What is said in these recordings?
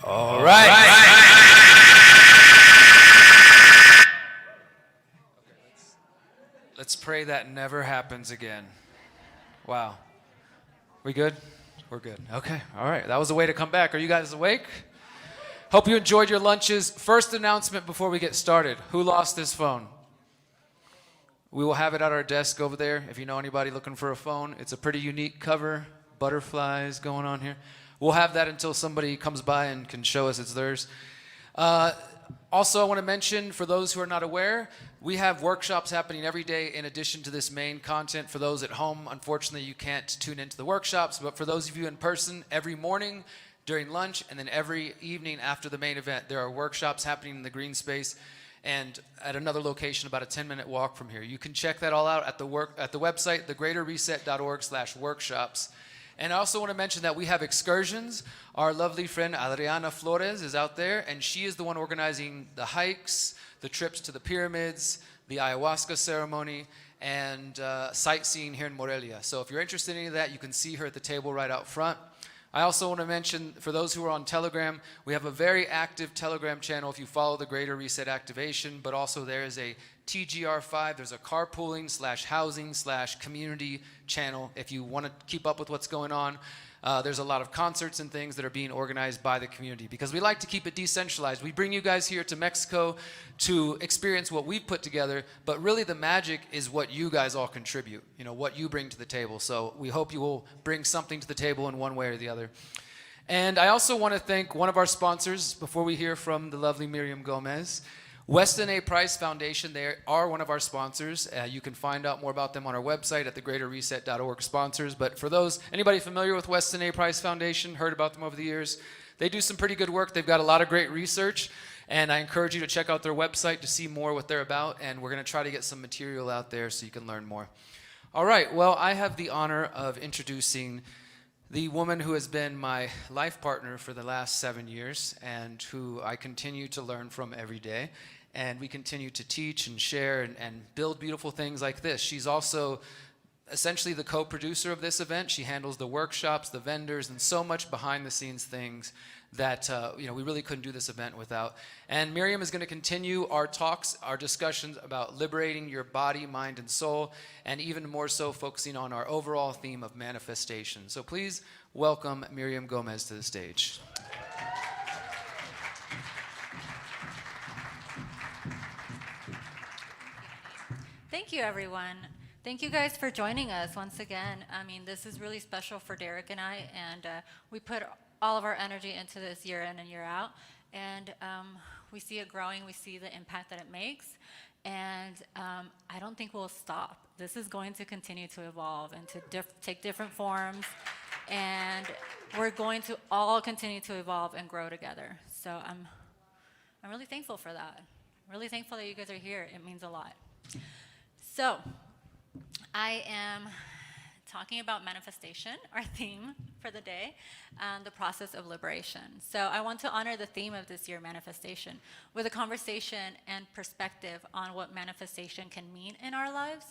All right. Let's pray that never happens again. Wow. We good? We're good. Okay. All right. That was a way to come back. Are you guys awake? Hope you enjoyed your lunches. First announcement before we get started. Who lost his phone? We will have it at our desk over there. If you know anybody looking for a phone, it's a pretty unique cover. Butterflies going on here. We'll have that until somebody comes by and can show us it's theirs. Also, I want to mention, for those who are not aware, we have workshops happening every day in addition to this main content. For those at home, unfortunately, you can't tune into the workshops, but for those of you in person, every morning during lunch and then every evening after the main event, there are workshops happening in the green space and at another location about a 10-minute walk from here. You can check that all out at the website, thegreaterreset.org/workshops. And I also want to mention that we have excursions. Our lovely friend Adriana Flores is out there, and she is the one organizing the hikes, the trips to the pyramids, the ayahuasca ceremony, and sightseeing here in Morelia. So if you're interested in any of that, you can see her at the table right out front. I also want to mention, for those who are on Telegram, we have a very active Telegram channel if you follow the Greater Reset Activation, but also there is a TGR5, there's a carpooling/housing/community channel if you want to keep up with what's going on. There's a lot of concerts and things that are being organized by the community because we like to keep it decentralized. We bring you guys here to Mexico to experience what we've put together, but really the magic is what you guys all contribute, you know, what you bring to the table. So we hope you will bring something to the table in one way or the other. And I also want to thank one of our sponsors before we hear from the lovely Miriam Gomez. Weston A. Price Foundation, they are one of our sponsors. You can find out more about them on our website at thegreaterreset.org sponsors. But for those, anybody familiar with Weston A. Price Foundation, heard about them over the years? They do some pretty good work. They've got a lot of great research. And I encourage you to check out their website to see more what they're about. And we're going to try to get some material out there so you can learn more. All right, well, I have the honor of introducing the woman who has been my life partner for the last 7 years and who I continue to learn from every day. And we continue to teach and share and build beautiful things like this. She's also essentially the co-producer of this event. She handles the workshops, the vendors, and so much behind-the-scenes things that we really couldn't do this event without. And Miriam is going to continue our talks, our discussions about liberating your body, mind, and soul, and even more so focusing on our overall theme of manifestation. So please welcome Miriam Gomez to the stage. Thank you, everyone. Thank you guys for joining us once again. I mean, this is really special for Derek and I, and we put all of our energy into this year in and year out, and we see it growing. We see the impact that it makes, and I don't think we'll stop. This is going to continue to evolve and to take different forms, and we're going to all continue to evolve and grow together. So I'm really thankful for that. I'm really thankful that you guys are here. It means a lot. So, I am talking about manifestation, our theme for the day, the process of liberation. So I want to honor the theme of this year, manifestation, with a conversation and perspective on what manifestation can mean in our lives.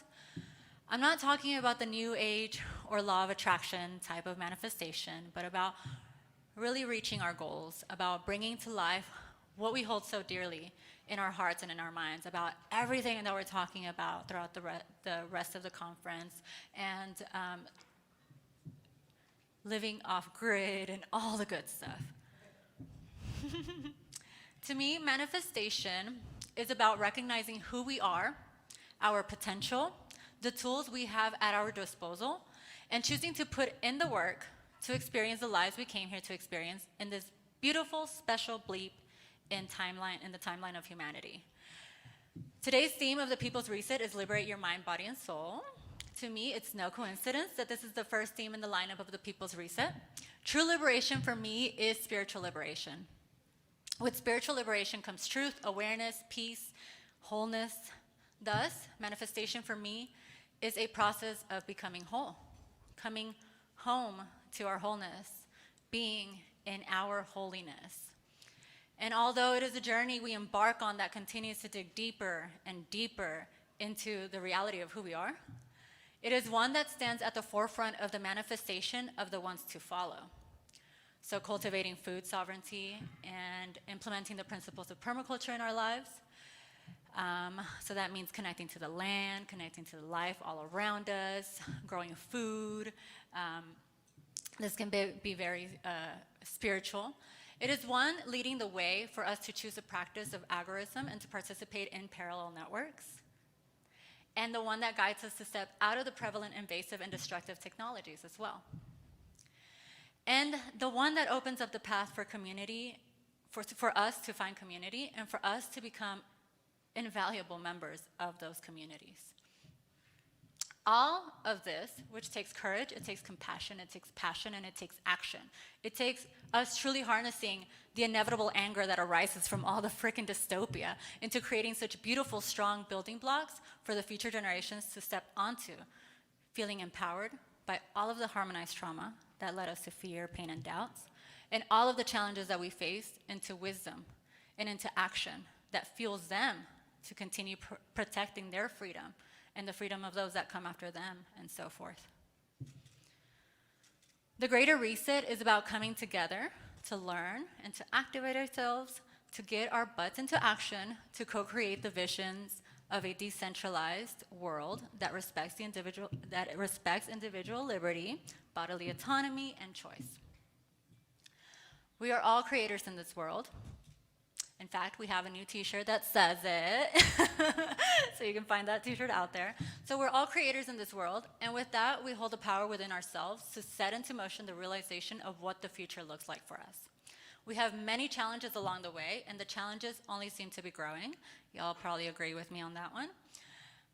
I'm not talking about the new age or law of attraction type of manifestation, but about really reaching our goals, about bringing to life what we hold so dearly in our hearts and in our minds, about everything that we're talking about throughout the rest of the conference, and living off grid and all the good stuff. To me, manifestation is about recognizing who we are, our potential, the tools we have at our disposal, and choosing to put in the work to experience the lives we came here to experience in this beautiful, special bleep in the timeline of humanity. Today's theme of the People's Reset is Liberate Your Mind, Body, and Soul. To me, it's no coincidence that this is the first theme in the lineup of the People's Reset. True liberation for me is spiritual liberation. With spiritual liberation comes truth, awareness, peace, wholeness. Thus, manifestation for me is a process of becoming whole, coming home to our wholeness, being in our holiness. And although it is a journey we embark on that continues to dig deeper and deeper into the reality of who we are, it is one that stands at the forefront of the manifestation of the ones to follow. So cultivating food sovereignty and implementing the principles of permaculture in our lives. So that means connecting to the land, connecting to the life all around us, growing food. This can be very spiritual. It is one leading the way for us to choose the practice of agorism and to participate in parallel networks, and the one that guides us to step out of the prevalent, invasive, and destructive technologies as well. And the one that opens up the path for community, for us to find community, and for us to become invaluable members of those communities. All of this, which takes courage, it takes compassion, it takes passion, and it takes action. It takes us truly harnessing the inevitable anger that arises from all the frickin' dystopia into creating such beautiful, strong building blocks for the future generations to step onto, feeling empowered by all of the harmonized trauma that led us to fear, pain, and doubts, and all of the challenges that we faced into wisdom and into action that fuels them to continue protecting their freedom and the freedom of those that come after them, and so forth. The Greater Reset is about coming together to learn and to activate ourselves, to get our butts into action, to co-create the visions of a decentralized world that respects individual liberty, bodily autonomy, and choice. We are all creators in this world. In fact, we have a new t-shirt that says it. So you can find that t-shirt out there. So we're all creators in this world, and with that, we hold the power within ourselves to set into motion the realization of what the future looks like for us. We have many challenges along the way, and the challenges only seem to be growing. Y'all probably agree with me on that one.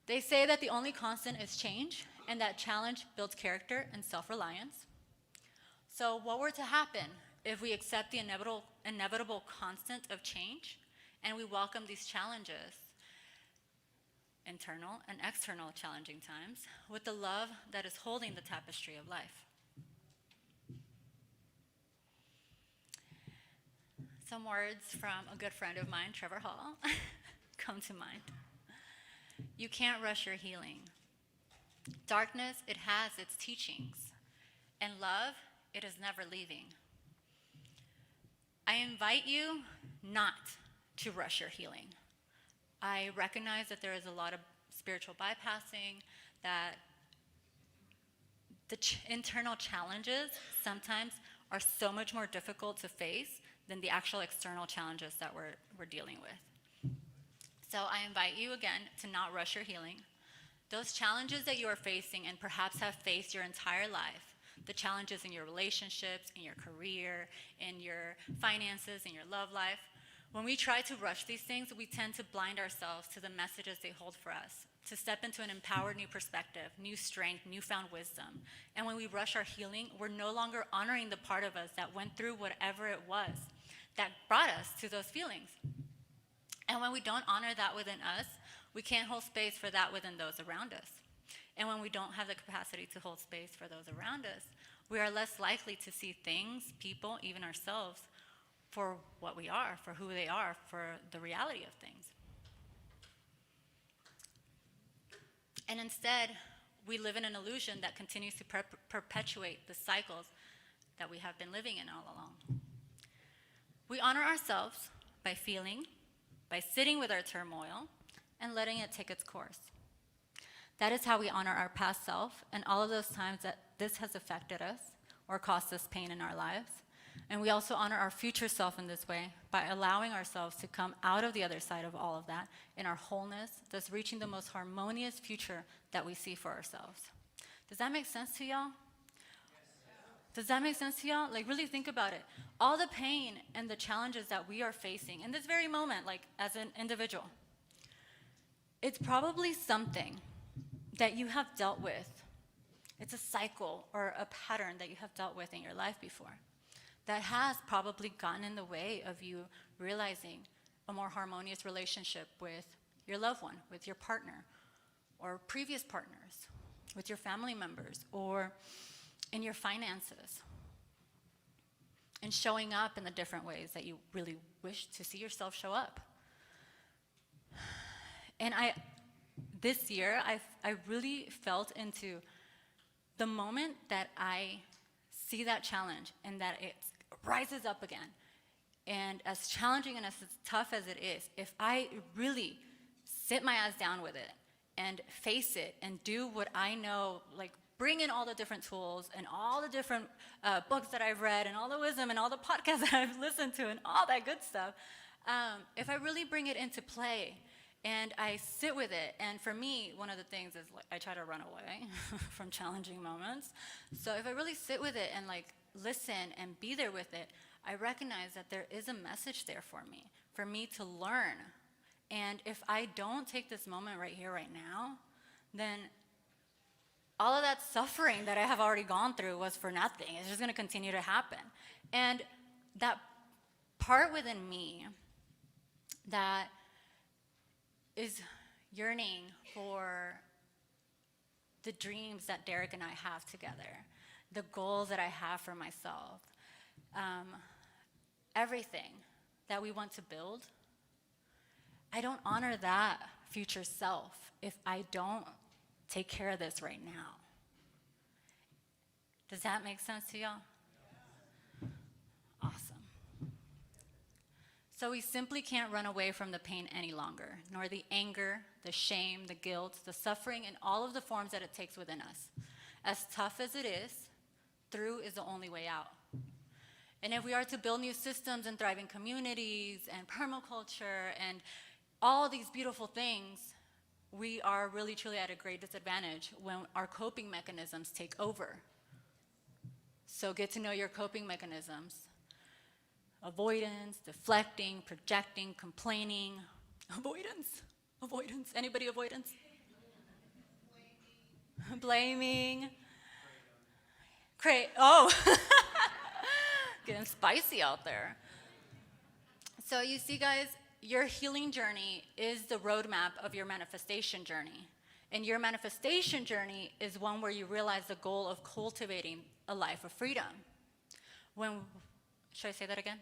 They say that the only constant is change, and that challenge builds character and self-reliance. So what were to happen if we accept the inevitable constant of change and we welcome these challenges, internal and external challenging times, with the love that is holding the tapestry of life? Some words from a good friend of mine, Trevor Hall, come to mind. You can't rush your healing. Darkness, it has its teachings. And love, it is never leaving. I invite you not to rush your healing. I recognize that there is a lot of spiritual bypassing, that the internal challenges sometimes are so much more difficult to face than the actual external challenges that we're dealing with. So I invite you again to not rush your healing. Those challenges that you are facing and perhaps have faced your entire life, the challenges in your relationships, in your career, in your finances, in your love life, when we try to rush these things, we tend to blind ourselves to the messages they hold for us, to step into an empowered new perspective, new strength, newfound wisdom. And when we rush our healing, we're no longer honoring the part of us that went through whatever it was that brought us to those feelings. And when we don't honor that within us, we can't hold space for that within those around us. And when we don't have the capacity to hold space for those around us, we are less likely to see things, people, even ourselves, for what we are, for who they are, for the reality of things. And instead, we live in an illusion that continues to perpetuate the cycles that we have been living in all along. We honor ourselves by feeling, by sitting with our turmoil, and letting it take its course. That is how we honor our past self and all of those times that this has affected us or caused us pain in our lives. And we also honor our future self in this way by allowing ourselves to come out of the other side of all of that in our wholeness, thus reaching the most harmonious future that we see for ourselves. Does that make sense to y'all? Does that make sense to y'all? Like, really think about it. All the pain and the challenges that we are facing in this very moment, like as an individual, it's probably something that you have dealt with. It's a cycle or a pattern that you have dealt with in your life before that has probably gotten in the way of you realizing a more harmonious relationship with your loved one, with your partner, or previous partners, with your family members, or in your finances, and showing up in the different ways that you really wish to see yourself show up. And this year, I really felt into the moment that I see that challenge and that it rises up again. And as challenging and as tough as it is, if I really sit my ass down with it and face it and do what I know, like bring in all the different tools and all the different books that I've read and all the wisdom and all the podcasts that I've listened to and all that good stuff, if I really bring it into play and I sit with it, and for me, one of the things is like, I try to run away from challenging moments. So if I really sit with it and like listen and be there with it, I recognize that there is a message there for me to learn. And if I don't take this moment right here, right now, then all of that suffering that I have already gone through was for nothing. It's just going to continue to happen. And that part within me that is yearning for the dreams that Derek and I have together, the goals that I have for myself, everything that we want to build, I don't honor that future self if I don't take care of this right now. Does that make sense to y'all? Awesome. So we simply can't run away from the pain any longer, nor the anger, the shame, the guilt, the suffering, and all of the forms that it takes within us. As tough as it is, through is the only way out. And if we are to build new systems and thriving communities and permaculture and all these beautiful things, we are really truly at a great disadvantage when our coping mechanisms take over. So get to know your coping mechanisms. avoidance, deflecting, projecting, complaining, avoidance, anybody avoidance? Blaming. Oh, getting spicy out there. So you see, guys, your healing journey is the roadmap of your manifestation journey. And your manifestation journey is one where you realize the goal of cultivating a life of freedom. Should I say that again?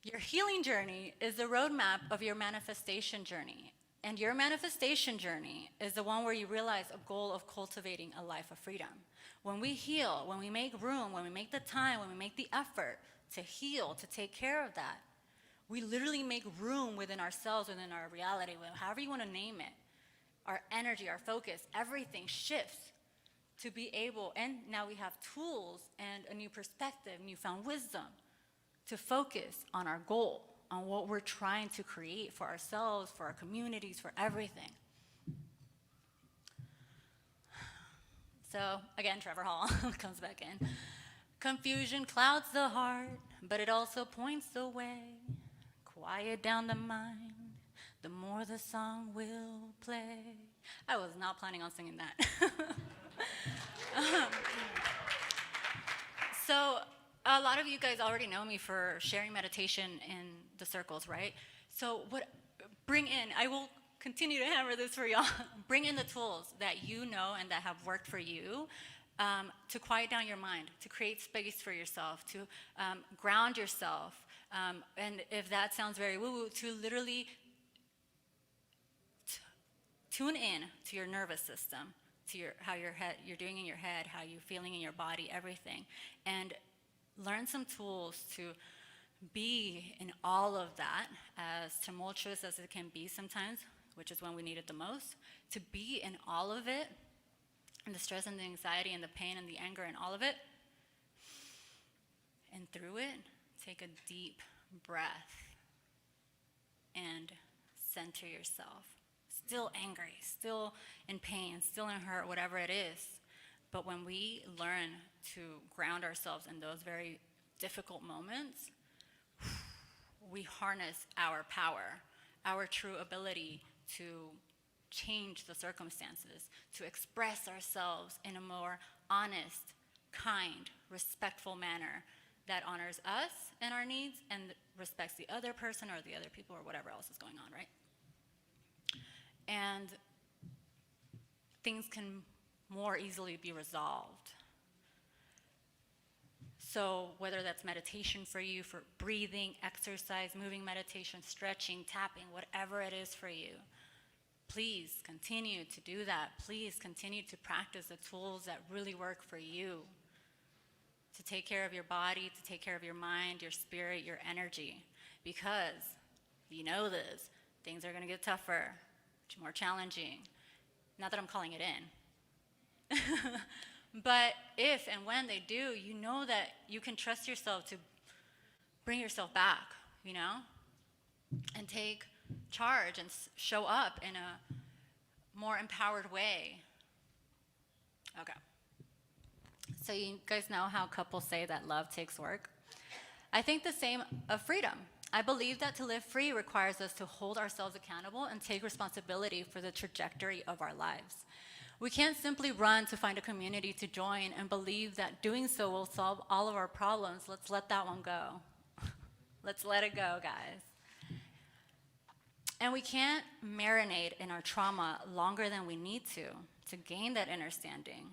Your healing journey is the roadmap of your manifestation journey. And your manifestation journey is the one where you realize a goal of cultivating a life of freedom. When we heal, when we make room, when we make the time, when we make the effort to heal, to take care of that, we literally make room within ourselves, within our reality, however you want to name it. Our energy, our focus, everything shifts to be able, and now we have tools and a new perspective, newfound wisdom to focus on our goal, on what we're trying to create for ourselves, for our communities, for everything. So again, Trevor Hall comes back in. Confusion clouds the heart, but it also points the way. Quiet down the mind, the more the song will play. I was not planning on singing that. So a lot of you guys already know me for sharing meditation in the circles, right? So I will continue to hammer this for y'all. Bring in the tools that you know and that have worked for you to quiet down your mind, to create space for yourself, to ground yourself. And if that sounds very woo-woo, to literally tune in to your nervous system, to how you're doing in your head, how you're feeling in your body, everything. And learn some tools to be in all of that, as tumultuous as it can be sometimes, which is when we need it the most, to be in all of it, and the stress and the anxiety and the pain and the anger and all of it. And through it, take a deep breath and center yourself. Still angry, still in pain, still in hurt, whatever it is. But when we learn to ground ourselves in those very difficult moments, we harness our power, our true ability to change the circumstances, to express ourselves in a more honest, kind, respectful manner that honors us and our needs and respects the other person or the other people or whatever else is going on, right? And things can more easily be resolved. So whether that's meditation for you, for breathing, exercise, moving meditation, stretching, tapping, whatever it is for you, please continue to do that. Please continue to practice the tools that really work for you to take care of your body, to take care of your mind, your spirit, your energy. Because you know this, things are going to get tougher, more challenging. Not that I'm calling it in. But if and when they do, you know that you can trust yourself to bring yourself back, you know, and take charge and show up in a more empowered way. Okay. So you guys know how couples say that love takes work? I think the same of freedom. I believe that to live free requires us to hold ourselves accountable and take responsibility for the trajectory of our lives. We can't simply run to find a community to join and believe that doing so will solve all of our problems. Let's let that one go. Let's let it go, guys. And we can't marinate in our trauma longer than we need to gain that understanding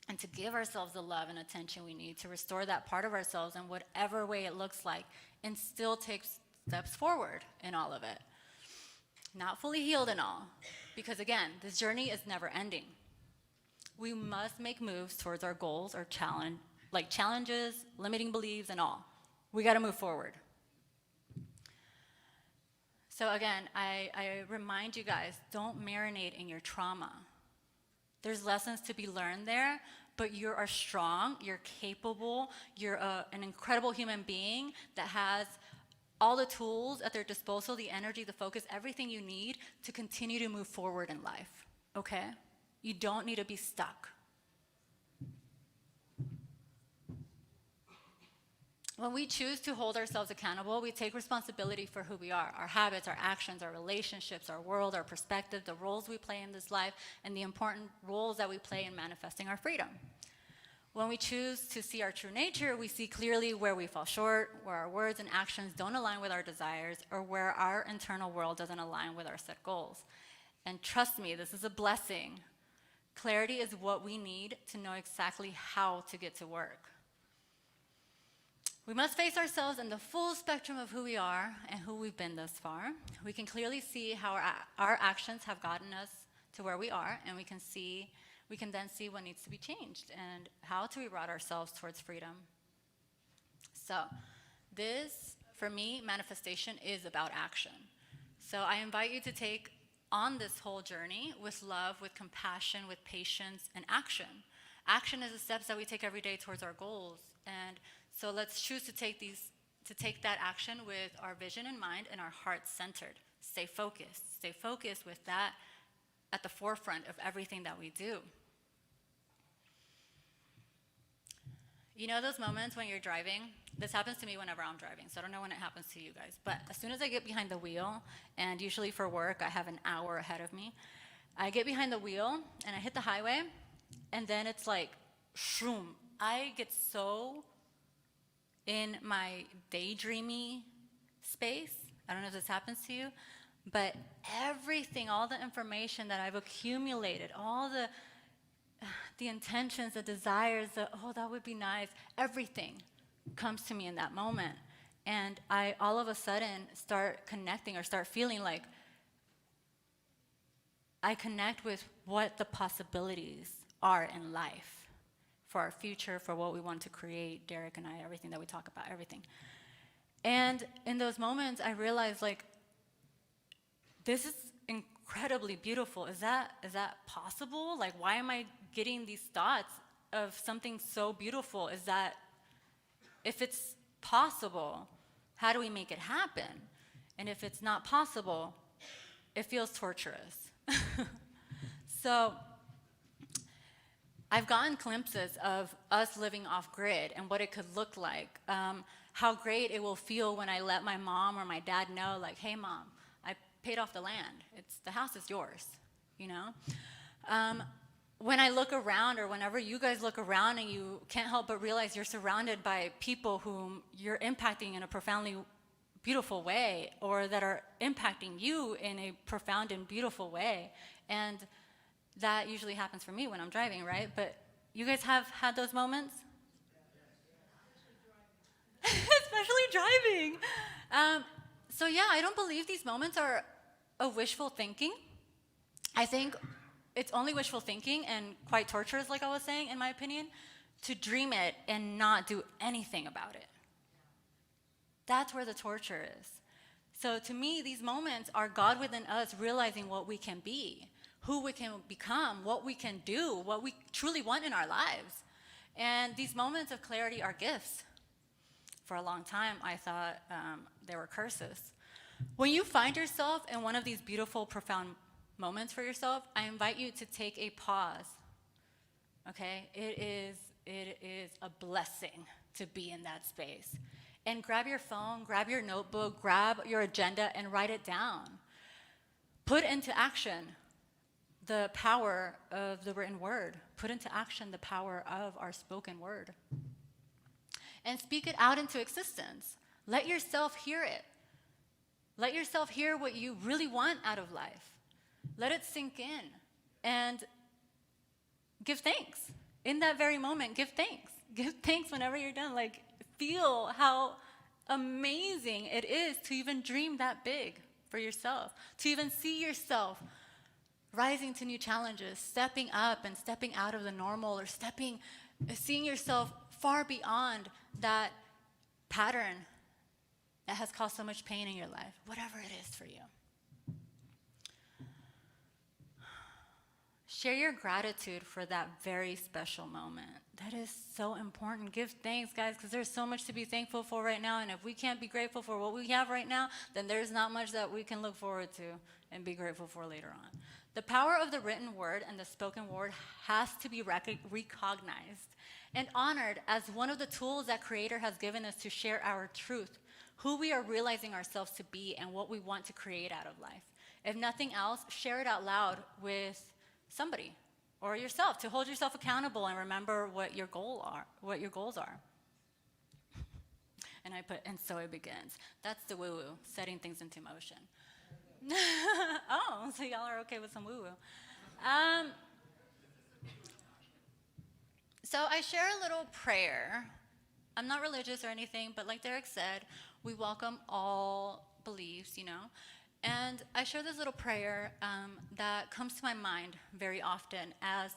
and to give ourselves the love and attention we need to restore that part of ourselves in whatever way it looks like and still take steps forward in all of it. Not fully healed and all, because again, this journey is never ending. We must make moves towards our goals, our challenges, limiting beliefs and all. We gotta move forward. So again, I remind you guys, don't marinate in your trauma. There's lessons to be learned there, but you are strong, you're capable, you're an incredible human being that has all the tools at their disposal, the energy, the focus, everything you need to continue to move forward in life, okay? You don't need to be stuck. When we choose to hold ourselves accountable, we take responsibility for who we are, our habits, our actions, our relationships, our world, our perspective, the roles we play in this life, and the important roles that we play in manifesting our freedom. When we choose to see our true nature, we see clearly where we fall short, where our words and actions don't align with our desires, or where our internal world doesn't align with our set goals. And trust me, this is a blessing. Clarity is what we need to know exactly how to get to work. We must face ourselves in the full spectrum of who we are and who we've been thus far. We can clearly see how our actions have gotten us to where we are, and we can then see what needs to be changed and how to reroute ourselves towards freedom. So this, for me, manifestation is about action. So I invite you to take on this whole journey with love, with compassion, with patience, and action. Action is the steps that we take every day towards our goals. And so let's choose to take that action with our vision in mind and our heart centered. Stay focused with that at the forefront of everything that we do. You know those moments when you're driving? This happens to me whenever I'm driving, so I don't know when it happens to you guys. But as soon as I get behind the wheel, and usually for work I have an hour ahead of me, I get behind the wheel and I hit the highway, and then it's like, shroom. I get so in my daydreamy space. I don't know if this happens to you, but everything, all the information that I've accumulated, all the intentions, the desires, oh, that would be nice, everything comes to me in that moment. And I all of a sudden start connecting or start feeling like I connect with what the possibilities are in life for our future, for what we want to create, Derek and I, everything that we talk about, everything. And in those moments, I realized, like, this is incredibly beautiful. Is that possible? Like, why am I getting these thoughts of something so beautiful? Is that, if it's possible, how do we make it happen? And if it's not possible, it feels torturous. So I've gotten glimpses of us living off grid and what it could look like. How great it will feel when I let my mom or my dad know, like, hey mom, I paid off the land. The house is yours, you know? When I look around, or whenever you guys look around and you can't help but realize you're surrounded by people whom you're impacting in a profoundly beautiful way, or that are impacting you in a profound and beautiful way. And that usually happens for me when I'm driving, right? But you guys have had those moments? Especially driving. So yeah, I don't believe these moments are a wishful thinking. I think it's only wishful thinking and quite torturous, like I was saying, in my opinion, to dream it and not do anything about it. That's where the torture is. So to me, these moments are God within us realizing what we can be, who we can become, what we can do, what we truly want in our lives. And these moments of clarity are gifts. For a long time, I thought they were curses. When you find yourself in one of these beautiful, profound moments for yourself, I invite you to take a pause. Okay? It is a blessing to be in that space. And grab your phone, grab your notebook, grab your agenda, and write it down. Put into action the power of the written word. Put into action the power of our spoken word. And speak it out into existence. Let yourself hear it. Let yourself hear what you really want out of life. Let it sink in. And give thanks. In that very moment, give thanks. Give thanks whenever you're done. Like, feel how amazing it is to even dream that big for yourself. To even see yourself rising to new challenges, stepping up and stepping out of the normal, or seeing yourself far beyond that pattern that has caused so much pain in your life, whatever it is for you. Share your gratitude for that very special moment. That is so important. Give thanks, guys, because there's so much to be thankful for right now. And if we can't be grateful for what we have right now, then there's not much that we can look forward to and be grateful for later on. The power of the written word and the spoken word has to be recognized and honored as one of the tools that Creator has given us to share our truth, who we are realizing ourselves to be, and what we want to create out of life. If nothing else, share it out loud with somebody or yourself to hold yourself accountable and remember what your goals are. And I put, and so it begins. That's the woo-woo, setting things into motion. Oh, so y'all are okay with some woo-woo. So I share a little prayer. I'm not religious or anything, but like Derek said, we welcome all beliefs, And I share this little prayer that comes to my mind very often as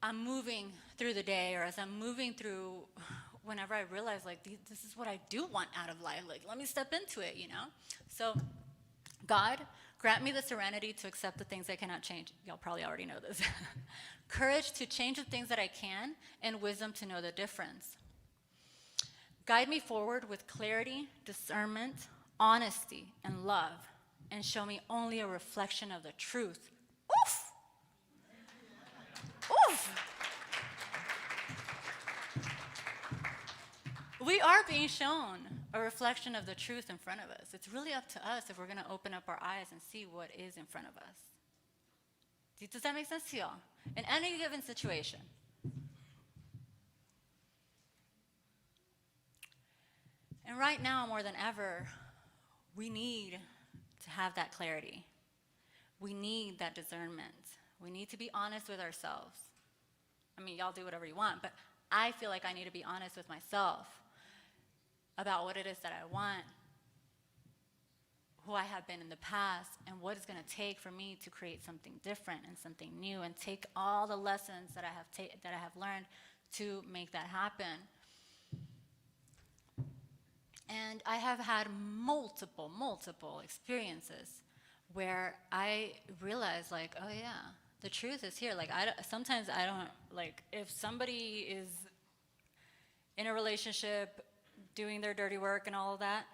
I'm moving through the day, or as I'm moving through whenever I realize, like, this is what I do want out of life. Like, let me step into it, So, God, grant me the serenity to accept the things I cannot change. Y'all probably already know this. Courage to change the things that I can, and wisdom to know the difference. Guide me forward with clarity, discernment, honesty, and love, and show me only a reflection of the truth. Oof! Oof! We are being shown a reflection of the truth in front of us. It's really up to us if we're going to open up our eyes and see what is in front of us. Does that make sense to y'all? In any given situation. And right now, more than ever, we need to have that clarity. We need that discernment. We need to be honest with ourselves. I mean, y'all do whatever you want, but I feel like I need to be honest with myself about what it is that I want, who I have been in the past, and what it's going to take for me to create something different and something new, and take all the lessons that I have learned to make that happen. And I have had multiple experiences where I realized, like, oh yeah, the truth is here. Like, sometimes I don't, like, if somebody is in a relationship doing their dirty work and all of that,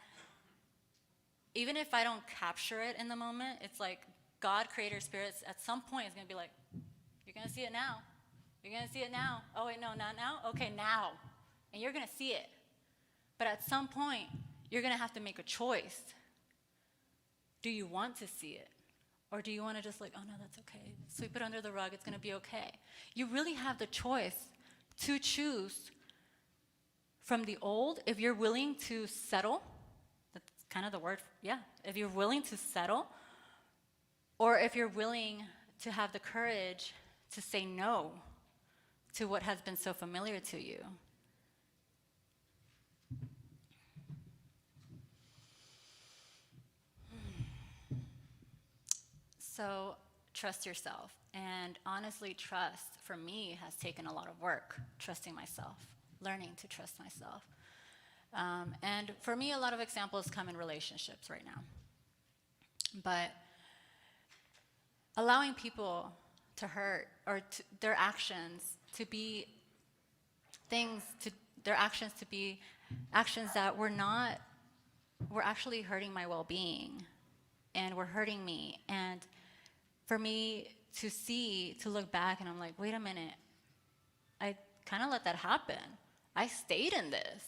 even if I don't capture it in the moment, it's like God, Creator, Spirits, at some point is going to be like, you're going to see it now. You're going to see it now. Oh, wait, no, not now? Okay, now. And you're going to see it. But at some point, you're going to have to make a choice. Do you want to see it? Or do you want to just like, oh, no, that's okay. Sweep it under the rug. It's going to be okay. You really have the choice to choose from the old, if you're willing to settle. That's kind of the word, yeah. If you're willing to settle, or if you're willing to have the courage to say no to what has been so familiar to you. So trust yourself. And honestly, trust for me has taken a lot of work, trusting myself, learning to trust myself. And for me, a lot of examples come in relationships right now. But allowing people to hurt, or their actions to be actions that were actually hurting my well-being and were hurting me. And for me to look back and I'm like, wait a minute, I kind of let that happen. I stayed in this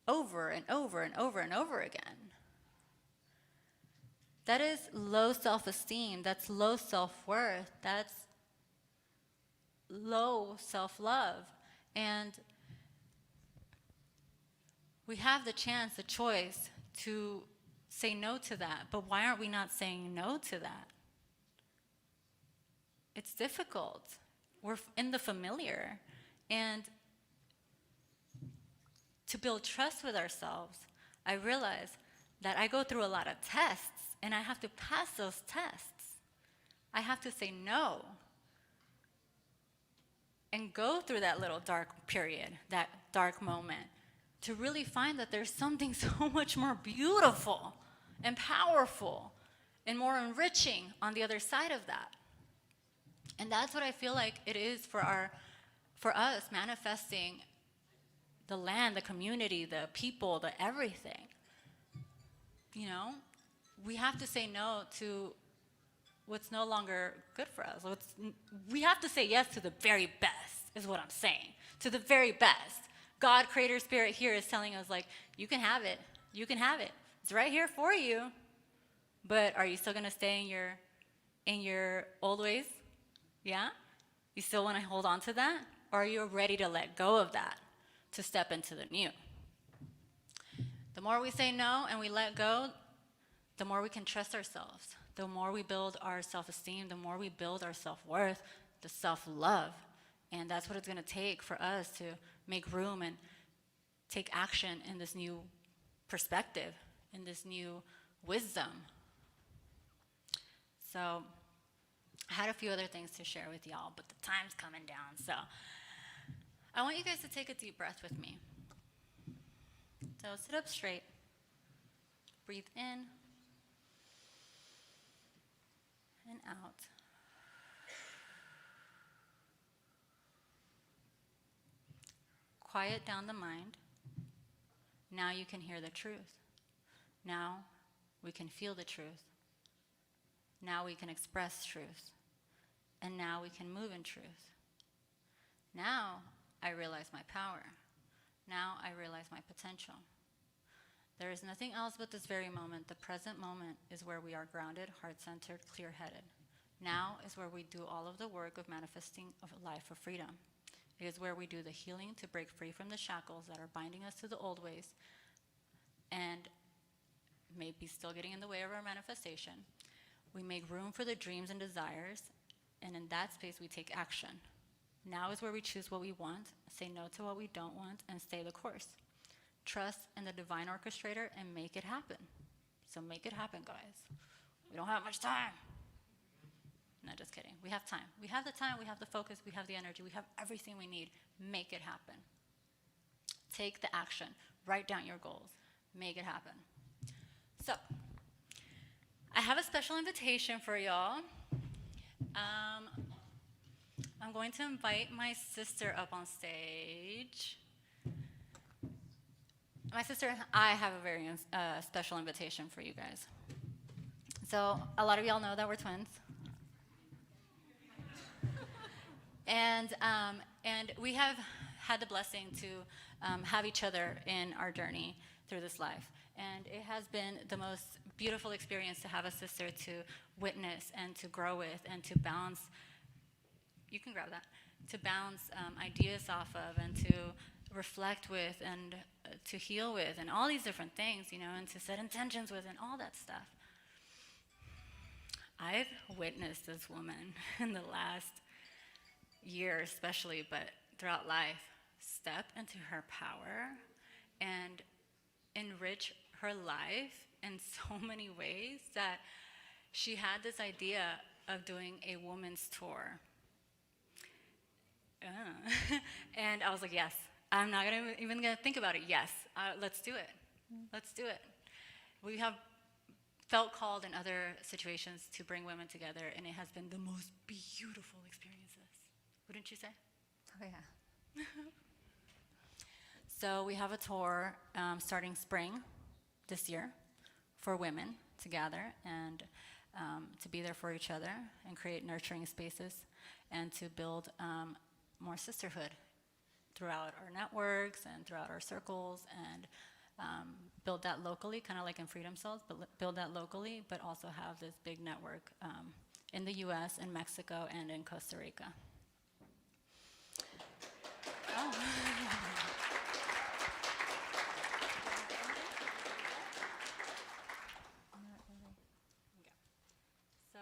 over and over and over and over again. That is low self-esteem. That's low self-worth. That's low self-love. And we have the chance, the choice to say no to that. But why aren't we not saying no to that? It's difficult. We're in the familiar. And to build trust with ourselves, I realize that I go through a lot of tests, and I have to pass those tests. I have to say no and go through that little dark period, that dark moment, to really find that there's something so much more beautiful and powerful and more enriching on the other side of that. And that's what I feel like it is for us manifesting the land, the community, the people, the everything. You know, we have to say no to what's no longer good for us. We have to say yes to the very best, is what I'm saying. To the very best. God, Creator, Spirit here is telling us, like, you can have it. You can have it. It's right here for you. But are you still going to stay in your old ways? Yeah? You still want to hold on to that? Or are you ready to let go of that to step into the new? The more we say no and we let go, the more we can trust ourselves. The more we build our self-esteem, the more we build our self-worth, the self-love. And that's what it's going to take for us to make room and take action in this new perspective, in this new wisdom. So I had a few other things to share with y'all, but the time's coming down. So I want you guys to take a deep breath with me. So sit up straight. Breathe in and out. Quiet down the mind. Now you can hear the truth. Now we can feel the truth. Now we can express truth. And now we can move in truth. Now I realize my power. Now I realize my potential. There is nothing else but this very moment. The present moment is where we are grounded, heart-centered, clear-headed. Now is where we do all of the work of manifesting a life of freedom. It is where we do the healing to break free from the shackles that are binding us to the old ways and maybe still getting in the way of our manifestation. We make room for the dreams and desires, and in that space we take action. Now is where we choose what we want, say no to what we don't want, and stay the course. Trust in the divine orchestrator and make it happen. So make it happen, guys. We don't have much time. No, just kidding. We have time. We have the time, we have the focus, we have the energy, we have everything we need. Make it happen. Take the action. Write down your goals. Make it happen. So, I have a special invitation for y'all. I'm going to invite my sister up on stage. My sister and I have a very special invitation for you guys. So, a lot of y'all know that we're twins. And we have had the blessing to have each other in our journey through this life. And it has been the most beautiful experience to have a sister to witness and to grow with and to bounce, you can grab that, to bounce ideas off of and to reflect with and to heal with and all these different things, you know, and to set intentions with and all that stuff. I've witnessed this woman in the last year especially, but throughout life, step into her power and enrich her life in so many ways that she had this idea of doing a woman's tour. And I was like, yes, I'm not even gonna think about it. Yes, let's do it. Let's do it. We have felt called in other situations to bring women together, and it has been the most beautiful experiences. Wouldn't you say? Oh, yeah. So we have a tour starting spring this year for women to gather and to be there for each other and create nurturing spaces and to build more sisterhood throughout our networks and throughout our circles and build that locally, kind of like in Freedom Cells, but build that locally, but also have this big network in the US, in Mexico, and in Costa Rica. Oh. So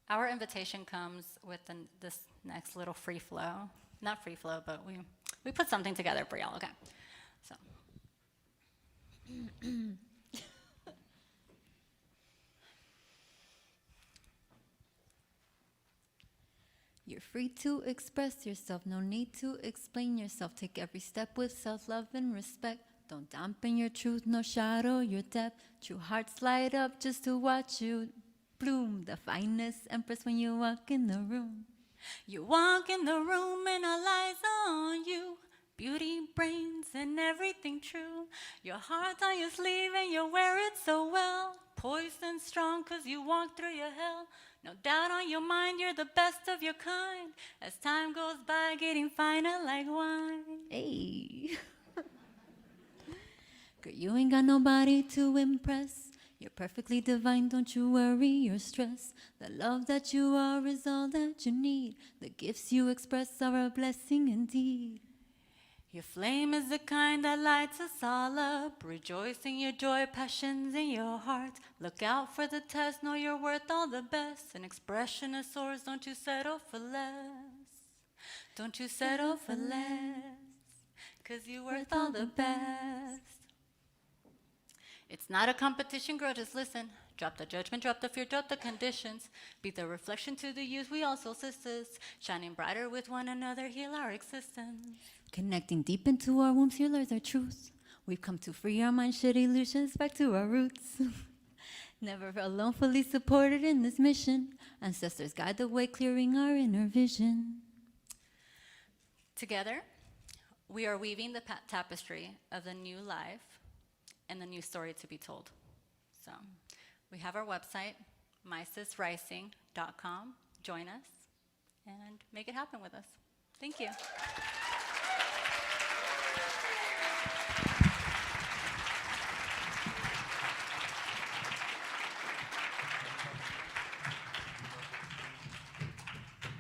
our invitation comes with this next little free flow. Not free flow, but we put something together for y'all, okay? So. You're free to express yourself, no need to explain yourself. Take every step with self-love and respect. Don't dampen your truth, nor shadow your depth. True hearts light up just to watch you bloom. The finest empress when you walk in the room. You walk in the room and all eyes on you. Beauty, brains, and everything true. Your heart on your sleeve and you wear it so well. poison strong, 'cause you walk through your hell. No doubt on your mind, you're the best of your kind. As time goes by, getting finer like wine. Hey. Girl, you ain't got nobody to impress. You're perfectly divine, don't you worry or stress. The love that you are is all that you need. The gifts you express are a blessing indeed. Your flame is the kind that lights us all up. Rejoice in your joy, passions in your heart. Look out for the test, know you're worth all the best. An expression of soars, don't you settle for less. Don't you settle for less, 'cause you're worth all the best. It's not a competition, girl, just listen. Drop the judgment, drop the fear, drop the conditions. Be the reflection to the youth, we all soul sisters. Shining brighter with one another, heal our existence. Connecting deep into our wombs, here lies our truth. We've come to free our mind, shed illusions, back to our roots. Never alone, fully supported in this mission. Ancestors guide the way, clearing our inner vision. Together, we are weaving the tapestry of the new life and the new story to be told. So we have our website, mysisrising.com. Join us and make it happen with us. Thank you.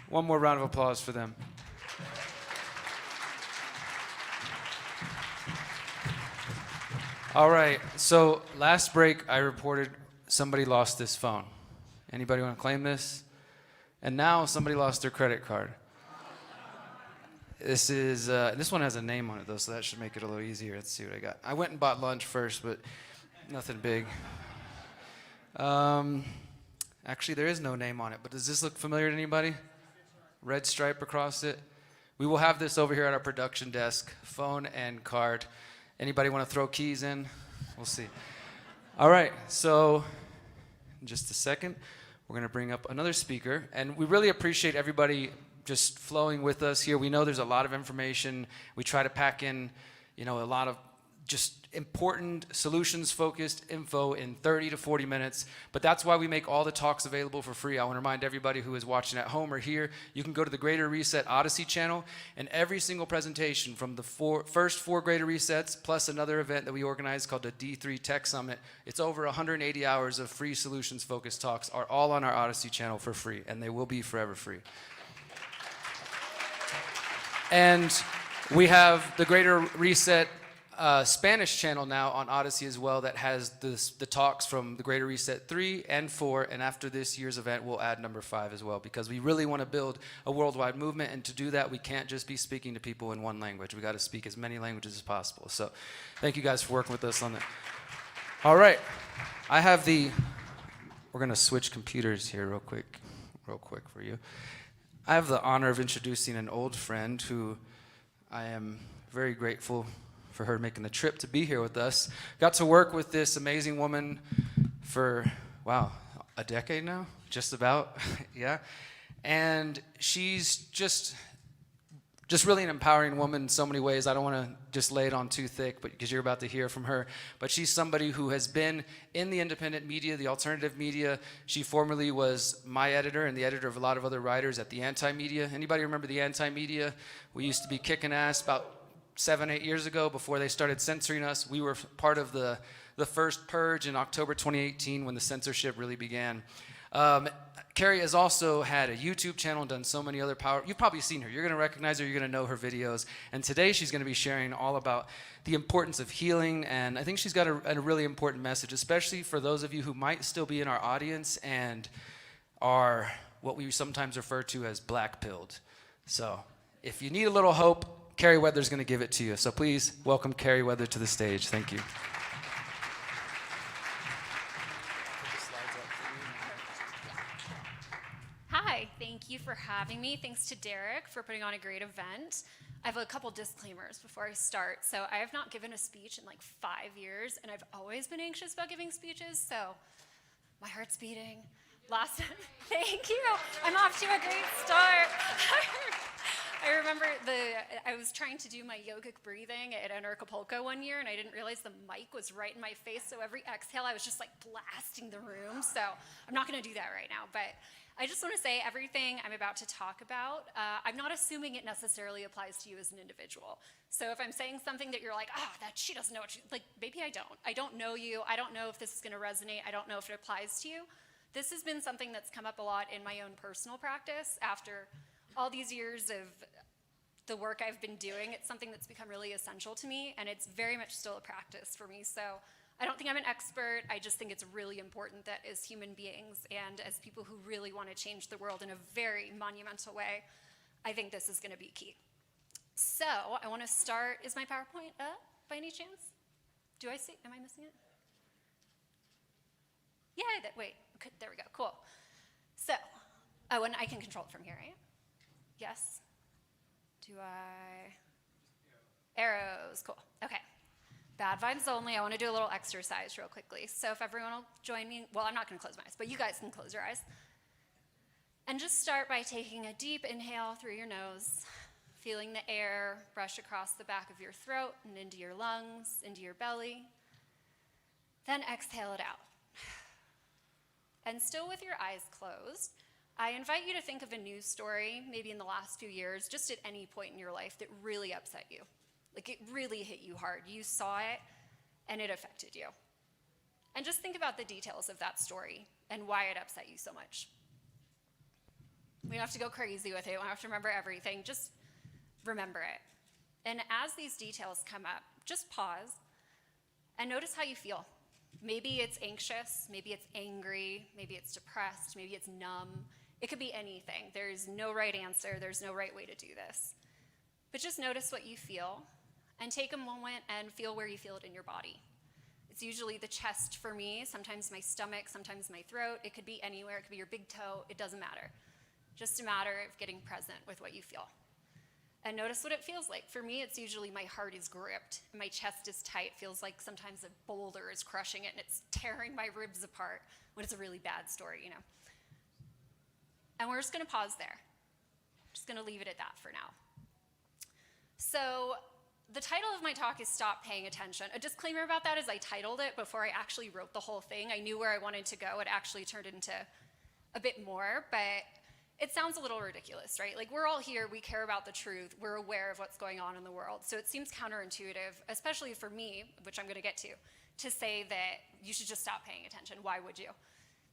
One more round of applause for them. All right, so last break I reported somebody lost this phone. Anybody want to claim this? And now somebody lost their credit card. This one has a name on it though, so that should make it a little easier. Let's see what I got. I went and bought lunch first, but nothing big. Actually, there is no name on it, but does this look familiar to anybody? Red stripe across it. We will have this over here at our production desk, phone and card. Anybody want to throw keys in? We'll see. All right, so in just a second, we're going to bring up another speaker, and we really appreciate everybody just flowing with us here. We know there's a lot of information. We try to pack in, a lot of just important solutions-focused info in 30 to 40 minutes, but that's why we make all the talks available for free. I want to remind everybody who is watching at home or here, you can go to the Greater Reset Odyssey channel, and every single presentation from the first four Greater Resets, plus another event that we organize called the D3 Tech Summit, it's over 180 hours of free solutions-focused talks, are all on our Odyssey channel for free, and they will be forever free. And we have the Greater Reset Spanish channel now on Odyssey as well that has the talks from the Greater Reset 3 and 4, and after this year's event we'll add number 5 as well, because we really want to build a worldwide movement, and to do that we can't just be speaking to people in one language. We got to speak as many languages as possible. So thank you guys for working with us on that. All right, we're going to switch computers here real quick for you. I have the honor of introducing an old friend who I am very grateful for her making the trip to be here with us. Got to work with this amazing woman for, a decade now, just about, yeah. And she's just really an empowering woman in so many ways. I don't want to just lay it on too thick, but because you're about to hear from her. But she's somebody who has been in the independent media, the alternative media. She formerly was my editor and the editor of a lot of other writers at the Anti-Media. Anybody remember the Anti-Media? We used to be kicking ass about 7-8 years ago before they started censoring us. We were part of the first purge in October 2018 when the censorship really began. Carrie has also had a YouTube channel and done so many other you've probably seen her. You're going to recognize her. You're going to know her videos. And today she's going to be sharing all about the importance of healing. And I think she's got a really important message, especially for those of you who might still be in our audience and are what we sometimes refer to as black-pilled. So if you need a little hope, Carrie Weather's going to give it to you. So please welcome Carrie Weather to the stage. Thank you. Hi, thank you for having me. Thanks to Derek for putting on a great event. I have a couple disclaimers before I start. So I have not given a speech in like 5 years, and I've always been anxious about giving speeches, so my heart's beating. Thank you. I'm off to a great start. I remember I was trying to do my yogic breathing at Acapulco one year, and I didn't realize the mic was right in my face, so every exhale I was just like blasting the room. So I'm not going to do that right now, but I just want to say everything I'm about to talk about, I'm not assuming it necessarily applies to you as an individual. So if I'm saying something that you're like, that she doesn't know what like, maybe I don't. I don't know you. I don't know if this is going to resonate. I don't know if it applies to you. This has been something that's come up a lot in my own personal practice after all these years of the work I've been doing. It's something that's become really essential to me, and it's very much still a practice for me. So I don't think I'm an expert. I just think it's really important that as human beings and as people who really want to change the world in a very monumental way, I think this is going to be key. So I want to start, is my PowerPoint up by any chance? Do I see, am I missing it? Yeah, wait, there we go, cool. So, and I can control it from here, right? Yes? Do I? Arrows, cool, okay. Bad vibes only. I want to do a little exercise real quickly. So if everyone will join me, well, I'm not going to close my eyes, but you guys can close your eyes. And just start by taking a deep inhale through your nose, feeling the air brush across the back of your throat and into your lungs, into your belly. Then exhale it out. And still with your eyes closed, I invite you to think of a news story, maybe in the last few years, just at any point in your life that really upset you. Like it really hit you hard. You saw it and it affected you. And just think about the details of that story and why it upset you so much. We don't have to go crazy with it. We don't have to remember everything. Just remember it. And as these details come up, just pause and notice how you feel. Maybe it's anxious, maybe it's angry, maybe it's depressed, maybe it's numb. It could be anything. There's no right answer. There's no right way to do this. But just notice what you feel and take a moment and feel where you feel it in your body. It's usually the chest for me, sometimes my stomach, sometimes my throat. It could be anywhere. It could be your big toe. It doesn't matter. Just a matter of getting present with what you feel. And notice what it feels like. For me, it's usually my heart is gripped, and my chest is tight. It feels like sometimes a boulder is crushing it, and it's tearing my ribs apart when it's a really bad story, you know. And we're just going to pause there. Just going to leave it at that for now. So the title of my talk is Stop Paying Attention. A disclaimer about that is I titled it before I actually wrote the whole thing. I knew where I wanted to go. It actually turned into a bit more, but it sounds a little ridiculous, right? Like we're all here, we care about the truth, we're aware of what's going on in the world. So it seems counterintuitive, especially for me, which I'm gonna get to say that you should just stop paying attention. Why would you?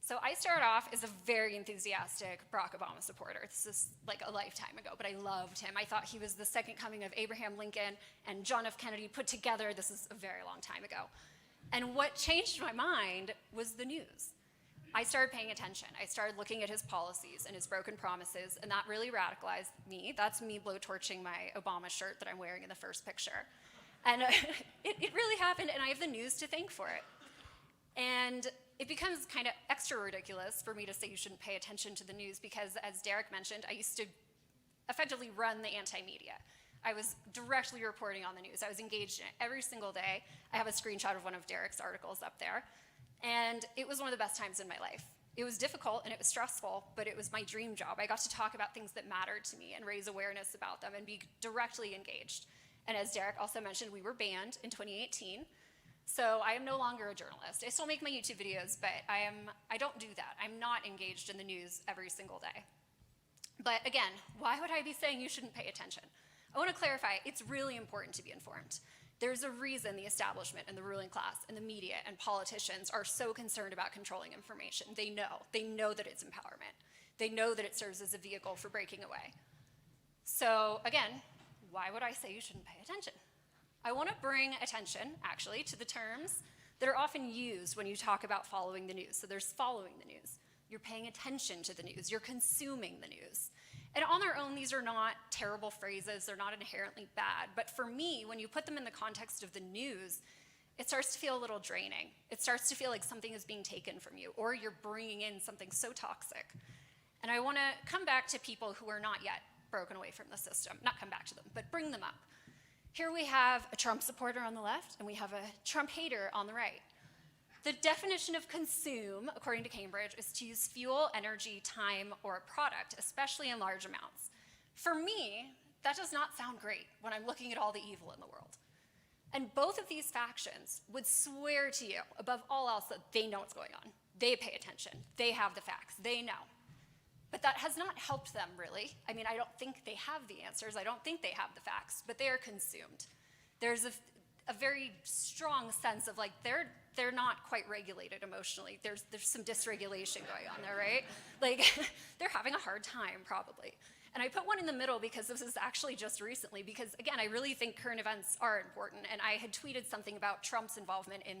So I started off as a very enthusiastic Barack Obama supporter. This is like a lifetime ago, but I loved him. I thought he was the second coming of Abraham Lincoln and John F. Kennedy put together. This is a very long time ago. And what changed my mind was the news. I started paying attention. I started looking at his policies and his broken promises, and that really radicalized me. That's me blowtorching my Obama shirt that I'm wearing in the first picture. And it really happened, and I have the news to thank for it. And it becomes kind of extra ridiculous for me to say you shouldn't pay attention to the news because, as Derek mentioned, I used to effectively run the anti-media. I was directly reporting on the news. I was engaged in it every single day. I have a screenshot of one of Derek's articles up there. And it was one of the best times in my life. It was difficult and it was stressful, but it was my dream job. I got to talk about things that mattered to me and raise awareness about them and be directly engaged. And as Derek also mentioned, we were banned in 2018. So I am no longer a journalist. I still make my YouTube videos, but I don't do that. I'm not engaged in the news every single day. But again, why would I be saying you shouldn't pay attention? I want to clarify, it's really important to be informed. There's a reason the establishment and the ruling class and the media and politicians are so concerned about controlling information. They know that it's empowerment. They know that it serves as a vehicle for breaking away. So again, why would I say you shouldn't pay attention? I want to bring attention, actually, to the terms that are often used when you talk about following the news. So there's following the news. You're paying attention to the news. You're consuming the news. And on their own, these are not terrible phrases. They're not inherently bad. But for me, when you put them in the context of the news, it starts to feel a little draining. It starts to feel like something is being taken from you, or you're bringing in something so toxic. And I want to come back to people who are not yet broken away from the system. Not come back to them, but bring them up. Here we have a Trump supporter on the left, and we have a Trump hater on the right. The definition of consume, according to Cambridge, is to use fuel, energy, time, or a product, especially in large amounts. For me, That does not sound great when I'm looking at all the evil in the world. And both of these factions would swear to you, above all else, that they know what's going on. They pay attention. They have the facts. They know. But that has not helped them, really. I mean, I don't think they have the answers. I don't think they have the facts, but they are consumed. There's a very strong sense of like, they're not quite regulated emotionally. There's some dysregulation going on there, right? Like, they're having a hard time, probably. And I put one in the middle because this is actually just recently, because again, I really think current events are important. And I had tweeted something about Trump's involvement in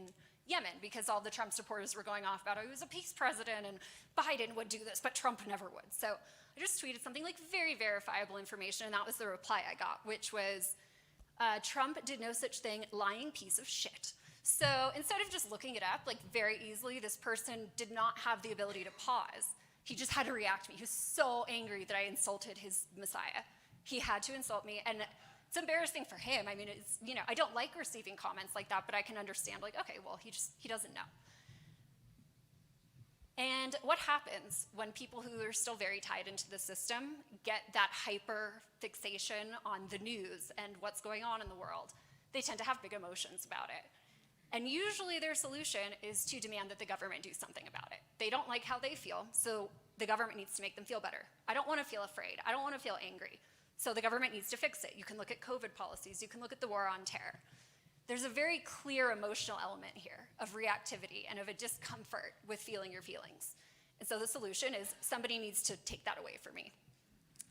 Yemen, because all the Trump supporters were going off about, oh, he was a peace president and Biden would do this, but Trump never would. So I just tweeted something like very verifiable information, and that was the reply I got, which was, Trump did no such thing, lying piece of shit. So instead of just looking it up, like very easily, this person did not have the ability to pause. He just had to react to me. He was so angry that I insulted his Messiah. He had to insult me, and it's embarrassing for him. I mean, it's, you know, I don't like receiving comments like that, but I can understand, like, okay, well, he doesn't know. And what happens when people who are still very tied into the system get that hyper fixation on the news and what's going on in the world? They tend to have big emotions about it. And usually their solution is to demand that the government do something about it. They don't like how they feel, so the government needs to make them feel better. I don't want to feel afraid. I don't want to feel angry. So the government needs to fix it. You can look at COVID policies. You can look at the war on terror. There's a very clear emotional element here of reactivity and of a discomfort with feeling your feelings. And so the solution is somebody needs to take that away from me.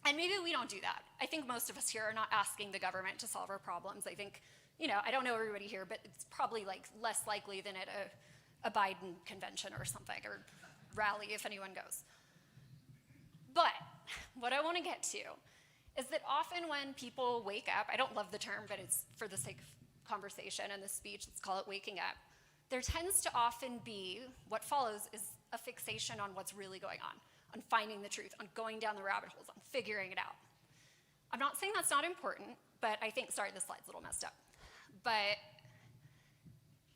And maybe we don't do that. I think most of us here are not asking the government to solve our problems. I think, you know, I don't know everybody here, but it's probably like less likely than at a Biden convention or something, or rally if anyone goes. But what I want to get to is that often when people wake up, I don't love the term, but it's for the sake of conversation and the speech, let's call it waking up, there tends to often be, what follows is a fixation on what's really going on finding the truth, on going down the rabbit holes, on figuring it out. I'm not saying that's not important, but I think, sorry, the slide's a little messed up, but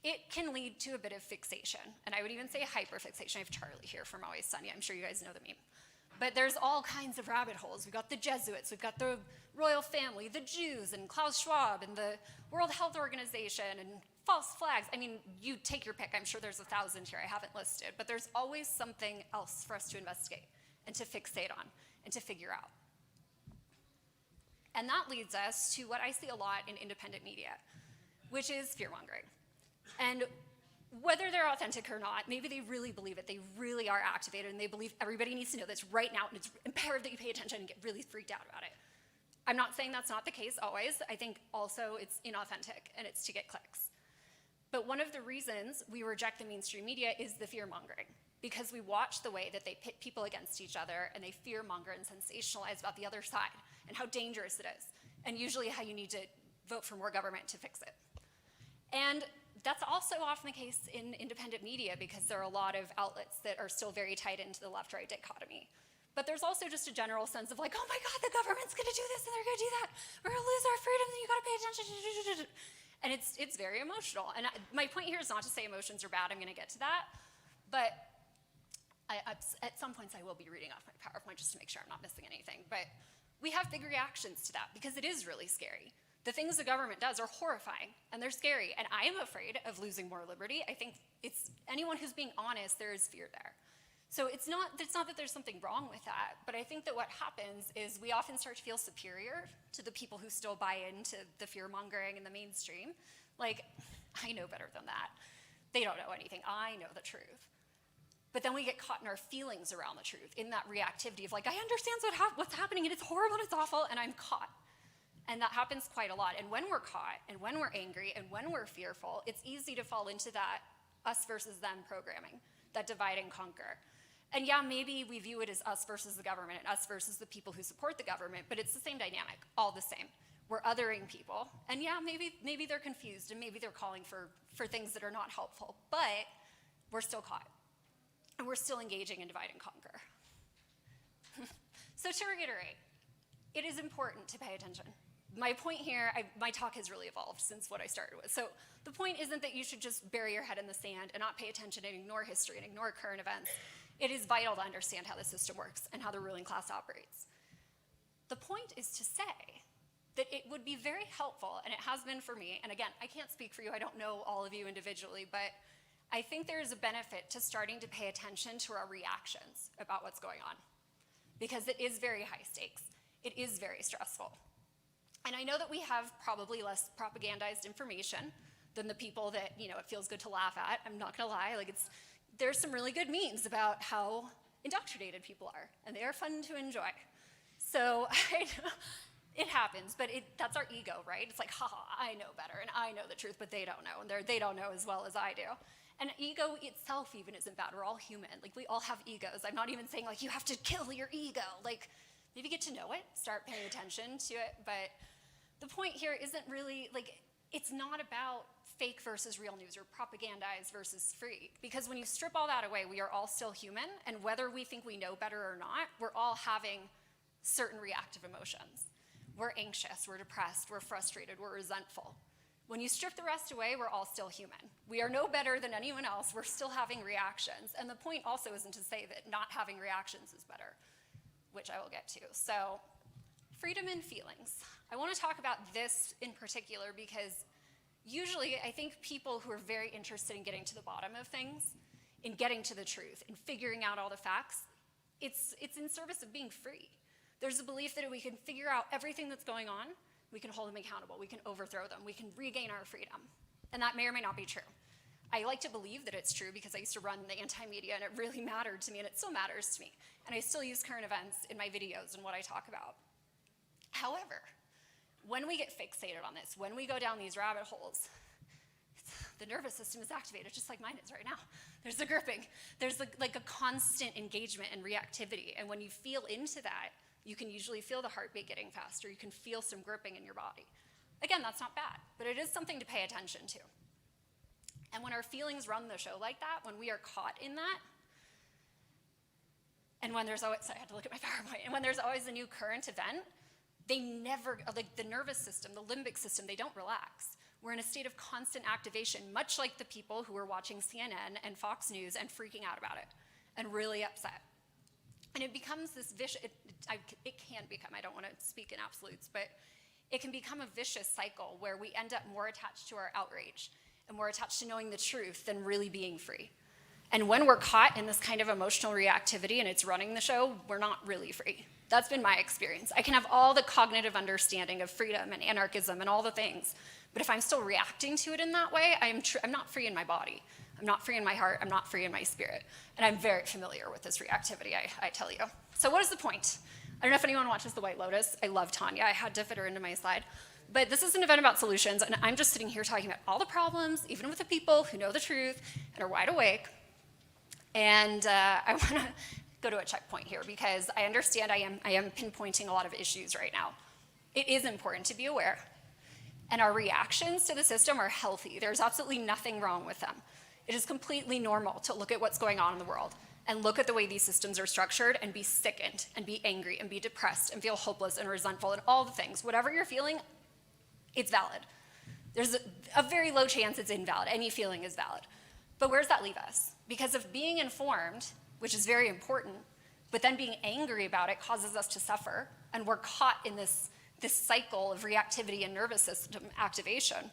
it can lead to a bit of fixation, and I would even say hyperfixation. I have Charlie here from Always Sunny. I'm sure you guys know the meme. But there's all kinds of rabbit holes. We've got the Jesuits, we've got the royal family, the Jews, and Klaus Schwab, and the World Health Organization, and false flags. I mean, you take your pick. I'm sure there's 1,000 here I haven't listed, but there's always something else for us to investigate and to fixate on and to figure out. And that leads us to what I see a lot in independent media, which is fear-mongering. And whether they're authentic or not, maybe they really believe it, they really are activated, and they believe everybody needs to know this right now, and it's imperative that you pay attention and get really freaked out about it. I'm not saying that's not the case always. I think also it's inauthentic, and it's to get clicks. But one of the reasons we reject the mainstream media is the fear-mongering, because we watch the way that they pit people against each other, and they fear-monger and sensationalize about the other side, and how dangerous it is, and usually how you need to vote for more government to fix it. And that's also often the case in independent media, because there are a lot of outlets that are still very tied into the left-right dichotomy. But there's also just a general sense of like, oh my God, the government's gonna do this and they're gonna do that. We're gonna lose our freedom, and you gotta pay attention. And it's very emotional. And my point here is not to say emotions are bad. I'm gonna get to that. But at some points I will be reading off my PowerPoint just to make sure I'm not missing anything. But we have big reactions to that because it is really scary. The things the government does are horrifying, and they're scary, and I am afraid of losing more liberty. I think it's anyone who's being honest, there is fear there. So it's not that there's something wrong with that, but I think that what happens is we often start to feel superior to the people who still buy into the fear-mongering in the mainstream. Like, I know better than that. They don't know anything. I know the truth. But then we get caught in our feelings around the truth, in that reactivity of like, I understand what's happening, and it's horrible, and it's awful, and I'm caught. And that happens quite a lot. And when we're caught, and when we're angry, and when we're fearful, it's easy to fall into that us versus them programming, that divide and conquer. And yeah, maybe we view it as us versus the government, and us versus the people who support the government, but it's the same dynamic, all the same. We're othering people, and yeah, maybe they're confused, and maybe they're calling for things that are not helpful, but we're still caught, and we're still engaging in divide and conquer. So to reiterate, it is important to pay attention. My point here, my talk has really evolved since what I started with. So the point isn't that you should just bury your head in the sand and not pay attention and ignore history and ignore current events. It is vital to understand how the system works and how the ruling class operates. The point is to say that it would be very helpful, and it has been for me, and again, I can't speak for you, I don't know all of you individually, but I think there is a benefit to starting to pay attention to our reactions about what's going on, because it is very high stakes. It is very stressful. And I know that we have probably less propagandized information than the people that, it feels good to laugh at. I'm not gonna lie, there's some really good memes about how indoctrinated people are, and they are fun to enjoy. So it happens, but that's our ego, right? It's like, haha, I know better, and I know the truth, but they don't know, and they don't know as well as I do. And ego itself even isn't bad. We're all human. We all have egos. I'm not even saying, you have to kill your ego. Maybe get to know it, start paying attention to it, but the point here isn't really, it's not about fake versus real news or propagandized versus free. Because when you strip all that away, we are all still human, and whether we think we know better or not, we're all having certain reactive emotions. We're anxious, we're depressed, we're frustrated, we're resentful. When you strip the rest away, we're all still human. We are no better than anyone else, we're still having reactions. And the point also isn't to say that not having reactions is better, which I will get to. So, freedom and feelings. I want to talk about this in particular because usually I think people who are very interested in getting to the bottom of things, in getting to the truth, in figuring out all the facts, it's in service of being free. There's a belief that if we can figure out everything that's going on, we can hold them accountable, we can overthrow them, we can regain our freedom. And that may or may not be true. I like to believe that it's true because I used to run the anti-media and it really mattered to me and it still matters to me. And I still use current events in my videos and what I talk about. However, when we get fixated on this, when we go down these rabbit holes, the nervous system is activated just like mine is right now. There's the gripping. There's a constant engagement and reactivity. And when you feel into that, you can usually feel the heartbeat getting faster. You can feel some gripping in your body. Again, that's not bad, but it is something to pay attention to. And when our feelings run the show like that, when we are caught in that, and when there's always, I had to look at my PowerPoint, and when there's always a new current event, they never, the nervous system, the limbic system, they don't relax. We're in a state of constant activation, much like the people who are watching CNN and Fox News and freaking out about it and really upset. And it becomes this vicious, it can become, I don't want to speak in absolutes, but it can become a vicious cycle where we end up more attached to our outrage and more attached to knowing the truth than really being free. And when we're caught in this kind of emotional reactivity and it's running the show, we're not really free. That's been my experience. I can have all the cognitive understanding of freedom and anarchism and all the things, but if I'm still reacting to it in that way, I'm not free in my body. I'm not free in my heart. I'm not free in my spirit. And I'm very familiar with this reactivity, I tell you. So what is the point? I don't know if anyone watches The White Lotus. I love Tanya. I had to fit her into my slide. But this is an event about solutions, and I'm just sitting here talking about all the problems, even with the people who know the truth and are wide awake. And I want to go to a checkpoint here because I understand I am pinpointing a lot of issues right now. It is important to be aware. And our reactions to the system are healthy. There's absolutely nothing wrong with them. It is completely normal to look at what's going on in the world and look at the way these systems are structured and be sickened and be angry and be depressed and feel hopeless and resentful and all the things. Whatever you're feeling, it's valid. There's a very low chance it's invalid. Any feeling is valid. But where does that leave us? Because of being informed, which is very important, but then being angry about it causes us to suffer, and we're caught in this cycle of reactivity and nervous system activation.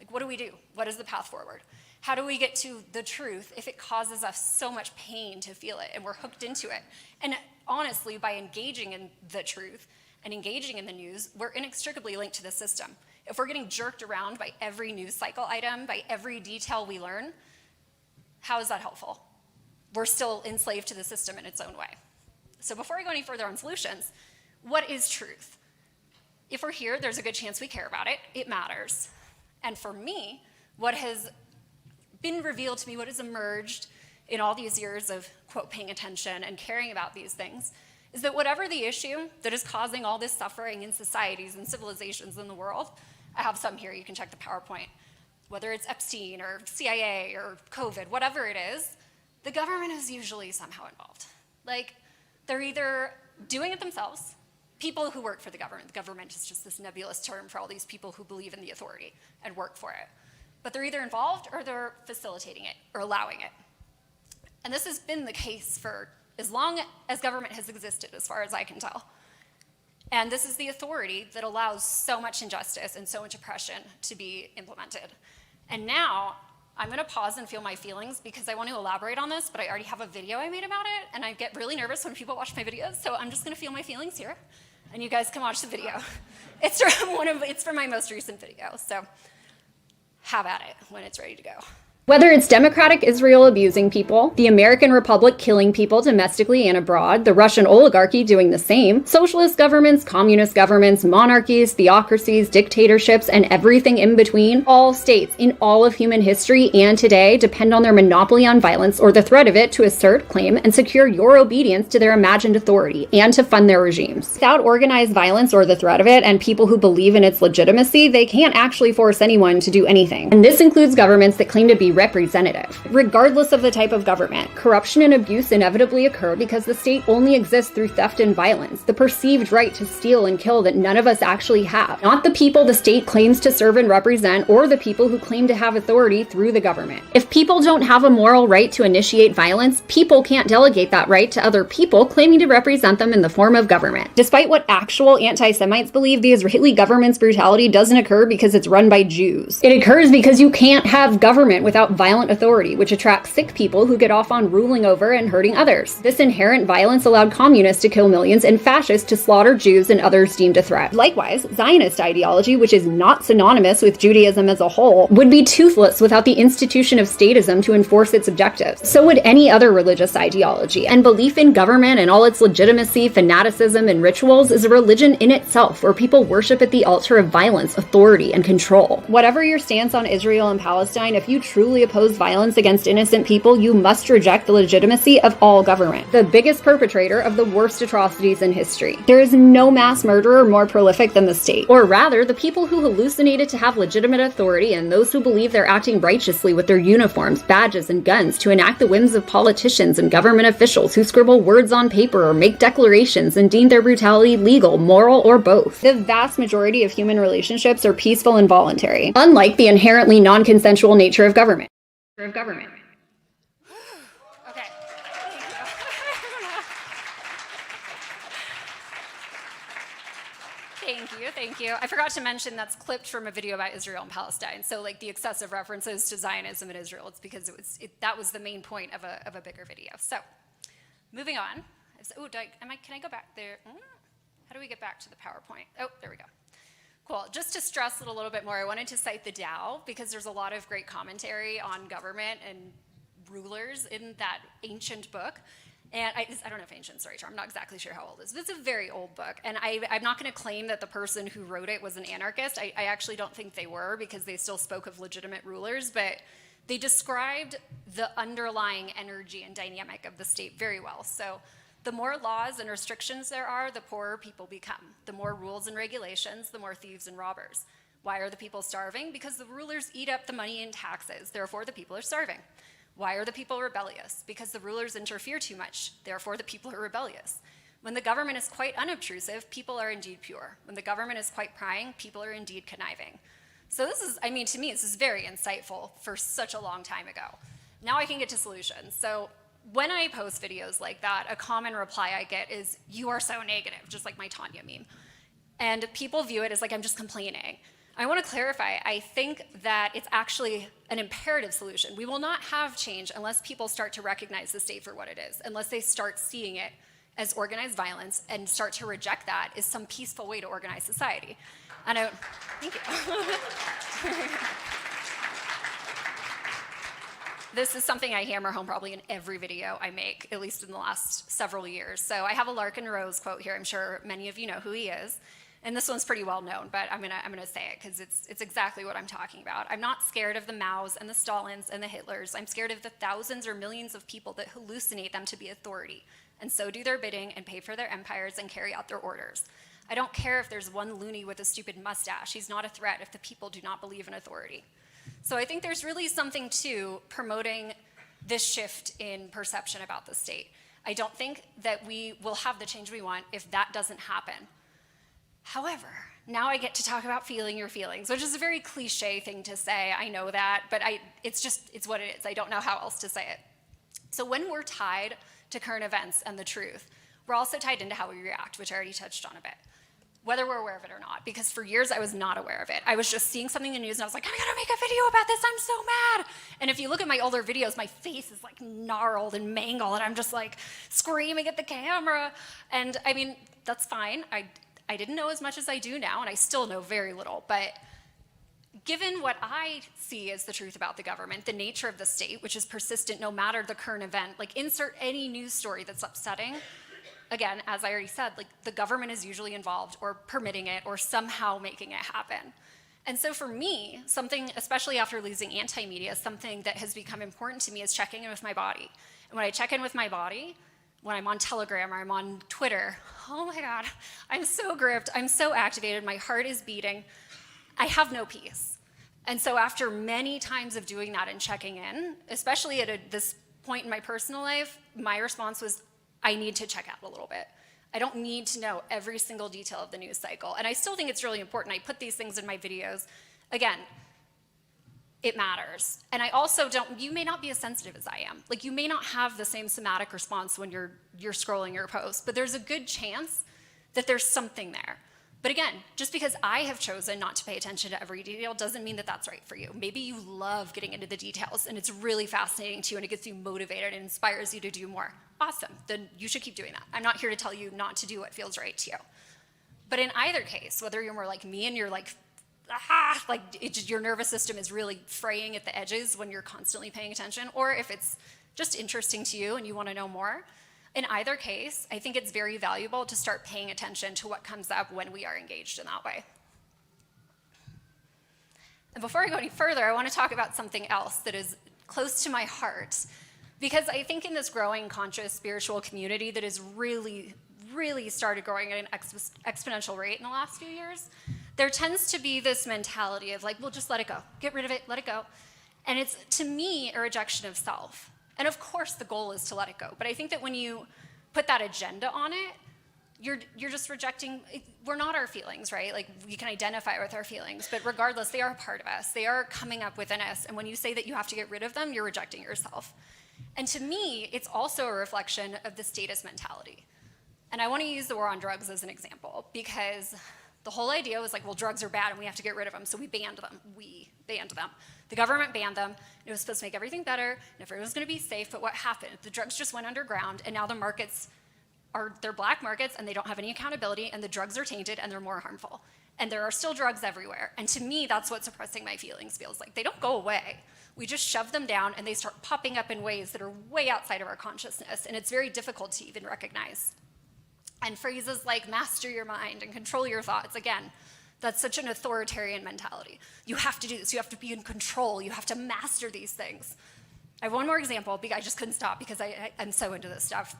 What do? What is the path forward? How do we get to the truth if it causes us so much pain to feel it and we're hooked into it? And honestly, by engaging in the truth and engaging in the news, we're inextricably linked to the system. If we're getting jerked around by every news cycle item, by every detail we learn, how is that helpful? We're still enslaved to the system in its own way. So before I go any further on solutions, what is truth? If we're here, there's a good chance we care about it. It matters. And for me, what has been revealed to me, what has emerged in all these years of, quote, paying attention and caring about these things, is that whatever the issue that is causing all this suffering in societies and civilizations in the world, I have some here, you can check the PowerPoint, whether it's Epstein or CIA or COVID, whatever it is, the government is usually somehow involved. They're either doing it themselves, people who work for the government is just this nebulous term for all these people who believe in the authority and work for it. But they're either involved or they're facilitating it or allowing it. And this has been the case for as long as government has existed, as far as I can tell. And this is the authority that allows so much injustice and so much oppression to be implemented. And now, I'm gonna pause and feel my feelings because I want to elaborate on this, but I already have a video I made about it, and I get really nervous when people watch my videos, so I'm just gonna feel my feelings here, and you guys can watch the video. It's from my most recent video, so have at it when it's ready to go. Whether it's democratic Israel abusing people, the American Republic killing people domestically and abroad, the Russian oligarchy doing the same, socialist governments, communist governments, monarchies, theocracies, dictatorships, and everything in between, all states in all of human history and today depend on their monopoly on violence or the threat of it to assert, claim, and secure your obedience to their imagined authority and to fund their regimes. Without organized violence or the threat of it and people who believe in its legitimacy, they can't actually force anyone to do anything. And this includes governments that claim to be representative. Regardless of the type of government, corruption and abuse inevitably occur because the state only exists through theft and violence, the perceived right to steal and kill that none of us actually have. Not the people the state claims to serve and represent, or the people who claim to have authority through the government. If people don't have a moral right to initiate violence, people can't delegate that right to other people claiming to represent them in the form of government. Despite what actual anti-Semites believe, the Israeli government's brutality doesn't occur because it's run by Jews. It occurs because you can't have government without violent authority, which attracts sick people who get off on ruling over and hurting others. This inherent violence allowed communists to kill millions and fascists to slaughter Jews and others deemed a threat. Likewise, Zionist ideology, which is not synonymous with Judaism as a whole, would be toothless without the institution of statism to enforce its objectives. So would any other religious ideology, and belief in government and all its legitimacy, fanaticism, and rituals is a religion in itself, where people worship at the altar of violence, authority, and control. Whatever your stance on Israel and Palestine, if you truly oppose violence against innocent people, you must reject the legitimacy of all government, the biggest perpetrator of the worst atrocities in history. There is no mass murderer more prolific than the state, or rather, the people who hallucinated to have legitimate authority and those who believe they're acting righteously with their uniforms, badges, and guns to enact the whims of politicians and government officials who scribble words on paper or make declarations and deem their brutality legal, moral, or both. The vast majority of human relationships are peaceful and voluntary, unlike the inherently non-consensual nature of government. Okay. Thank you. I forgot to mention that's clipped from a video about Israel and Palestine. So like the excessive references to Zionism and Israel, it's because that was the main point of a bigger video. So moving on. Can I go back there? How do we get back to the PowerPoint? Oh, there we go. Cool. Just to stress it a little bit more, I wanted to cite the Tao because there's a lot of great commentary on government and rulers in that ancient book. And I don't know if ancient's the right term. I'm not exactly sure how old it is, but it's a very old book. And I'm not going to claim that the person who wrote it was an anarchist. I actually don't think they were because they still spoke of legitimate rulers, but they described the underlying energy and dynamic of the state very well. So the more laws and restrictions there are, the poorer people become. The more rules and regulations, the more thieves and robbers. Why are the people starving? Because the rulers eat up the money in taxes, therefore the people are starving. Why are the people rebellious? Because the rulers interfere too much, therefore the people are rebellious. When the government is quite unobtrusive, people are indeed pure. When the government is quite prying, people are indeed conniving. So this is, to me, this is very insightful for such a long time ago. Now I can get to solutions. So when I post videos like that, a common reply I get is, "You are so negative," just like my Tanya meme. And people view it as like I'm just complaining. I want to clarify, I think that it's actually an imperative solution. We will not have change unless people start to recognize the state for what it is, unless they start seeing it as organized violence and start to reject that as some peaceful way to organize society. And thank you. This is something I hammer home probably in every video I make, at least in the last several years. So I have a Larkin Rose quote here. I'm sure many of you know who he is. And this one's pretty well known, but I'm gonna say it because it's exactly what I'm talking about. I'm not scared of the Maos and the Stalins and the Hitlers. I'm scared of the thousands or millions of people that hallucinate them to be authority, and so do their bidding and pay for their empires and carry out their orders. I don't care if there's one loony with a stupid mustache. He's not a threat if the people do not believe in authority. So I think there's really something to promoting this shift in perception about the state. I don't think that we will have the change we want if that doesn't happen. However, now I get to talk about feeling your feelings, which is a very cliche thing to say, I know that, but it's what it is. I don't know how else to say it. So when we're tied to current events and the truth, we're also tied into how we react, which I already touched on a bit. whether we're aware of it or not, because for years I was not aware of it. I was just seeing something in the news and I was like, I gotta make a video about this, I'm so mad. And if you look at my older videos, my face is like gnarled and mangled and I'm just like screaming at the camera. And I mean, that's fine. I didn't know as much as I do now, and I still know very little, but given what I see as the truth about the government, the nature of the state, which is persistent no matter the current event, like insert any news story that's upsetting, again, as I already said, like the government is usually involved or permitting it or somehow making it happen. And so for me, something, especially after losing anti-media, something that has become important to me is checking in with my body. And when I check in with my body, when I'm on Telegram or I'm on Twitter, oh my God, I'm so gripped, I'm so activated, my heart is beating, I have no peace. And so after many times of doing that and checking in, especially at this point in my personal life, my response was, I need to check out a little bit. I don't need to know every single detail of the news cycle. And I still think it's really important. I put these things in my videos. Again, it matters. And I also you may not be as sensitive as I am. Like you may not have the same somatic response when you're scrolling your post, but there's a good chance that there's something there. But again, just because I have chosen not to pay attention to every detail doesn't mean that that's right for you. Maybe you love getting into the details and it's really fascinating to you and it gets you motivated and inspires you to do more. Awesome, then you should keep doing that. I'm not here to tell you not to do what feels right to you. But in either case, whether you're more like me and you're like your nervous system is really fraying at the edges when you're constantly paying attention, or if it's just interesting to you and you want to know more, in either case, I think it's very valuable to start paying attention to what comes up when we are engaged in that way. And before I go any further, I want to talk about something else that is close to my heart, because I think in this growing conscious spiritual community that has really started growing at an exponential rate in the last few years, there tends to be this mentality of like, well, just let it go. Get rid of it, let it go. And it's, to me, a rejection of self. And of course, the goal is to let it go. But I think that when you put that agenda on it, you're just rejecting, we're not our feelings, right? Like we can identify with our feelings, but regardless, they are a part of us. They are coming up within us. And when you say that you have to get rid of them, you're rejecting yourself. And to me, it's also a reflection of the status mentality. And I want to use the war on drugs as an example, because the whole idea was like, well, drugs are bad and we have to get rid of them, so we banned them. We banned them. The government banned them. It was supposed to make everything better, and everyone was going to be safe, but what happened? The drugs just went underground, and now the markets they're black markets, and they don't have any accountability, and the drugs are tainted, and they're more harmful. And there are still drugs everywhere. And to me, that's what suppressing my feelings feels like. They don't go away. We just shove them down, and they start popping up in ways that are way outside of our consciousness, and it's very difficult to even recognize. And phrases like master your mind and control your thoughts, again, that's such an authoritarian mentality. You have to do this, you have to be in control, you have to master these things. I have one more example, I just couldn't stop because I'm so into this stuff.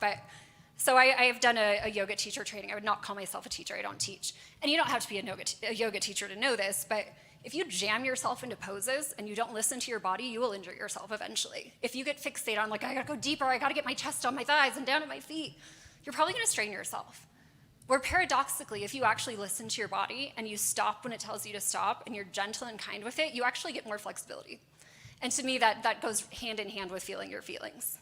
So I have done a yoga teacher training. I would not call myself a teacher, I don't teach. And you don't have to be a yoga teacher to know this, but if you jam yourself into poses and you don't listen to your body, you will injure yourself eventually. If you get fixated on like, I gotta go deeper, I gotta get my chest on my thighs and down at my feet, you're probably gonna strain yourself. Where paradoxically, if you actually listen to your body and you stop when it tells you to stop and you're gentle and kind with it, you actually get more flexibility. And to me, that goes hand in hand with feeling your feelings.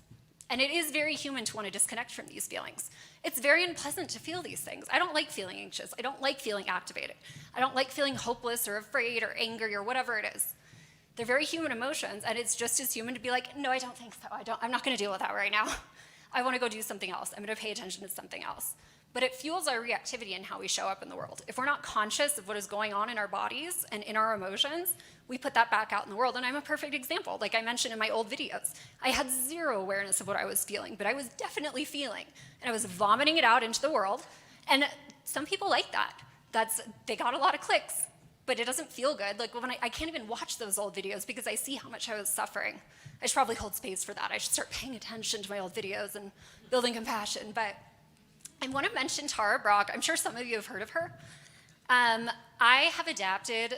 And it is very human to want to disconnect from these feelings. It's very unpleasant to feel these things. I don't like feeling anxious. I don't like feeling activated. I don't like feeling hopeless or afraid or angry or whatever it is. They're very human emotions, and it's just as human to be like, no, I don't think so. I'm not gonna deal with that right now. I wanna go do something else. I'm gonna pay attention to something else. But it fuels our reactivity in how we show up in the world. If we're not conscious of what is going on in our bodies and in our emotions, we put that back out in the world. And I'm a perfect example. Like I mentioned in my old videos, I had zero awareness of what I was feeling, but I was definitely feeling. And I was vomiting it out into the world. And some people like that. They got a lot of clicks, but it doesn't feel good. Like when I can't even watch those old videos because I see how much I was suffering. I should probably hold space for that. I should start paying attention to my old videos and building compassion. But I want to mention Tara Brach. I'm sure some of you have heard of her. I have adapted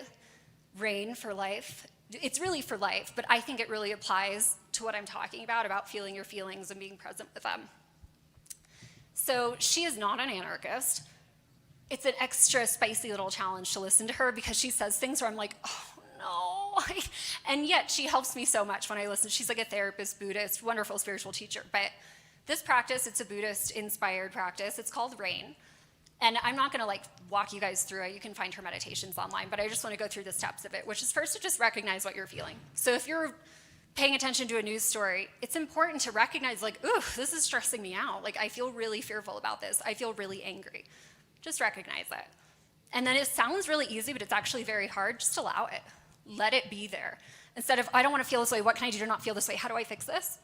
RAIN for life. It's really for life, but I think it really applies to what I'm talking about feeling your feelings and being present with them. So she is not an anarchist. It's an extra spicy little challenge to listen to her because she says things where I'm like, oh no. And yet she helps me so much when I listen. She's like a therapist, Buddhist, wonderful spiritual teacher. But this practice, it's a Buddhist-inspired practice. It's called RAIN. And I'm not gonna like walk you guys through it. You can find her meditations online, but I just wanna go through the steps of it, which is first to just recognize what you're feeling. So if you're paying attention to a news story, it's important to recognize like, ooh, this is stressing me out. Like I feel really fearful about this. I feel really angry. Just recognize it. And then it sounds really easy, but it's actually very hard. Just allow it. Let it be there. Instead of, I don't want to feel this way, what can I do to not feel this way? How do I fix this?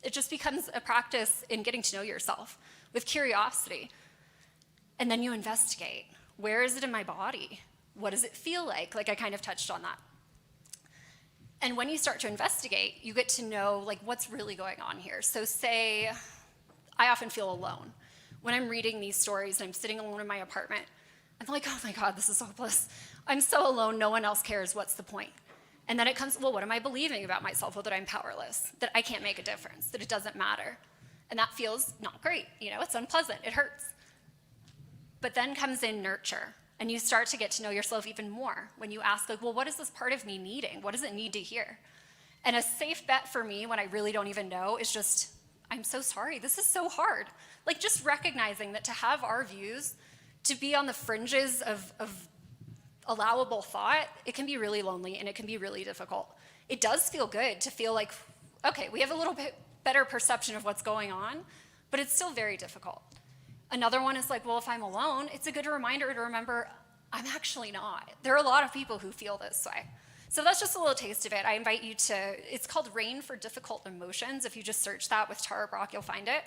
It just becomes a practice in getting to know yourself with curiosity. And then you investigate. Where is it in my body? What does it feel like? Like I kind of touched on that. And when you start to investigate, you get to know like what's really going on here. So say, I often feel alone. When I'm reading these stories and I'm sitting alone in my apartment, I'm like, oh my God, this is hopeless. I'm so alone, no one else cares, what's the point? And then it comes, well, what am I believing about myself? Well, that I'm powerless, that I can't make a difference, that it doesn't matter. And that feels not great, it's unpleasant, it hurts. But then comes in nurture, and you start to get to know yourself even more when you ask, like, well, what is this part of me needing? What does it need to hear? And a safe bet for me when I really don't even know is just, I'm so sorry, this is so hard. Like just recognizing that to have our views, to be on the fringes of allowable thought, it can be really lonely and it can be really difficult. It does feel good to feel like, okay, we have a little bit better perception of what's going on, but it's still very difficult. Another one is like, well, if I'm alone, it's a good reminder to remember I'm actually not. There are a lot of people who feel this way. So that's just a little taste of it. I invite you to, it's called Rain for Difficult Emotions. If you just search that with Tara Brach, you'll find it.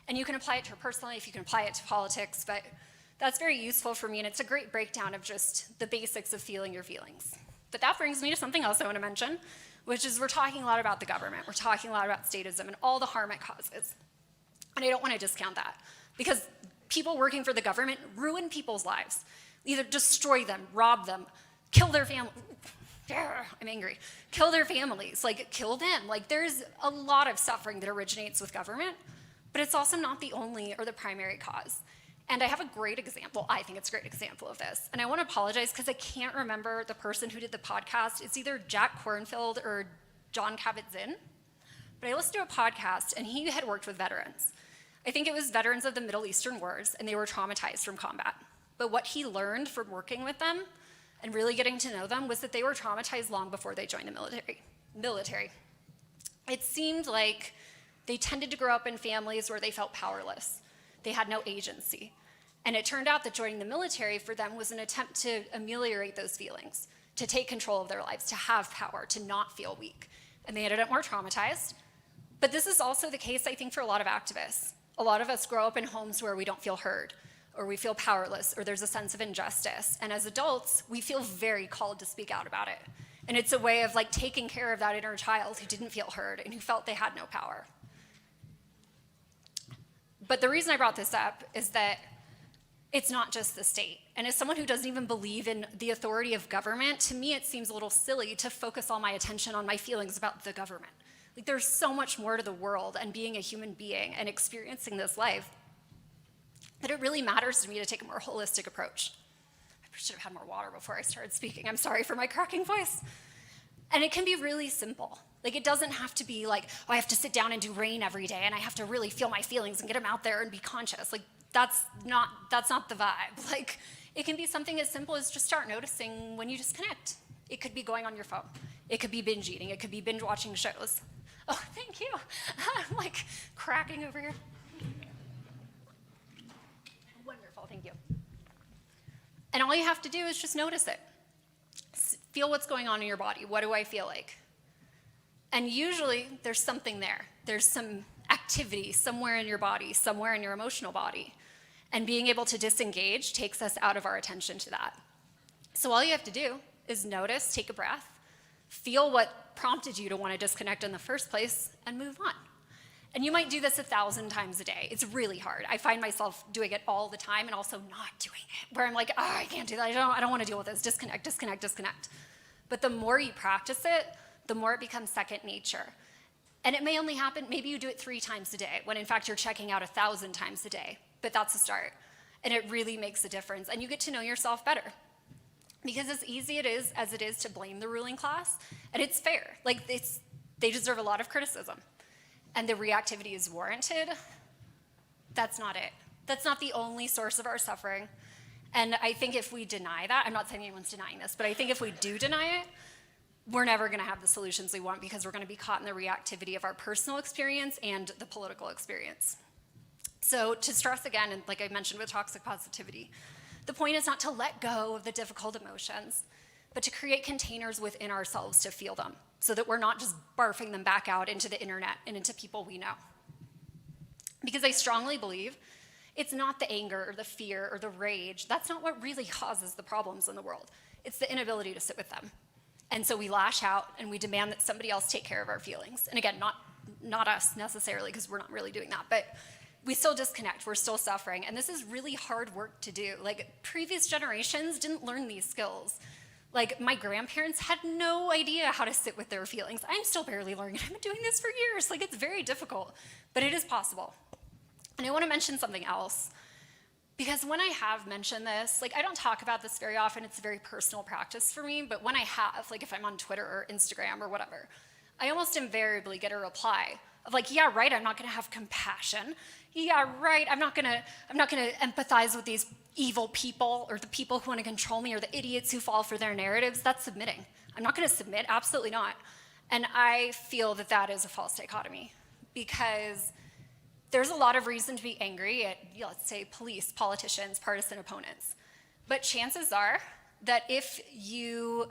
And you can apply it to her personally, if you can apply it to politics, but that's very useful for me, and it's a great breakdown of just the basics of feeling your feelings. But that brings me to something else I want to mention, which is we're talking a lot about the government. We're talking a lot about statism and all the harm it causes. And I don't want to discount that, because people working for the government ruin people's lives. Either destroy them, rob them, kill their family. I'm angry. Kill their families, like kill them. Like there's a lot of suffering that originates with government, but it's also not the only or the primary cause. And I have a great example. I think it's a great example of this. And I want to apologize because I can't remember the person who did the podcast. It's either Jack Kornfield or John Kabat-Zinn. But I listened to a podcast, and he had worked with veterans. I think it was veterans of the Middle Eastern wars, and they were traumatized from combat. But what he learned from working with them and really getting to know them was that they were traumatized long before they joined the military. It seemed like they tended to grow up in families where they felt powerless. They had no agency. And it turned out that joining the military for them was an attempt to ameliorate those feelings, to take control of their lives, to have power, to not feel weak. And they ended up more traumatized. But this is also the case, I think, for a lot of activists. A lot of us grow up in homes where we don't feel heard, or we feel powerless, or there's a sense of injustice. And as adults, we feel very called to speak out about it. And it's a way of like taking care of that inner child who didn't feel heard and who felt they had no power. But the reason I brought this up is that it's not just the state. And as someone who doesn't even believe in the authority of government, to me it seems a little silly to focus all my attention on my feelings about the government. Like there's so much more to the world and being a human being and experiencing this life that it really matters to me to take a more holistic approach. I should have had more water before I started speaking. I'm sorry for my cracking voice. And it can be really simple. Like it doesn't have to be like, oh, I have to sit down and do rain every day and I have to really feel my feelings and get them out there and be conscious. Like that's not the vibe. Like it can be something as simple as just start noticing when you disconnect. It could be going on your phone. It could be binge eating. It could be binge watching shows. Oh, thank you. I'm like cracking over here. Wonderful, thank you. And all you have to do is just notice it. Feel what's going on in your body. What do I feel like? And usually there's something there. There's some activity somewhere in your body, somewhere in your emotional body. And being able to disengage takes us out of our attention to that. So all you have to do is notice, take a breath, feel what prompted you to want to disconnect in the first place, and move on. And you might do this 1,000 times a day. It's really hard. I find myself doing it all the time and also not doing it, where I'm like, oh, I can't do that. I don't want to deal with this. Disconnect, disconnect, disconnect. But the more you practice it, the more it becomes second nature. And it may only happen, maybe you do it 3 times a day, when in fact you're checking out 1,000 times a day. But that's a start. And it really makes a difference. And you get to know yourself better. Because as easy as it is to blame the ruling class, and it's fair. Like they deserve a lot of criticism. And the reactivity is warranted, that's not it. That's not the only source of our suffering. And I think if we deny that, I'm not saying anyone's denying this, but I think if we do deny it, we're never going to have the solutions we want because we're going to be caught in the reactivity of our personal experience and the political experience. So to stress again, and like I mentioned with toxic positivity, the point is not to let go of the difficult emotions, but to create containers within ourselves to feel them so that we're not just barfing them back out into the internet and into people we know. Because I strongly believe it's not the anger or the fear or the rage. That's not what really causes the problems in the world. It's the inability to sit with them. And so we lash out and we demand that somebody else take care of our feelings. And again, not us necessarily, because we're not really doing that, but we still disconnect, we're still suffering. And this is really hard work to do. Like, previous generations didn't learn these skills. Like, my grandparents had no idea how to sit with their feelings. I'm still barely learning. I've been doing this for years. Like, it's very difficult, but it is possible. And I want to mention something else. Because when I have mentioned this, like, I don't talk about this very often, it's a very personal practice for me, but when I have, like if I'm on Twitter or Instagram or whatever, I almost invariably get a reply of like, yeah, right, I'm not gonna have compassion. Yeah, right, I'm not gonna empathize with these evil people or the people who wanna control me or the idiots who fall for their narratives. That's submitting. I'm not gonna submit, absolutely not. And I feel that that is a false dichotomy because there's a lot of reason to be angry at, let's say, police, politicians, partisan opponents. But chances are that if you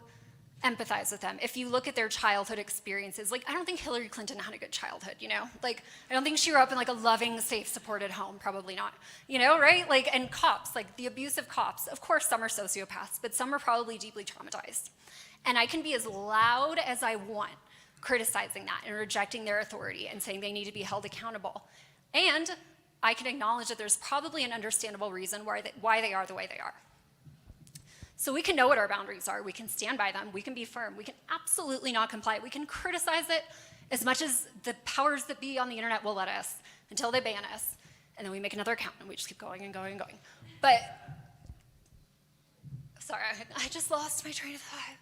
empathize with them, if you look at their childhood experiences, like, I don't think Hillary Clinton had a good childhood, you know? Like, I don't think she grew up in like a loving, safe, supported home, probably not, you know, right? Like, and cops, like the abusive cops, of course some are sociopaths, but some are probably deeply traumatized. And I can be as loud as I want criticizing that and rejecting their authority and saying they need to be held accountable. And I can acknowledge that there's probably an understandable reason why they are the way they are. So we can know what our boundaries are, we can stand by them, we can be firm, we can absolutely not comply, we can criticize it as much as the powers that be on the internet will let us until they ban us, and then we make another account and we just keep going and going and going. But, sorry, I just lost my train of thought.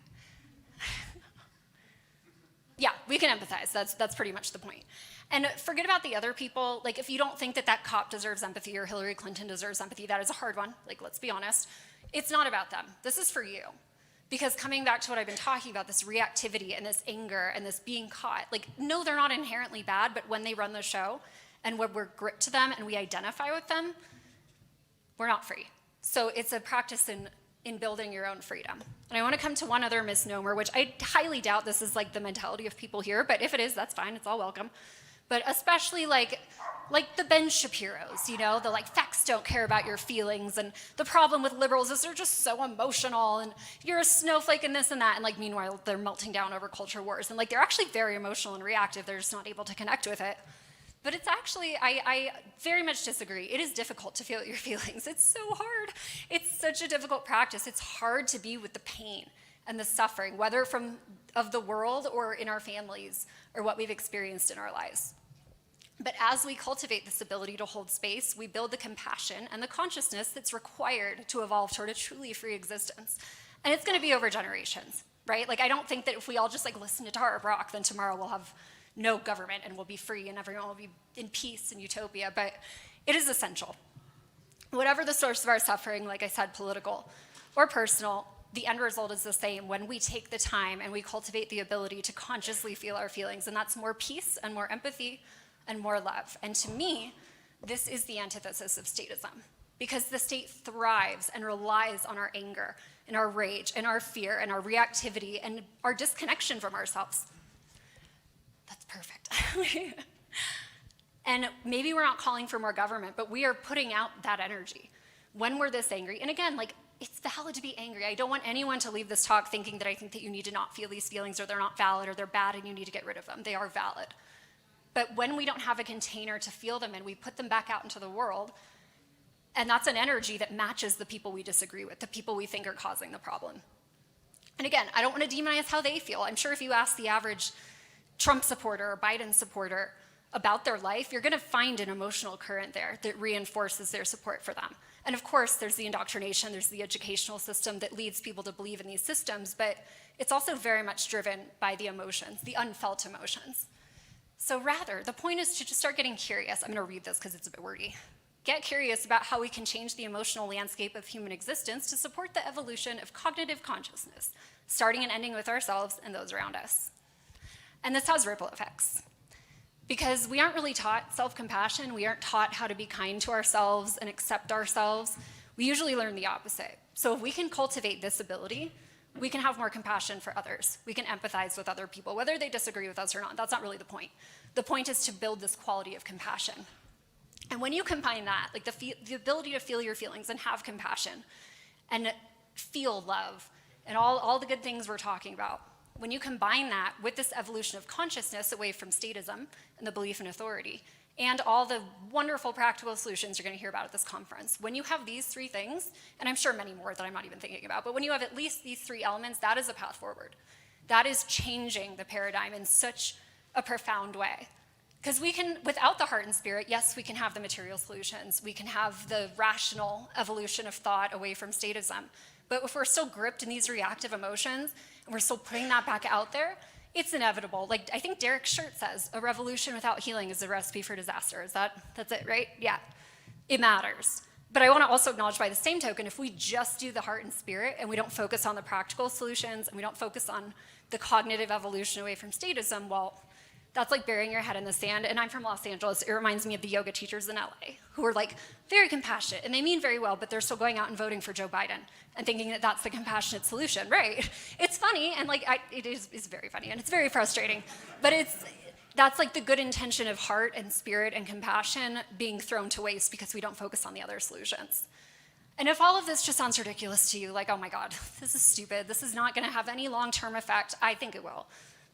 Yeah, we can empathize, that's pretty much the point. And forget about the other people. Like, if you don't think that that cop deserves empathy or Hillary Clinton deserves empathy, that is a hard one. Like, let's be honest. It's not about them. This is for you. Because coming back to what I've been talking about, this reactivity and this anger and this being caught, like, no, they're not inherently bad, but when they run the show and when we're gripped to them and we identify with them, we're not free. So it's a practice in building your own freedom. And I want to come to one other misnomer, which I highly doubt this is like the mentality of people here, but if it is, that's fine, it's all welcome. But especially like the Ben Shapiros, you know, the like facts don't care about your feelings, and the problem with liberals is they're just so emotional, and you're a snowflake and this and that, and like meanwhile they're melting down over culture wars, and like they're actually very emotional and reactive, they're just not able to connect with it. But it's actually, I very much disagree. It is difficult to feel your feelings. It's so hard. It's such a difficult practice. It's hard to be with the pain and the suffering, whether of the world or in our families or what we've experienced in our lives. But as we cultivate this ability to hold space, we build the compassion and the consciousness that's required to evolve toward a truly free existence. And it's gonna be over generations, right? Like, I don't think that if we all just like listen to Tara Brach, then tomorrow we'll have no government and we'll be free and everyone will be in peace and utopia, but it is essential. Whatever the source of our suffering, like I said, political or personal, the end result is the same when we take the time and we cultivate the ability to consciously feel our feelings, and that's more peace and more empathy and more love. And to me, this is the antithesis of statism, because the state thrives and relies on our anger and our rage and our fear and our reactivity and our disconnection from ourselves. That's perfect. And maybe we're not calling for more government, but we are putting out that energy when we're this angry. And again, like, it's valid to be angry. I don't want anyone to leave this talk thinking that I think that you need to not feel these feelings, or they're not valid, or they're bad and you need to get rid of them. They are valid. But when we don't have a container to feel them in, we put them back out into the world, and that's an energy that matches the people we disagree with, the people we think are causing the problem. And again, I don't want to demonize how they feel. I'm sure if you ask the average Trump supporter or Biden supporter about their life, you're going to find an emotional current there that reinforces their support for them. And of course, there's the indoctrination, there's the educational system that leads people to believe in these systems, but it's also very much driven by the emotions, the unfelt emotions. So rather, the point is to just start getting curious. I'm going to read this because it's a bit wordy. Get curious about how we can change the emotional landscape of human existence to support the evolution of cognitive consciousness, starting and ending with ourselves and those around us. And this has ripple effects. Because we aren't really taught self-compassion, we aren't taught how to be kind to ourselves and accept ourselves. We usually learn the opposite. So if we can cultivate this ability, we can have more compassion for others. We can empathize with other people, whether they disagree with us or not. That's not really the point. The point is to build this quality of compassion. And when you combine that, like the ability to feel your feelings and have compassion and feel love and all the good things we're talking about, when you combine that with this evolution of consciousness away from statism and the belief in authority, and all the wonderful practical solutions you're going to hear about at this conference, when you have these three things, and I'm sure many more that I'm not even thinking about, but when you have at least these three elements, that is a path forward. That is changing the paradigm in such a profound way. Because we can, without the heart and spirit, yes, we can have the material solutions. We can have the rational evolution of thought away from statism. But if we're still gripped in these reactive emotions, and we're still putting that back out there, it's inevitable. Like, I think Derek's shirt says, a revolution without healing is a recipe for disaster. That's it, right? Yeah, it matters. But I want to also acknowledge by the same token, if we just do the heart and spirit, and we don't focus on the practical solutions, and we don't focus on the cognitive evolution away from statism, well, that's like burying your head in the sand. And I'm from Los Angeles. It reminds me of the yoga teachers in LA who are like very compassionate and they mean very well, but they're still going out and voting for Joe Biden and thinking that that's the compassionate solution, right? It's funny and like it is very funny and it's very frustrating, but that's like the good intention of heart and spirit and compassion being thrown to waste because we don't focus on the other solutions. And if all of this just sounds ridiculous to you, like, oh my God, this is stupid, this is not gonna have any long-term effect, I think it will.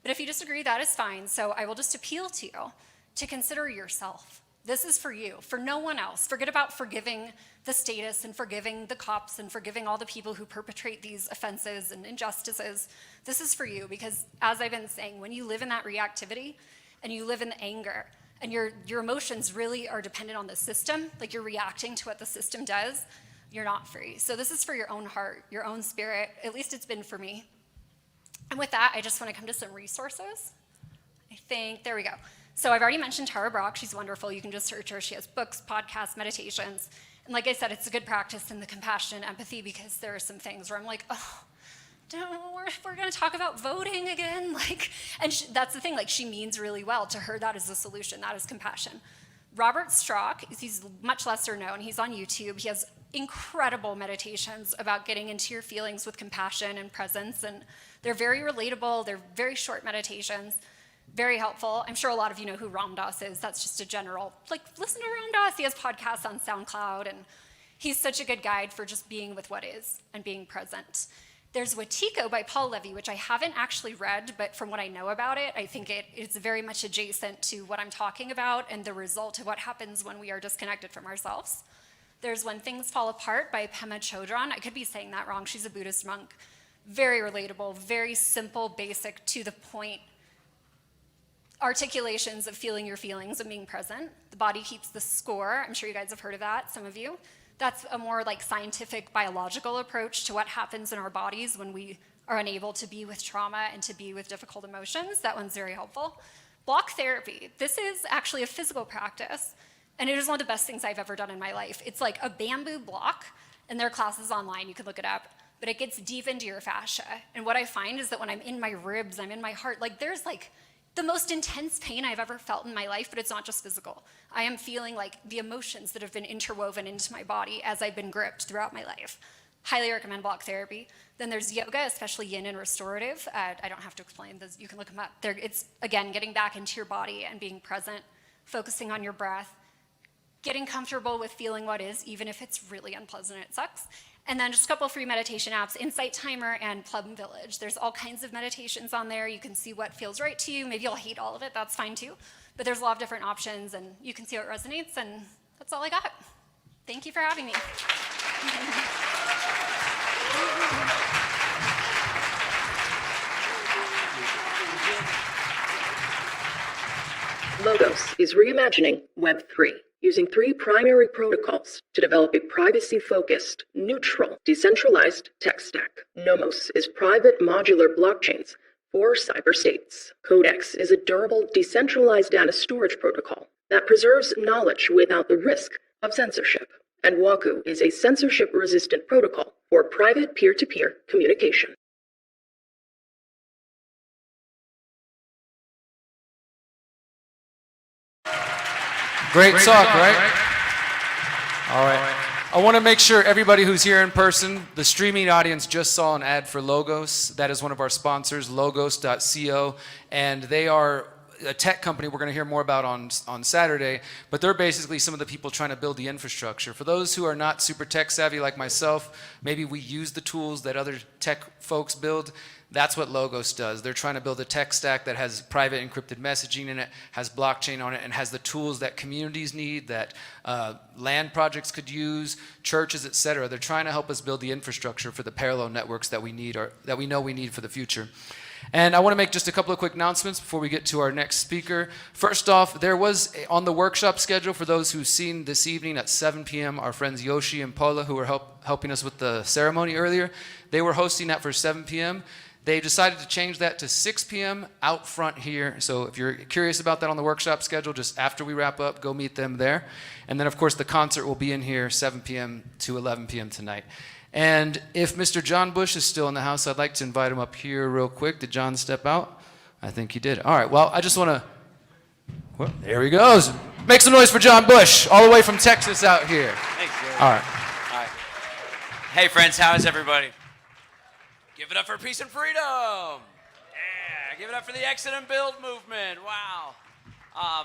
But if you disagree, that is fine. So I will just appeal to you to consider yourself. This is for you, for no one else. Forget about forgiving the status and forgiving the cops and forgiving all the people who perpetrate these offenses and injustices. This is for you because, as I've been saying, when you live in that reactivity and you live in the anger and your emotions really are dependent on the system, like you're reacting to what the system does, you're not free. So this is for your own heart, your own spirit. At least it's been for me. And with that, I just want to come to some resources. I think, there we go. So I've already mentioned Tara Brach. She's wonderful. You can just search her. She has books, podcasts, meditations. And like I said, it's a good practice in the compassion and empathy because there are some things where I'm like, oh, we're going to talk about voting again. That's the thing. Like, she means really well. To her, that is the solution. That is compassion. Robert Strock, he's much lesser known. He's on YouTube. He has incredible meditations about getting into your feelings with compassion and presence, and they're very relatable. They're very short meditations, very helpful. I'm sure a lot of you know who Ram Dass is. That's just a general, listen to Ram Dass. He has podcasts on SoundCloud, and he's such a good guide for just being with what is and being present. There's Wetiko by Paul Levy, which I haven't actually read, but from what I know about it, I think it's very much adjacent to what I'm talking about and the result of what happens when we are disconnected from ourselves. There's When Things Fall Apart by Pema Chodron. I could be saying that wrong. She's a Buddhist monk. Very relatable, very simple, basic, to the point articulations of feeling your feelings and being present. The body keeps the score. I'm sure you guys have heard of that, some of you. That's a more scientific, biological approach to what happens in our bodies when we are unable to be with trauma and to be with difficult emotions. That one's very helpful. Block therapy. This is actually a physical practice, and it is one of the best things I've ever done in my life. It's like a bamboo block, and there are classes online, you can look it up, but it gets deep into your fascia. And what I find is that when I'm in my ribs, I'm in my heart, there's the most intense pain I've ever felt in my life, but it's not just physical. I am feeling the emotions that have been interwoven into my body as I've been gripped throughout my life. Highly recommend block therapy. Then there's yoga, especially yin and restorative. I don't have to explain this, you can look them up. It's, again, getting back into your body and being present, focusing on your breath, getting comfortable with feeling what is, even if it's really unpleasant and it sucks. And then just a couple free meditation apps, Insight Timer and Plum Village. There's all kinds of meditations on there. You can see what feels right to you. Maybe you'll hate all of it, that's fine too. But there's a lot of different options and you can see what resonates, and that's all I got. Thank you for having me. Logos is reimagining Web3 using 3 primary protocols to develop a privacy-focused, neutral, decentralized tech stack. Nomos is private modular blockchains for cyberstates. Codex is a durable, decentralized data storage protocol that preserves knowledge without the risk of censorship, and WAKU is a censorship-resistant protocol for private peer-to-peer communication. Great talk, right? All right. I want to make sure everybody who's here in person, the streaming audience just saw an ad for Logos. That is one of our sponsors, logos.co, and they are a tech company we're going to hear more about on Saturday, but they're basically some of the people trying to build the infrastructure. For those who are not super tech savvy like myself, maybe we use the tools that other tech folks build. That's what Logos does. They're trying to build a tech stack that has private encrypted messaging in it, has blockchain on it, and has the tools that communities need, that land projects could use, churches, et cetera. They're trying to help us build the infrastructure for the parallel networks that we need, or that we know we need for the future. And I want to make just a couple of quick announcements before we get to our next speaker. First off, there was on the workshop schedule, for those who've seen this evening at 7 p.m., our friends Yoshi and Paula, who were helping us with the ceremony earlier, they were hosting that for 7 p.m. They decided to change that to 6 p.m. out front here. So if you're curious about that on the workshop schedule, just after we wrap up, go meet them there. And then, of course, the concert will be in here 7 p.m. to 11 p.m. tonight. And if Mr. John Bush is still in the house, I'd like to invite him up here real quick. Did John step out? I think he did. All right, well, I just want to, well, there he goes. Make some noise for John Bush, all the way from Texas out here. Thanks, Jerry. All right. All right. Hey, friends, how is everybody? Give it up for peace and freedom. Yeah, give it up for the Exit and Build movement. Wow.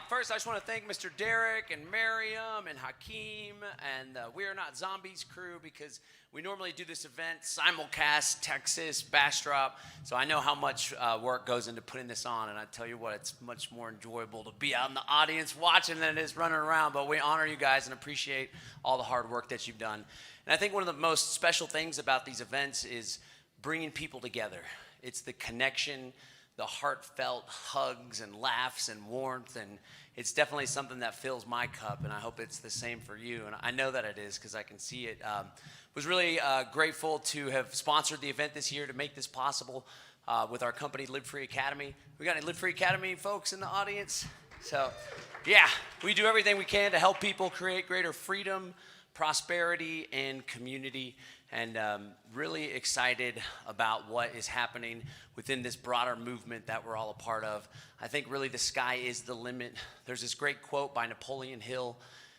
First, I just want to thank Mr. Derek and Miriam and Hakeem and We Are Not Zombies crew, because we normally do this event simulcast, Texas, Bastrop. So I know how much work goes into putting this on, and I tell you what, it's much more enjoyable to be out in the audience watching than it is running around. But we honor you guys and appreciate all the hard work that you've done. And I think one of the most special things about these events is bringing people together. It's the connection, the heartfelt hugs and laughs and warmth, and it's definitely something that fills my cup, and I hope it's the same for you, and I know that it is because I can see it. Was really grateful to have sponsored the event this year to make this possible with our company, Live Free Academy. We got any Live Free Academy folks in the audience? So, yeah, we do everything we can to help people create greater freedom, prosperity, and community. And really excited about what is happening within this broader movement that we're all a part of. I think really the sky is the limit. There's this great quote by Napoleon Hill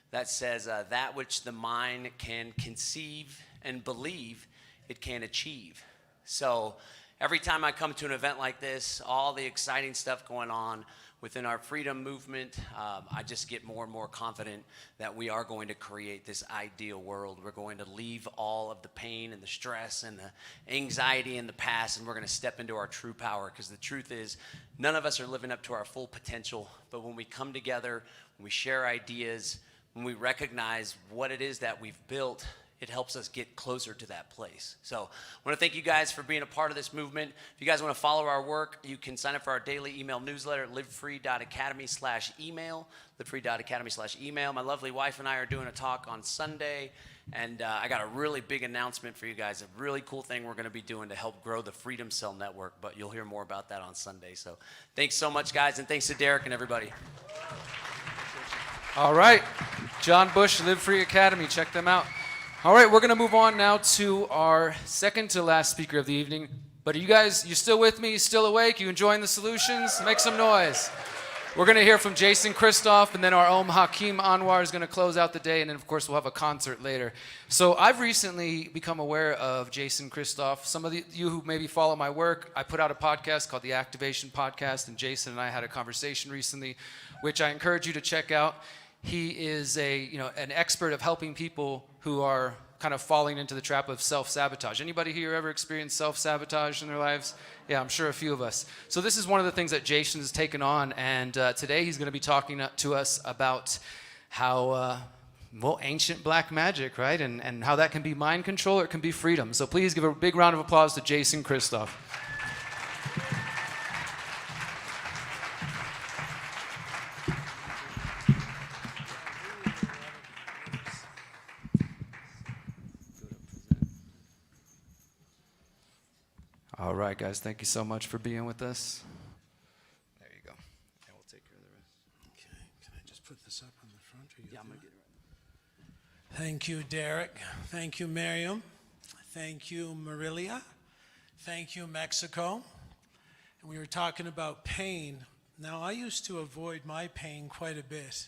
that says, that which the mind can conceive and believe, it can achieve. So every time I come to an event like this, all the exciting stuff going on within our freedom movement, I just get more and more confident that we are going to create this ideal world. We're going to leave all of the pain and the stress and the anxiety in the past, and we're going to step into our true power, because the truth is none of us are living up to our full potential. But when we come together, when we share ideas, when we recognize what it is that we've built, it helps us get closer to that place. So I want to thank you guys for being a part of this movement. If you guys want to follow our work, you can sign up for our daily email newsletter at livefree.academy/email, livefree.academy/email. My lovely wife and I are doing a talk on Sunday, and I got a really big announcement for you guys, a really cool thing we're going to be doing to help grow the Freedom Cell Network, but you'll hear more about that on Sunday. So thanks so much, guys, and thanks to Derek and everybody. All right. John Bush, Live Free Academy. Check them out. All right, we're going to move on now to our second to last speaker of the evening. But are you guys, you still with me? You still awake? You enjoying the solutions? Make some noise. We're going to hear from Jason Christoph, and then our own Hakeem Anwar is going to close out the day, and then, of course, we'll have a concert later. So I've recently become aware of Jason Christoph. Some of you who maybe follow my work, I put out a podcast called The Activation Podcast, and Jason and I had a conversation recently, which I encourage you to check out. He is an expert of helping people who are kind of falling into the trap of self-sabotage. Anybody here ever experienced self-sabotage in their lives? Yeah, I'm sure a few of us. So this is one of the things that Jason has taken on, and today he's going to be talking to us about how, ancient black magic, right? And how that can be mind control or it can be freedom. So please give a big round of applause to Jason Christoph. All right, guys, thank you so much for being with us. There you go. And we'll take care of the rest. Okay, can I just put this up on the front? Or Yeah, I'm going to get it right Thank you, Derek. Thank you, Miriam. Thank you, Morelia. Thank you, Mexico. And we were talking about pain. Now, I used to avoid my pain quite a bit,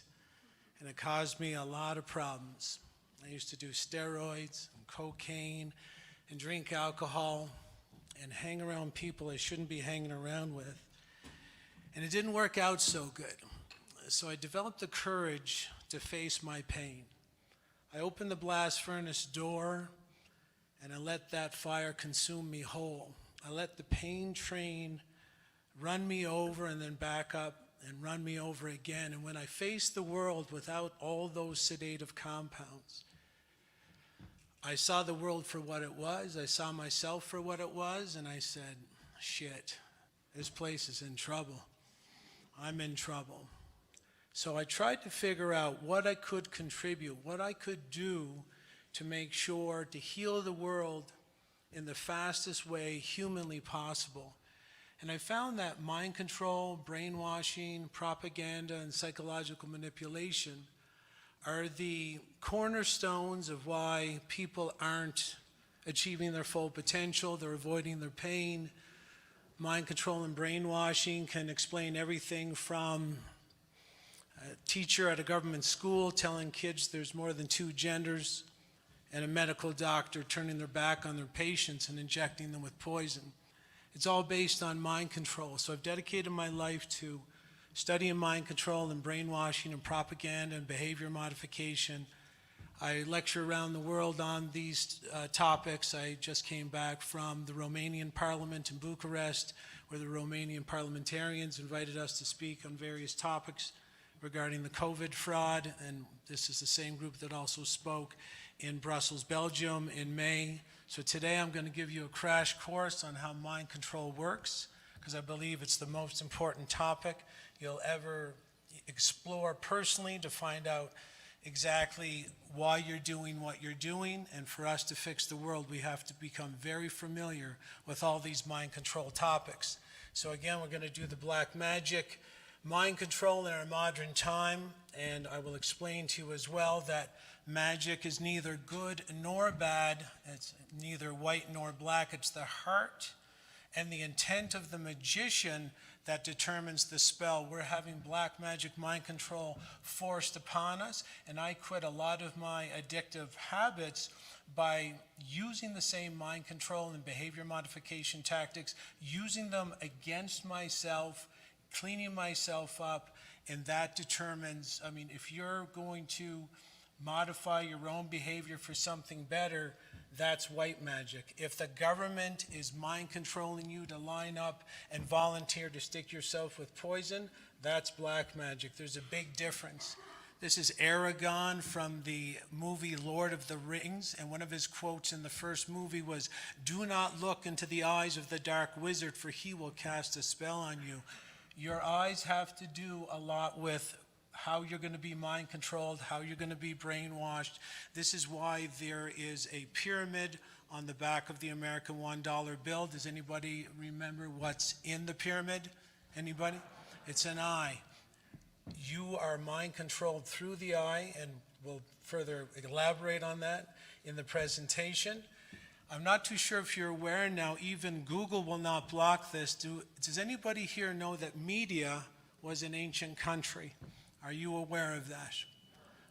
and it caused me a lot of problems. I used to do steroids and cocaine and drink alcohol and hang around people I shouldn't be hanging around with. And it didn't work out so good. So I developed the courage to face my pain. I opened the blast furnace door and I let that fire consume me whole. I let the pain train run me over and then back up and run me over again. And when I faced the world without all those sedative compounds, I saw the world for what it was. I saw myself for what it was, and I said, shit, this place is in trouble. I'm in trouble. So I tried to figure out what I could contribute, what I could do to make sure to heal the world in the fastest way humanly possible. And I found that mind control, brainwashing, propaganda, and psychological manipulation are the cornerstones of why people aren't achieving their full potential. They're avoiding their pain. Mind control and brainwashing can explain everything from a teacher at a government school telling kids there's more than 2 genders, and a medical doctor turning their back on their patients and injecting them with poison. It's all based on mind control. So I've dedicated my life to studying mind control and brainwashing and propaganda and behavior modification. I lecture around the world on these topics. I just came back from the Romanian Parliament in Bucharest, where the Romanian parliamentarians invited us to speak on various topics regarding the COVID fraud, and this is the same group that also spoke in Brussels, Belgium in May. So today I'm going to give you a crash course on how mind control works, because I believe it's the most important topic you'll ever explore personally to find out exactly why you're doing what you're doing. And for us to fix the world, we have to become very familiar with all these mind control topics. So again, we're going to do the black magic, mind control in our modern time, and I will explain to you as well that magic is neither good nor bad. It's neither white nor black. It's the heart and the intent of the magician that determines the spell. We're having black magic mind control forced upon us, and I quit a lot of my addictive habits by using the same mind control and behavior modification tactics, using them against myself, cleaning myself up, and that determines, I mean, if you're going to modify your own behavior for something better, that's white magic. If the government is mind controlling you to line up and volunteer to stick yourself with poison, that's black magic. There's a big difference. This is Aragorn from the movie Lord of the Rings, and one of his quotes in the first movie was, "Do not look into the eyes of the dark wizard, for he will cast a spell on you." Your eyes have to do a lot with how you're going to be mind controlled, how you're going to be brainwashed. This is why there is a pyramid on the back of the American $1 bill. Does anybody remember what's in the pyramid? Anybody? It's an eye. You are mind controlled through the eye, and we'll further elaborate on that in the presentation. I'm not too sure if you're aware now, even Google will not block this. Does anybody here know that Media was an ancient country? Are you aware of that?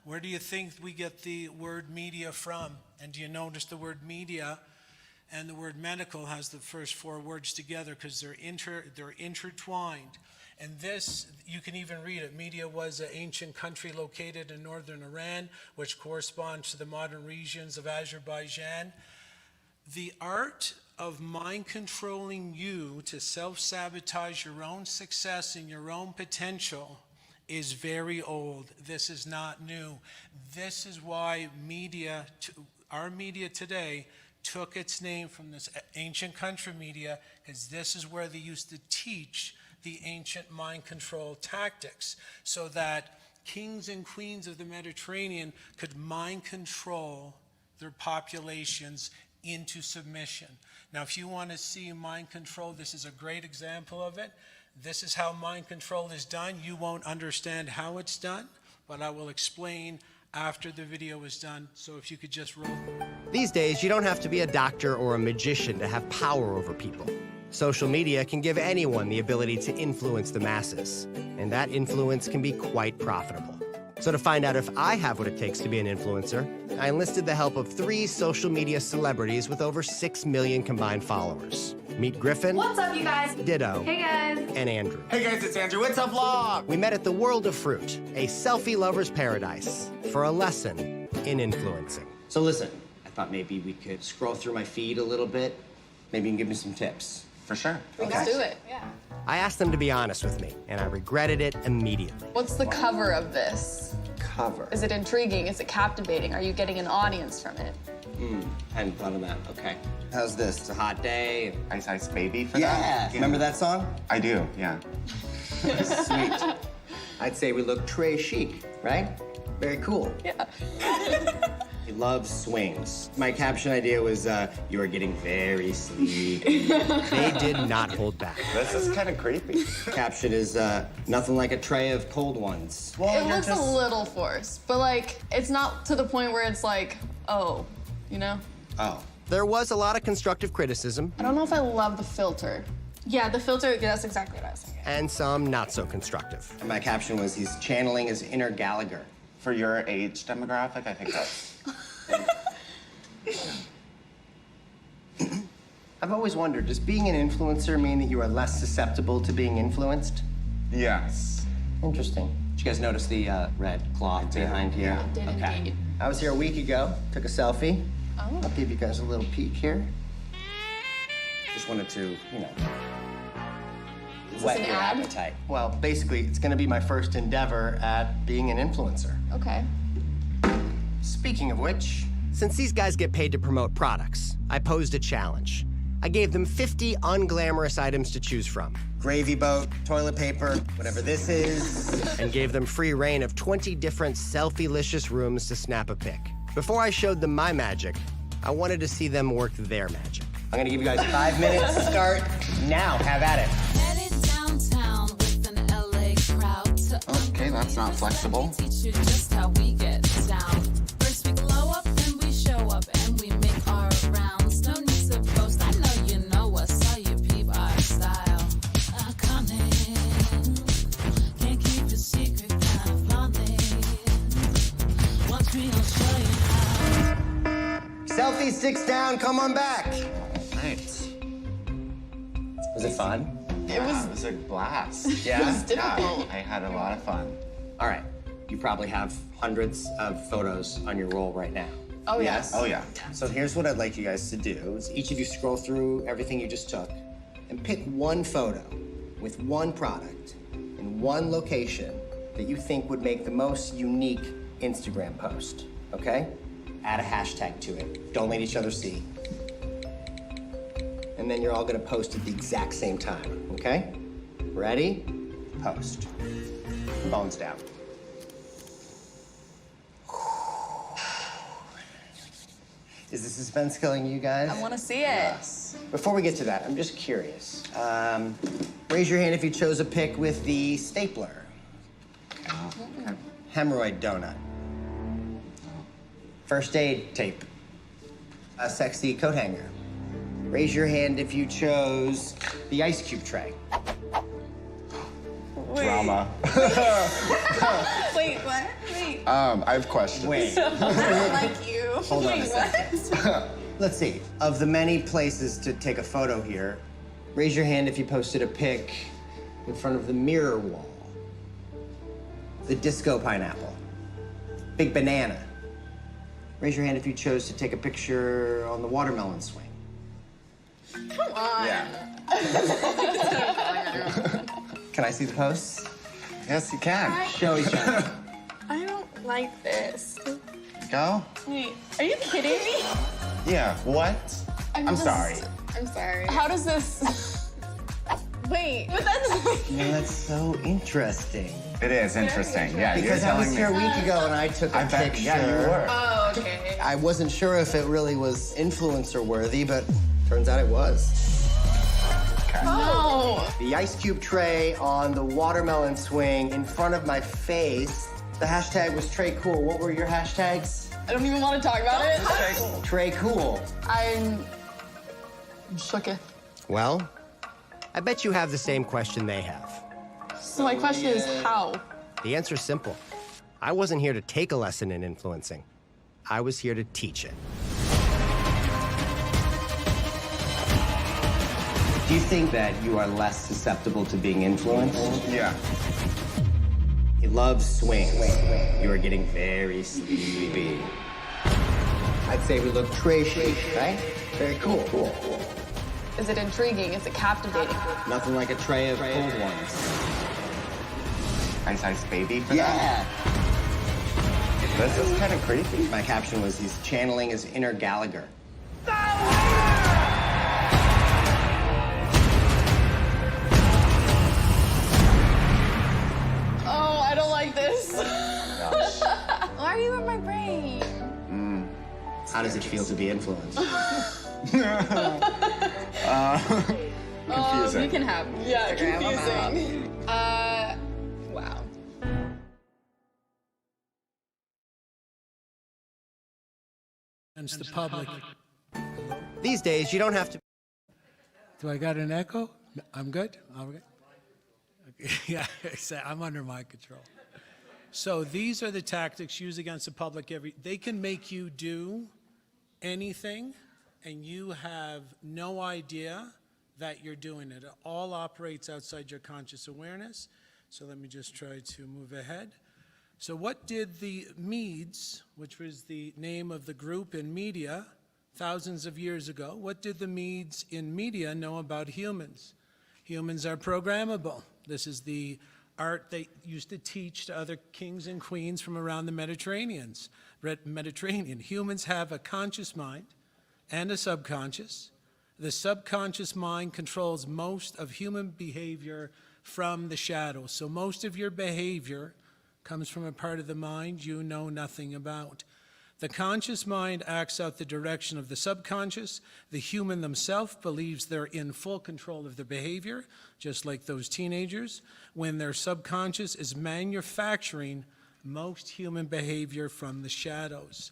Where do you think we get the word media from? And do you notice the word media and the word medical has the first 4 words together because they're intertwined. And this, you can even read it. Media was an ancient country located in northern Iran, which corresponds to the modern regions of Azerbaijan. The art of mind controlling you to self-sabotage your own success and your own potential is very old. This is not new. This is why media, our media today, took its name from this ancient country media, because this is where they used to teach the ancient mind control tactics, so that kings and queens of the Mediterranean could mind control their populations into submission. Now, if you want to see mind control, this is a great example of it. This is how mind control is done. You won't understand how it's done, but I will explain after the video was done. So if you could just roll. These days, you don't have to be a doctor or a magician to have power over people. Social media can give anyone the ability to influence the masses, and that influence can be quite profitable. So to find out if I have what it takes to be an influencer, I enlisted the help of 3 social media celebrities with over 6 million combined followers. Meet Griffin. What's up, you guys? Ditto. Hey, guys. And Andrew. Hey guys, it's Andrew. It's a vlog. We met at the World of Fruit, a selfie lover's paradise, for a lesson in influencing. So listen, I thought maybe we could scroll through my feed a little bit. Maybe you can give me some tips. For sure. Let's do it. Yeah. I asked them to be honest with me, and I regretted it immediately. What's the cover of this? Cover. Is it intriguing? Is it captivating? Are you getting an audience from it? I hadn't thought of that. Okay. How's this? It's a hot day. Ice Ice Baby for Yeah. that? Remember that song? I do, yeah. Sweet. I'd say we look très chic, right? Very cool. Yeah. He loves swings. My caption idea was, you are getting very sleek. They did not hold back. This is kind of creepy. Caption is, nothing like a tray of cold ones. It looks a little forced, but like, it's not to the point where it's like, oh, you know? Oh. There was a lot of constructive criticism, I don't know if I love the filter. Yeah, the filter, that's exactly what I was thinking. and some not so constructive. And my caption was, he's channeling his inner Gallagher. For your age demographic, I think that's... I've always wondered, does being an influencer mean that you are less susceptible to being influenced? Yes. Interesting. Did you guys notice the red cloth behind here? I did indeed. I was here a week ago, took a selfie. Oh. I'll give you guys a little peek here. Just wanted to, you know, whet an your ad? appetite. Well, basically, it's gonna be my first endeavor at being an influencer. Okay. Speaking of which, Since these guys get paid to promote products, I posed a challenge. I gave them 50 unglamorous items to choose from, gravy boat, toilet paper, whatever this is. and gave them free reign of 20 different selfie-licious rooms to snap a pic. Before I showed them my magic, I wanted to see them work their magic. I'm gonna give you guys 5 minutes to start now. Have at it. Headed downtown with an LA crowd to Okay, that's not flexible. teach you just how we get down. First we glow up, then we show up, and we make our rounds. No need to boast, I know you know us, so you peep our style. Come in, can't keep a secret, kind of flawless. Watch me, I'll show you how. Selfie 6 down, come on back. Nice. Was it fun? It was a blast. Yeah? It was difficult. I had a lot of fun. All right, you probably have hundreds of photos on your roll right now. Oh, yeah. Yes? Oh, yeah. So here's what I'd like you guys to do, is each of you scroll through everything you just took and pick one photo with one product in one location that you think would make the most unique Instagram post, okay? Add a hashtag to it. Don't let each other see. And then you're all gonna post at the exact same time, okay? Ready? Post. Bones down. Is the suspense killing you guys? I want to see it. Before we get to that, I'm just curious. Raise your hand if you chose a pic with the stapler. Hemorrhoid donut. First aid tape. A sexy coat hanger. Raise your hand if you chose the ice cube tray. Drama. Wait, what? Wait. I have questions. Wait, I don't like you. hold on a Wait, second. Let's see. Of the many places to take a photo here, raise your hand if you posted a pic in front of the mirror wall. The disco pineapple. Big banana. Raise your hand if you chose to take a picture on the watermelon swing. Come on. Yeah. Can I see the posts? Yes, you can. Show each other. I don't like this. Go. Wait, are you kidding me? Yeah, what? I'm sorry. I'm sorry. How does this... Wait, but that's... You know, that's so interesting. It is interesting. Yeah, Because you're I was telling here a me. week ago and I took a I bet, picture. yeah, you were. Oh, okay. I wasn't sure if it really was influencer worthy, but turns out it was. No. The ice cube tray on the watermelon swing in front of my face. The hashtag was Trey Cool. What were your hashtags? I don't even want to talk about it. Trey Cool. I'm shooketh. Well, I bet you have the same question they have. So my question is how? The answer's simple. I wasn't here to take a lesson in influencing. I was here to teach it. Do you think that you are less susceptible to being influenced? Yeah. He loves swings. You are getting very sleepy. I'd say we look trashy, right? Very cool. Is it intriguing? Is it captivating? Nothing like a tray of cold ones. Ice baby for that? Yeah. This is kind of creepy. My caption was, he's channeling his inner Gallagher. Oh, I don't like this. Why are you in my brain? How does it feel to be influenced? Confusing. You can have confusing. Wow. Against the public. These days, you don't have to. Do I got an echo? No, I'm good? I'm good? Okay. Yeah, I'm under my control. So these are the tactics used against the public. They can make you do anything, and you have no idea that you're doing it. It all operates outside your conscious awareness. So let me just try to move ahead. So what did the Medes, which was the name of the group in media thousands of years ago, what did the Medes in media know about humans? Humans are programmable. This is the art they used to teach to other kings and queens from around the Mediterranean. Humans have a conscious mind and a subconscious. The subconscious mind controls most of human behavior from the shadows. So most of your behavior comes from a part of the mind you know nothing about. The conscious mind acts out the direction of the subconscious. The human themselves believes they're in full control of their behavior, just like those teenagers, when their subconscious is manufacturing most human behavior from the shadows.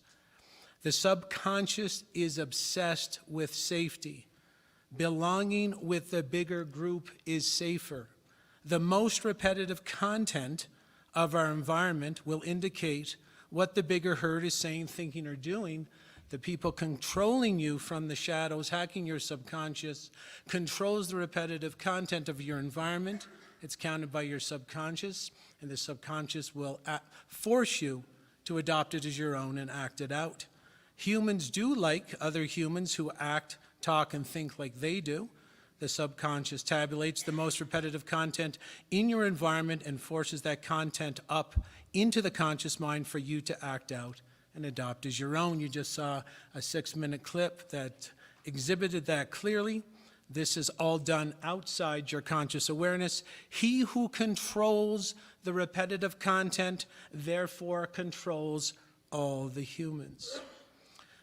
The subconscious is obsessed with safety. Belonging with the bigger group is safer. The most repetitive content of our environment will indicate what the bigger herd is saying, thinking, or doing. The people controlling you from the shadows, hacking your subconscious, controls the repetitive content of your environment. It's counted by your subconscious, and the subconscious will force you to adopt it as your own and act it out. Humans do like other humans who act, talk, and think like they do. The subconscious tabulates the most repetitive content in your environment and forces that content up into the conscious mind for you to act out and adopt as your own. You just saw a 6-minute clip that exhibited that clearly. This is all done outside your conscious awareness. He who controls the repetitive content, therefore controls all the humans.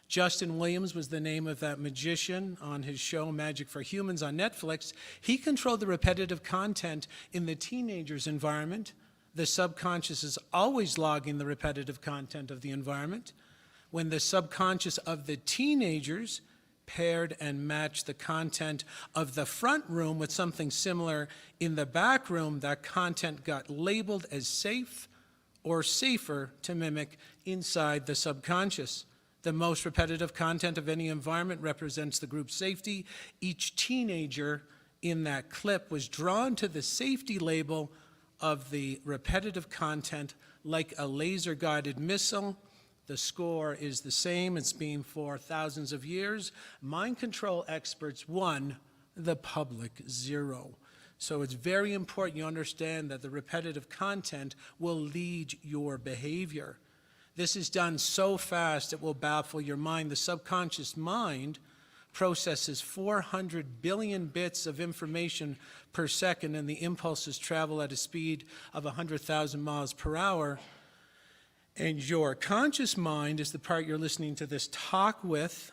Justin Williams was the name of that magician on his show Magic for Humans on Netflix. He controlled the repetitive content in the teenager's environment. The subconscious is always logging the repetitive content of the environment. When the subconscious of the teenagers paired and matched the content of the front room with something similar in the back room, that content got labeled as safe or safer to mimic inside the subconscious. The most repetitive content of any environment represents the group's safety. Each teenager in that clip was drawn to the safety label of the repetitive content like a laser-guided missile. The score is the same. It's been for thousands of years. Mind control experts 1, the public 0. So it's very important you understand that the repetitive content will lead your behavior. This is done so fast it will baffle your mind. The subconscious mind processes 400 billion bits of information per second, and the impulses travel at a speed of 100,000 miles per hour. And your conscious mind is the part you're listening to this talk with.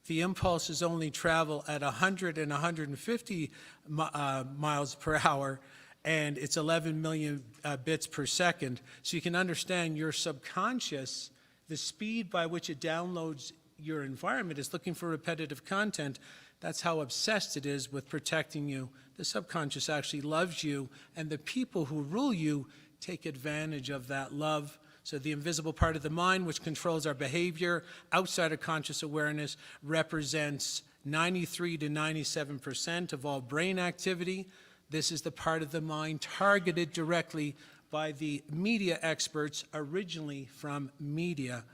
The impulses only travel at 100 and 150 miles per hour, and it's 11 million bits per second. So you can understand your subconscious, the speed by which it downloads your environment is looking for repetitive content. That's how obsessed it is with protecting you. The subconscious actually loves you, and the people who rule you take advantage of that love. So the invisible part of the mind, which controls our behavior outside of conscious awareness, represents 93 to 97% of all brain activity. This is the part of the mind targeted directly by the media experts, originally from media.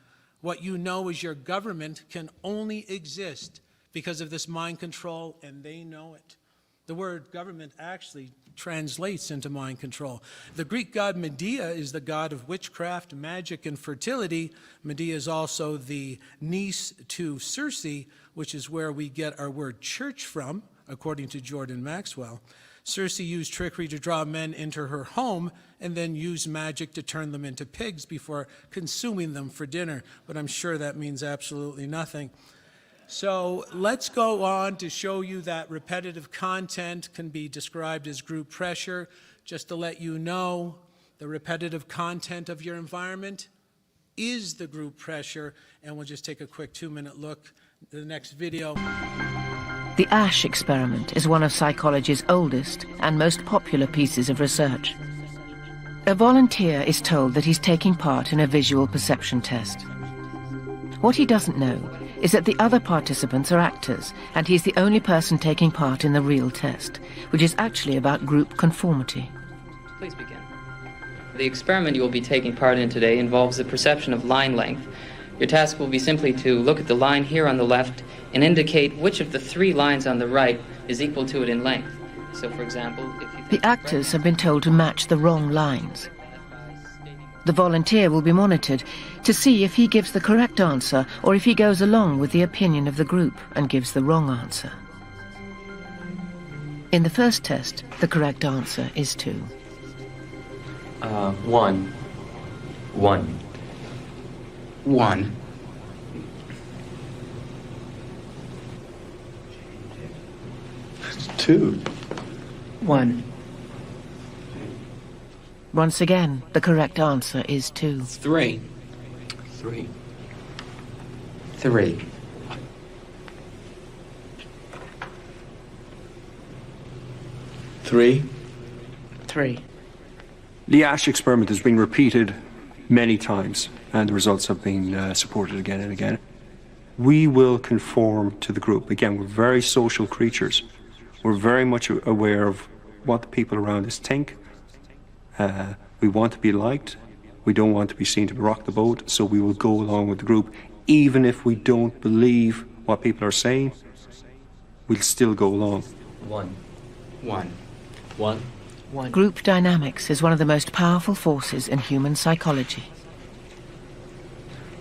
What you know is your government can only exist because of this mind control, and they know it. The word government actually translates into mind control. The Greek god Medea is the god of witchcraft, magic, and fertility. Medea is also the niece to Circe, which is where we get our word church from, according to Jordan Maxwell. Circe used trickery to draw men into her home and then used magic to turn them into pigs before consuming them for dinner. But I'm sure that means absolutely nothing. So let's go on to show you that repetitive content can be described as group pressure. Just to let you know, the repetitive content of your environment is the group pressure. And we'll just take a quick 2-minute look at the next video. The Ash experiment is one of psychology's oldest and most popular pieces of research. A volunteer is told that he's taking part in a visual perception test. What he doesn't know is that the other participants are actors, and he's the only person taking part in the real test, which is actually about group conformity. Please begin. The experiment you will be taking part in today involves the perception of line length. Your task will be simply to look at the line here on the left and indicate which of the 3 lines on the right is equal to it in length. So, for example, if you The actors have been told to match the wrong lines. The volunteer will be monitored to see if he gives the correct answer or if he goes along with the opinion of the group and gives the wrong answer. In the first test, the correct answer is 2. 1. 1. 1. 2. 1. Once again, the correct answer is 2. 3. 3. 3. 3. 3. The Ash experiment has been repeated many times, and the results have been supported again and again. We will conform to the group. Again, we're very social creatures. We're very much aware of what the people around us think. We want to be liked. We don't want to be seen to rock the boat, so we will go along with the group. Even if we don't believe what people are saying, we'll still go along. 1. 1. 1. 1. Group dynamics is one of the most powerful forces in human psychology.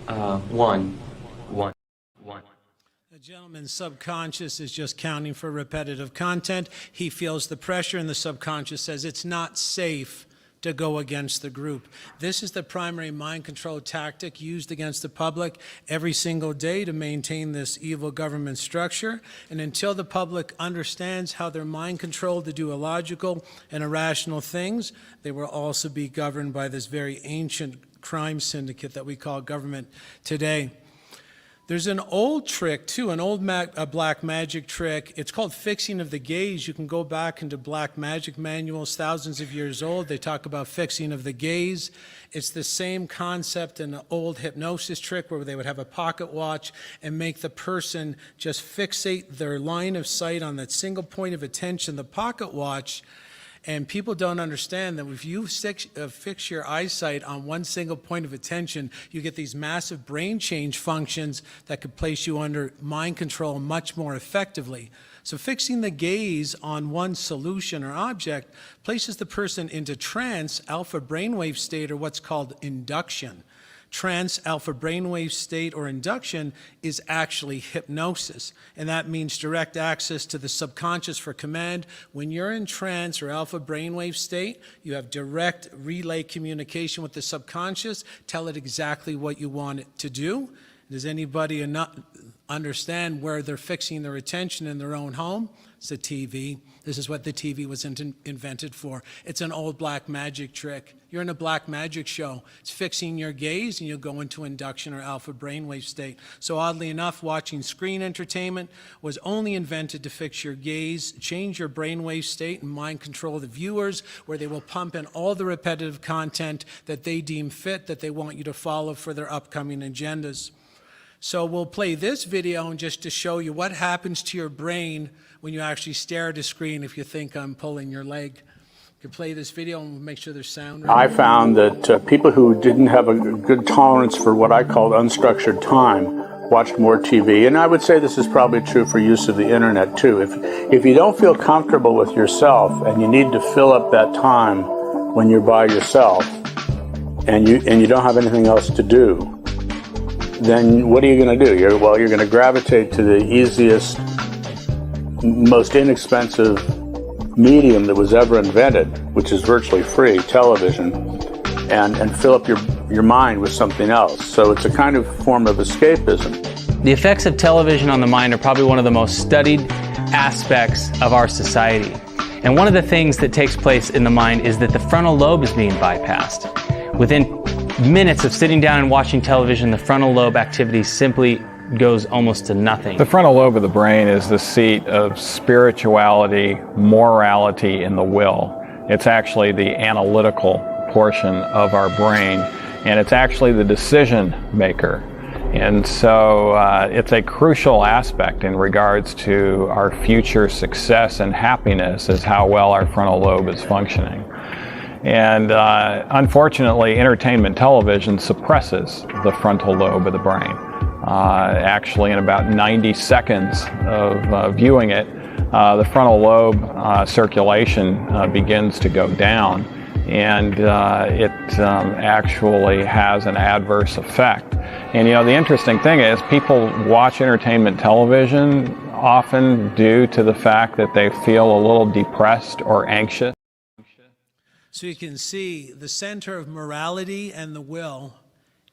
1. 1. 1. The gentleman's subconscious is just counting for repetitive content. He feels the pressure, and the subconscious says it's not safe to go against the group. This is the primary mind control tactic used against the public every single day to maintain this evil government structure. And until the public understands how they're mind controlled to do illogical and irrational things, they will also be governed by this very ancient crime syndicate that we call government today. There's an old trick, too, an old black magic trick. It's called fixing of the gaze. You can go back into black magic manuals, thousands of years old. They talk about fixing of the gaze. It's the same concept in an old hypnosis trick where they would have a pocket watch and make the person just fixate their line of sight on that single point of attention, the pocket watch. And people don't understand that if you fix your eyesight on one single point of attention, you get these massive brain change functions that could place you under mind control much more effectively. So fixing the gaze on one solution or object places the person into trance, alpha brainwave state, or what's called induction. Trance, alpha brainwave state, or induction is actually hypnosis, and that means direct access to the subconscious for command. When you're in trance or alpha brainwave state, you have direct relay communication with the subconscious. Tell it exactly what you want it to do. Does anybody understand where they're fixing their attention in their own home? It's a TV. This is what the TV was invented for. It's an old black magic trick. You're in a black magic show. It's fixing your gaze, and you'll go into induction or alpha brainwave state. So oddly enough, watching screen entertainment was only invented to fix your gaze, change your brainwave state, and mind control the viewers, where they will pump in all the repetitive content that they deem fit, that they want you to follow for their upcoming agendas. So we'll play this video just to show you what happens to your brain when you actually stare at a screen if you think I'm pulling your leg. You can play this video and make sure there's sound. I found that people who didn't have a good tolerance for what I called unstructured time watched more TV. And I would say this is probably true for use of the internet too. If you don't feel comfortable with yourself and you need to fill up that time when you're by yourself and you don't have anything else to do, then what are you going to do? You're going to gravitate to the easiest, most inexpensive medium that was ever invented, which is virtually free, television, and fill up your mind with something else. So it's a kind of form of escapism. The effects of television on the mind are probably one of the most studied aspects of our society. And one of the things that takes place in the mind is that the frontal lobe is being bypassed. Within minutes of sitting down and watching television, the frontal lobe activity simply goes almost to nothing. The frontal lobe of the brain is the seat of spirituality, morality, and the will. It's actually the analytical portion of our brain, and it's actually the decision maker. And so it's a crucial aspect in regards to our future success and happiness, is how well our frontal lobe is functioning. And unfortunately, entertainment television suppresses the frontal lobe of the brain. Actually, in about 90 seconds of viewing it, the frontal lobe circulation begins to go down, and it actually has an adverse effect. And you know, the interesting thing is people watch entertainment television often due to the fact that they feel a little depressed or anxious. So you can see the center of morality and the will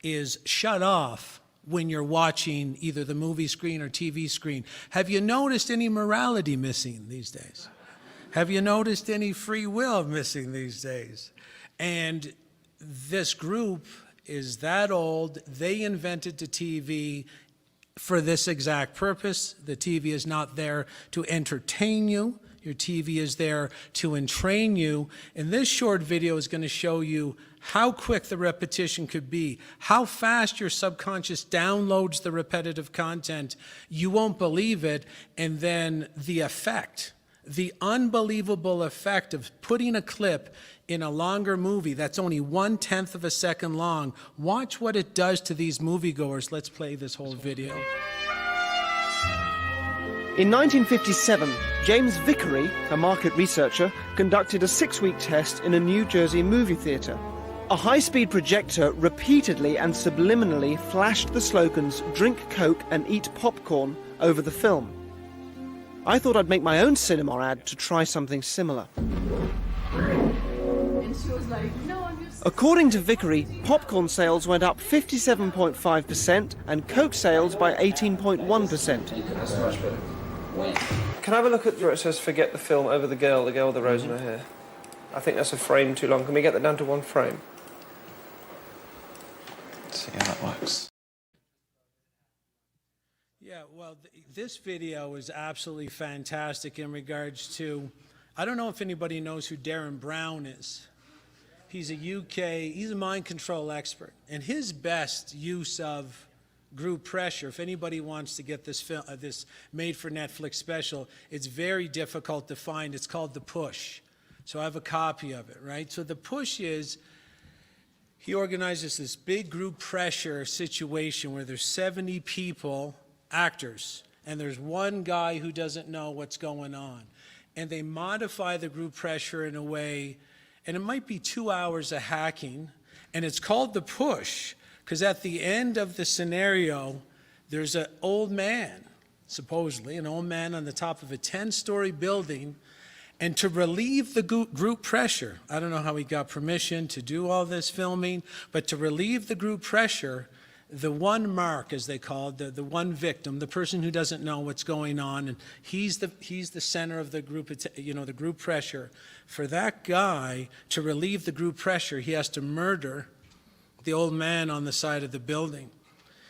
is shut off when you're watching either the movie screen or TV screen. Have you noticed any morality missing these days? Have you noticed any free will missing these days? And this group is that old. They invented the TV for this exact purpose. The TV is not there to entertain you. Your TV is there to entrain you. And this short video is going to show you how quick the repetition could be, how fast your subconscious downloads the repetitive content. You won't believe it. And then the effect, the unbelievable effect of putting a clip in a longer movie that's only 1/10 of a second long. Watch what it does to these moviegoers. Let's play this whole video. In 1957, James Vickery, a market researcher, conducted a 6-week test in a New Jersey movie theater. A high-speed projector repeatedly and subliminally flashed the slogans "Drink Coke and Eat Popcorn" over the film. I thought I'd make my own cinema ad to try something similar. And she was like, no, I'm just... According to Vickery, popcorn sales went up 57.5% and Coke sales by 18.1%. That's much better. Can I have a look at where it says "forget the film" over the girl with the rose in her hair? I think that's a frame too long. Can we get that down to 1 frame? Let's see how that works. Yeah, well, this video is absolutely fantastic in regards to, I don't know if anybody knows who Darren Brown is. He's he's a mind control expert. And his best use of group pressure, if anybody wants to get this film, this made-for-Netflix special, it's very difficult to find. It's called The Push. So I have a copy of it, right? So The Push is, he organizes this big group pressure situation where there's 70 people, actors, and there's one guy who doesn't know what's going on. And they modify the group pressure in a way, and it might be 2 hours of hacking, and it's called The Push, because at the end of the scenario, there's an old man, supposedly, an old man on the top of a 10-story building, and to relieve the group pressure, I don't know how he got permission to do all this filming, but to relieve the group pressure, the one mark, as they call it, the one victim, the person who doesn't know what's going on, and he's the center of the group, the group pressure. For that guy to relieve the group pressure, he has to murder the old man on the side of the building.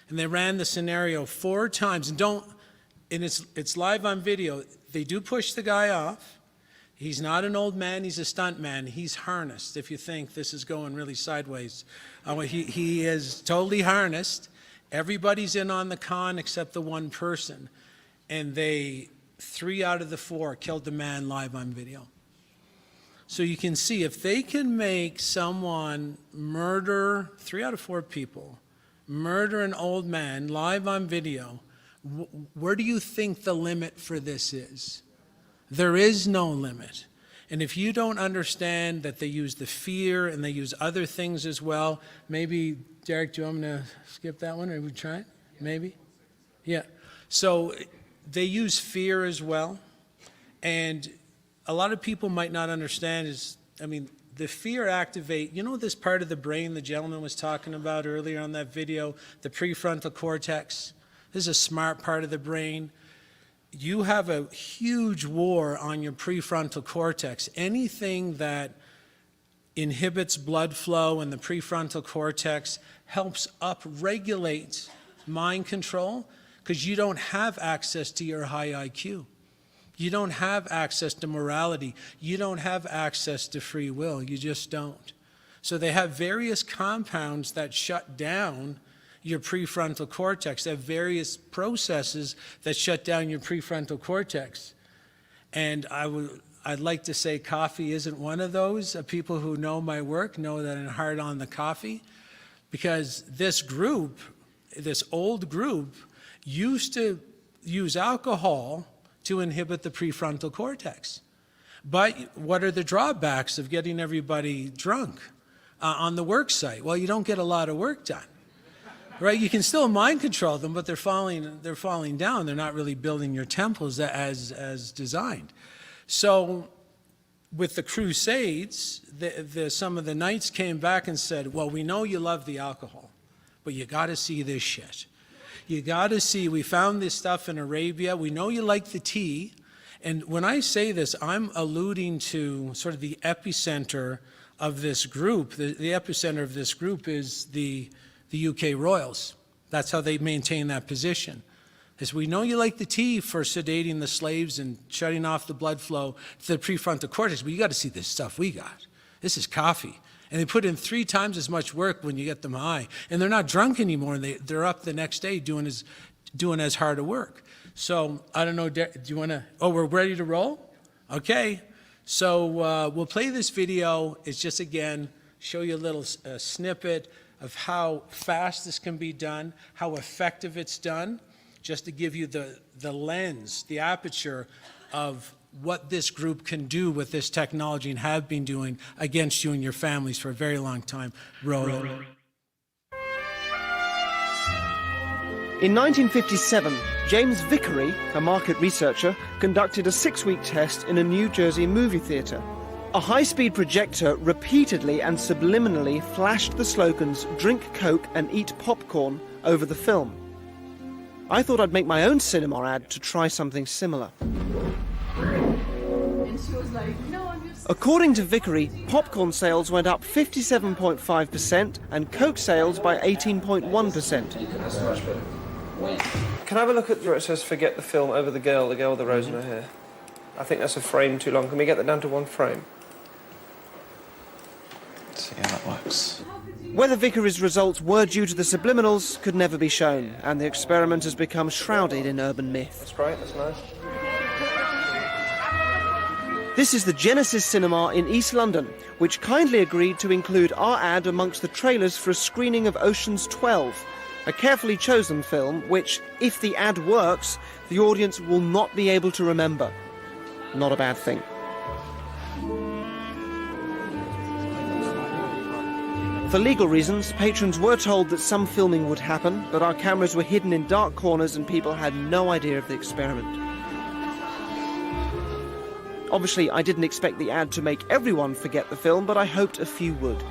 And they ran the scenario 4 times, and it's live on video. They do push the guy off. He's not an old man, he's a stunt man. He's harnessed, if you think this is going really sideways. He is totally harnessed. Everybody's in on the con except the one person. And 3 out of the 4 killed the man live on video. So you can see, if they can make someone murder 3 out of 4 people, murder an old man live on video, where do you think the limit for this is? There is no limit. And if you don't understand that they use the fear and they use other things as well, maybe, Derek, do you want me to skip that one, or we try it? Maybe? Yeah. So they use fear as well. And a lot of people might not understand the fear activate, this part of the brain the gentleman was talking about earlier on that video, the prefrontal cortex. This is a smart part of the brain. You have a huge war on your prefrontal cortex. Anything that inhibits blood flow in the prefrontal cortex helps upregulate mind control, because you don't have access to your high IQ. You don't have access to morality. You don't have access to free will. You just don't. So they have various compounds that shut down your prefrontal cortex. They have various processes that shut down your prefrontal cortex. And I'd like to say coffee isn't one of those. People who know my work know that I'm hard on the coffee, because this group, this old group, used to use alcohol to inhibit the prefrontal cortex. But what are the drawbacks of getting everybody drunk on the work site? Well, you don't get a lot of work done. Right? You can still mind control them, but they're falling down. They're not really building your temples as designed. So with the Crusades, some of the knights came back and said, well, we know you love the alcohol, but you got to see this shit. You got to see, we found this stuff in Arabia. We know you like the tea. And when I say this, I'm alluding to sort of the epicenter of this group. The epicenter of this group is the UK royals. That's how they maintain that position. Is we know you like the tea for sedating the slaves and shutting off the blood flow to the prefrontal cortex, but you got to see this stuff we got. This is coffee. And they put in 3 times as much work when you get them high. And they're not drunk anymore. And they're up the next day doing as hard a work. So I don't know, do you want to, we're ready to roll? Okay. So we'll play this video. It's just, again, show you a little snippet of how fast this can be done, how effective it's done, just to give you the lens, the aperture of what this group can do with this technology and have been doing against you and your families for a very long time. Roll it. In 1957, James Vickery, a market researcher, conducted a 6-week test in a New Jersey movie theater. A high-speed projector repeatedly and subliminally flashed the slogans "Drink Coke and Eat Popcorn" over the film. I thought I'd make my own cinema ad to try something similar. According to Vickery, popcorn sales went up 57.5% and Coke sales by 18.1%. Can I have a look at where it says "forget the film" over the girl with the rose in her hair? I think that's a frame too long. Can we get that down to 1 frame? Let's see how that works. Whether Vickery's results were due to the subliminals could never be shown, and the experiment has become shrouded in urban myth. That's great, that's nice. This is the Genesis Cinema in East London, which kindly agreed to include our ad amongst the trailers for a screening of Ocean's 12, a carefully chosen film which, if the ad works, the audience will not be able to remember. Not a bad thing. For legal reasons, patrons were told that some filming would happen, but our cameras were hidden in dark corners and people had no idea of the experiment. Obviously, I didn't expect the ad to make everyone forget the film, but I hoped a few would.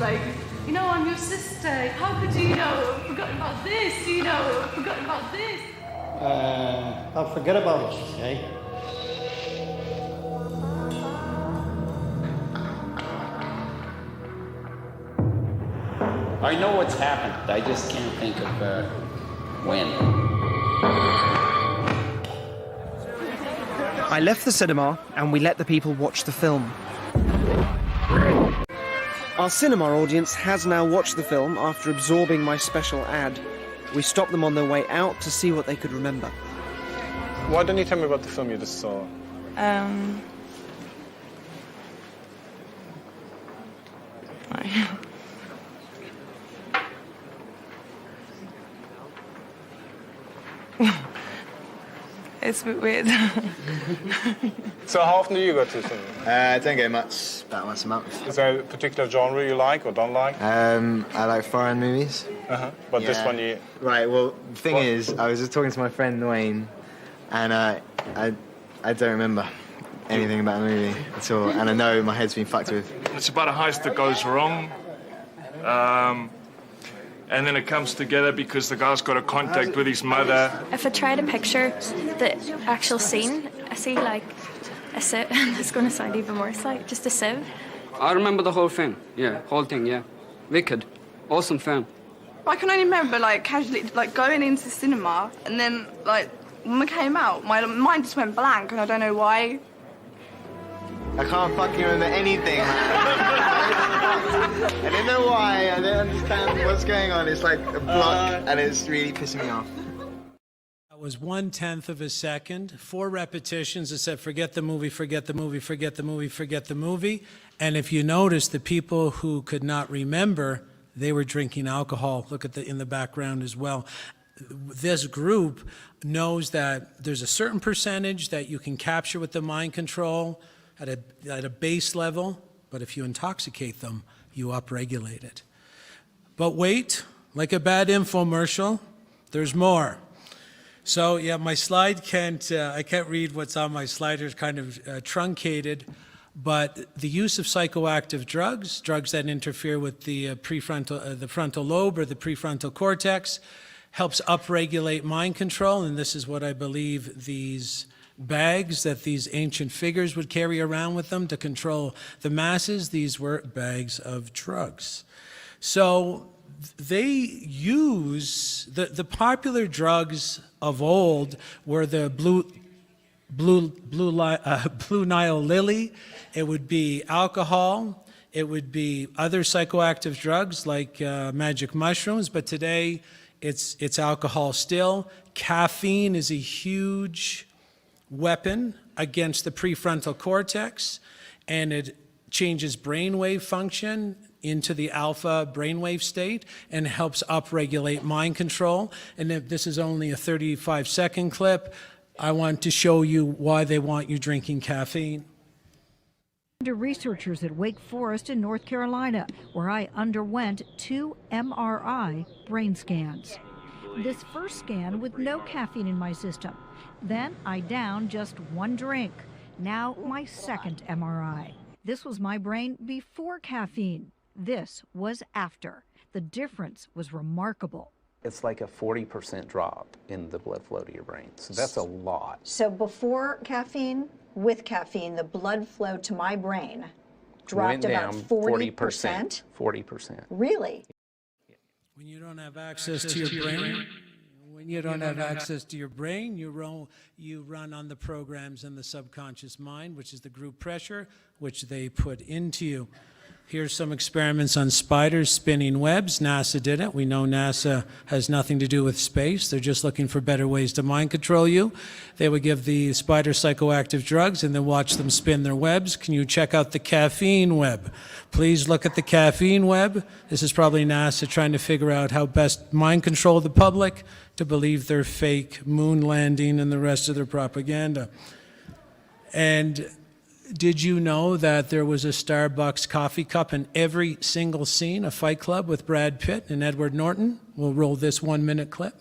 like, you know, I'm your sister. How could you, I've forgotten about this, I've forgotten about this. I'll forget about it, eh? I know what's happened. I just can't think of when. I left the cinema and we let the people watch the film. Our cinema audience has now watched the film after absorbing my special ad. We stopped them on their way out to see what they could remember. Why don't you tell me about the film you just saw? It's a bit weird. So how often do you go to the cinema? I don't go much, about once a month. Is there a particular genre you like or don't like? I like foreign movies. But this one you... Right, well, the thing is, I was just talking to my friend Wayne, and I don't remember anything about the movie at all, and I know my head's been fucked with. It's about a heist that goes wrong, and then it comes together because the guy's got a contact with his mother. If I try to picture the actual scene, I see like a sieve. It's going to sound even worse, like just a sieve. I remember the whole film. Yeah, whole thing. Yeah, wicked, awesome film. I can only remember like casually like going into the cinema and then like when we came out, my mind just went blank and I don't know why. I can't fucking remember anything, man. I don't know why, I don't understand what's going on. It's like a block, and it's really pissing me off. That was 1/10 of a second, 4 repetitions that said, forget the movie, forget the movie, forget the movie, forget the movie. And if you notice, the people who could not remember, they were drinking alcohol. Look at in the background as well. This group knows that there's a certain percentage that you can capture with the mind control at a base level, but if you intoxicate them, you upregulate it. But wait, like a bad infomercial, there's more. So yeah, my slide I can't read what's on my slide, it's kind of truncated, but the use of psychoactive drugs that interfere with the the frontal lobe or the prefrontal cortex, helps upregulate mind control, and this is what I believe these bags that these ancient figures would carry around with them to control the masses. These were bags of drugs. So they use, the popular drugs of old were the blue Nile lily, it would be alcohol, it would be other psychoactive drugs like magic mushrooms, but today it's alcohol still. Caffeine is a huge weapon against the prefrontal cortex, and it changes brainwave function into the alpha brainwave state and helps upregulate mind control. And if this is only a 35-second clip, I want to show you why they want you drinking caffeine. To researchers at Wake Forest in North Carolina, where I underwent 2 MRI brain scans. This first scan with no caffeine in my system. Then I downed just 1 drink. Now my second MRI. This was my brain before caffeine. This was after. The difference was remarkable. It's like a 40% drop in the blood flow to your brain. So that's a lot. So before caffeine, with caffeine, the blood flow to my brain dropped about 40%. 40%. Really? When you don't have access to your brain, you run on the programs in the subconscious mind, which is the group pressure, which they put into you. Here's some experiments on spiders spinning webs. NASA did it. We know NASA has nothing to do with space. They're just looking for better ways to mind control you. They would give the spider psychoactive drugs and then watch them spin their webs. Can you check out the caffeine web? Please look at the caffeine web. This is probably NASA trying to figure out how best mind control the public to believe their fake moon landing and the rest of their propaganda. And did you know that there was a Starbucks coffee cup in every single scene of Fight Club with Brad Pitt and Edward Norton? We'll roll this 1-minute clip.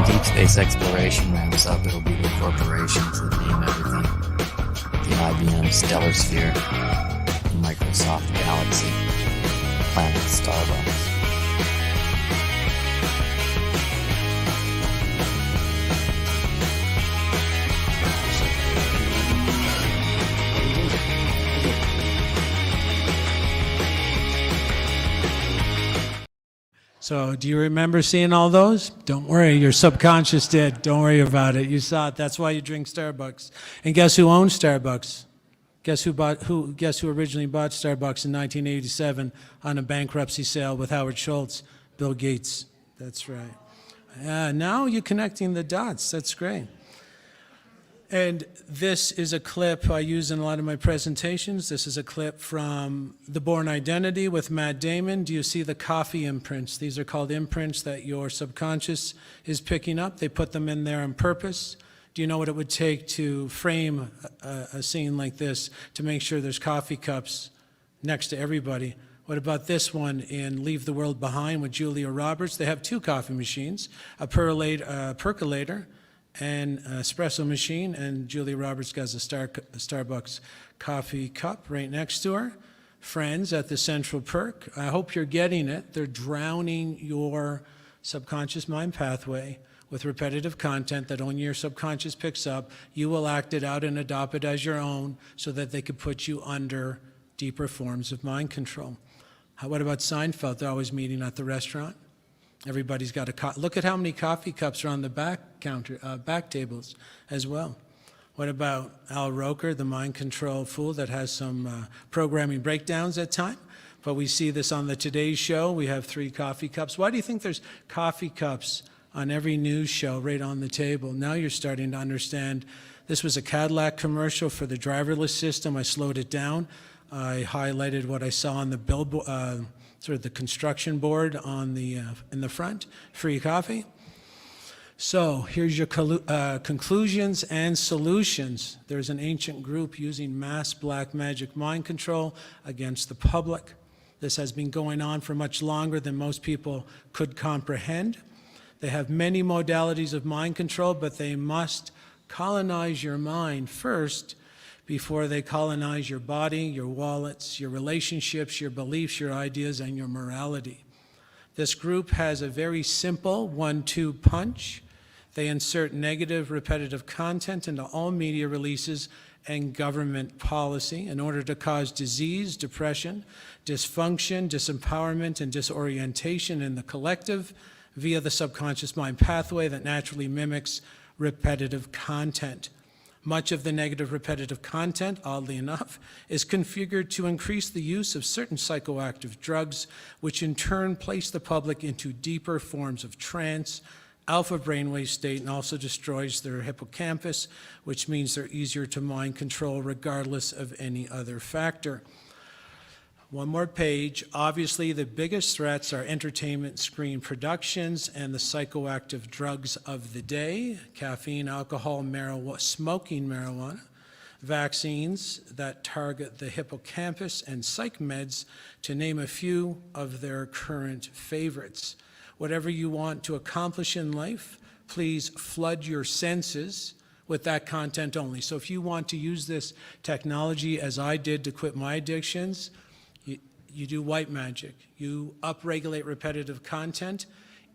deep space exploration ramps up, it'll be the corporations that name everything. The IBM Stellar Sphere, Microsoft Galaxy, Planet Starbucks. So do you remember seeing all those? Don't worry, your subconscious did. Don't worry about it. You saw it. That's why you drink Starbucks. And guess who owns Starbucks? Guess who originally bought Starbucks in 1987 on a bankruptcy sale with Howard Schultz? Bill Gates. That's right. Now you're connecting the dots. That's great. And this is a clip I use in a lot of my presentations. This is a clip from The Bourne Identity with Matt Damon. Do you see the coffee imprints? These are called imprints that your subconscious is picking up. They put them in there on purpose. Do you know what it would take to frame a scene like this to make sure there's coffee cups next to everybody? What about this one in Leave the World Behind with Julia Roberts? They have two coffee machines, a percolator, and espresso machine, and Julia Roberts has a Starbucks coffee cup right next to her. Friends at the Central Perk. I hope you're getting it. They're drowning your subconscious mind pathway with repetitive content that only your subconscious picks up. You will act it out and adopt it as your own so that they could put you under deeper forms of mind control. What about Seinfeld? They're always meeting at the restaurant. Everybody's got a look at how many coffee cups are on the back tables as well. What about Al Roker, the mind control fool that has some programming breakdowns at times? But we see this on the Today Show. We have 3 coffee cups. Why do you think there's coffee cups on every news show right on the table? Now you're starting to understand. This was a Cadillac commercial for the driverless system. I slowed it down. I highlighted what I saw on the billboard, sort of the construction board on the in the front, free coffee. So here's your conclusions and solutions. There's an ancient group using mass black magic mind control against the public. This has been going on for much longer than most people could comprehend. They have many modalities of mind control, but they must colonize your mind first before they colonize your body, your wallets, your relationships, your beliefs, your ideas, and your morality. This group has a very simple 1-2 punch. They insert negative, repetitive content into all media releases and government policy in order to cause disease, depression, dysfunction, disempowerment, and disorientation in the collective via the subconscious mind pathway that naturally mimics repetitive content. Much of the negative repetitive content, oddly enough, is configured to increase the use of certain psychoactive drugs, which in turn place the public into deeper forms of trance, alpha brainwave state, and also destroys their hippocampus, which means they're easier to mind control regardless of any other factor. One more page. Obviously, the biggest threats are entertainment screen productions and the psychoactive drugs of the day: caffeine, alcohol, marijuana, smoking marijuana, vaccines that target the hippocampus, and psych meds, to name a few of their current favorites. Whatever you want to accomplish in life, please flood your senses with that content only. So if you want to use this technology as I did to quit my addictions, you do white magic. You upregulate repetitive content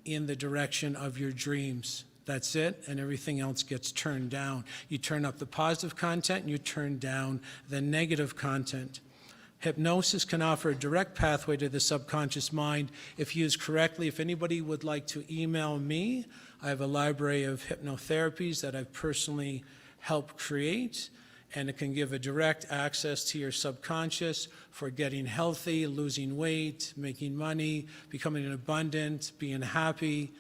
in the direction of your dreams. That's it, and everything else gets turned down. You turn up the positive content and you turn down the negative content. Hypnosis can offer a direct pathway to the subconscious mind if used correctly. If anybody would like to email me, I have a library of hypnotherapies that I've personally helped create, and it can give a direct access to your subconscious for getting healthy, losing weight, making money, becoming abundant, being happy.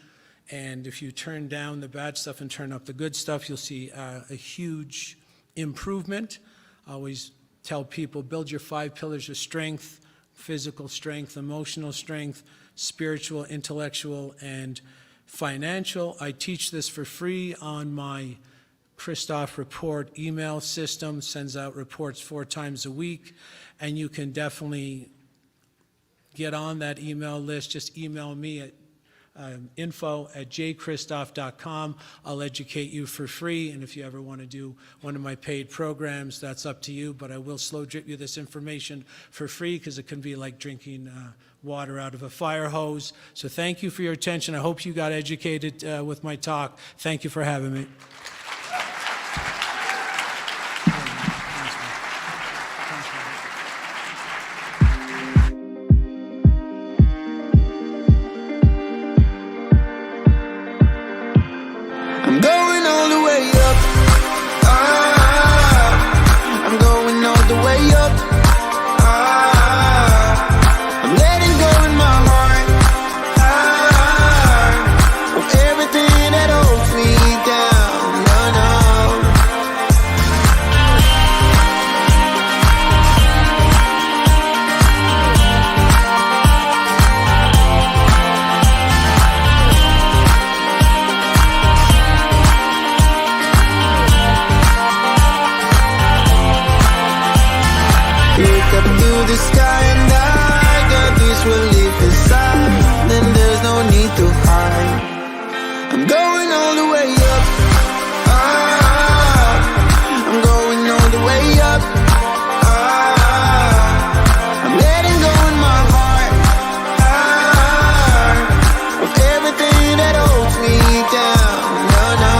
And if you turn down the bad stuff and turn up the good stuff, you'll see a huge improvement. I always tell people, build your 5 pillars of strength: physical strength, emotional strength, spiritual, intellectual, and financial. I teach this for free on my Christoph Report email system. Sends out reports 4 times a week, and you can definitely get on that email list. Just email me at info@jkristoff.com. I'll educate you for free, and if you ever want to do one of my paid programs, that's up to you, but I will slow drip you this information for free because it can be like drinking water out of a fire hose. So thank you for your attention. I hope you got educated with my talk. Thank you for having me. I'm going all the way up. I'm going all the way up. I'm letting go in my heart of everything that holds me down. No, no. Look up to the sky and I got this relief inside. Then there's no need to hide. I'm going all the way up. I'm going all the way up. I'm letting go in my heart of everything that holds me down. No, no.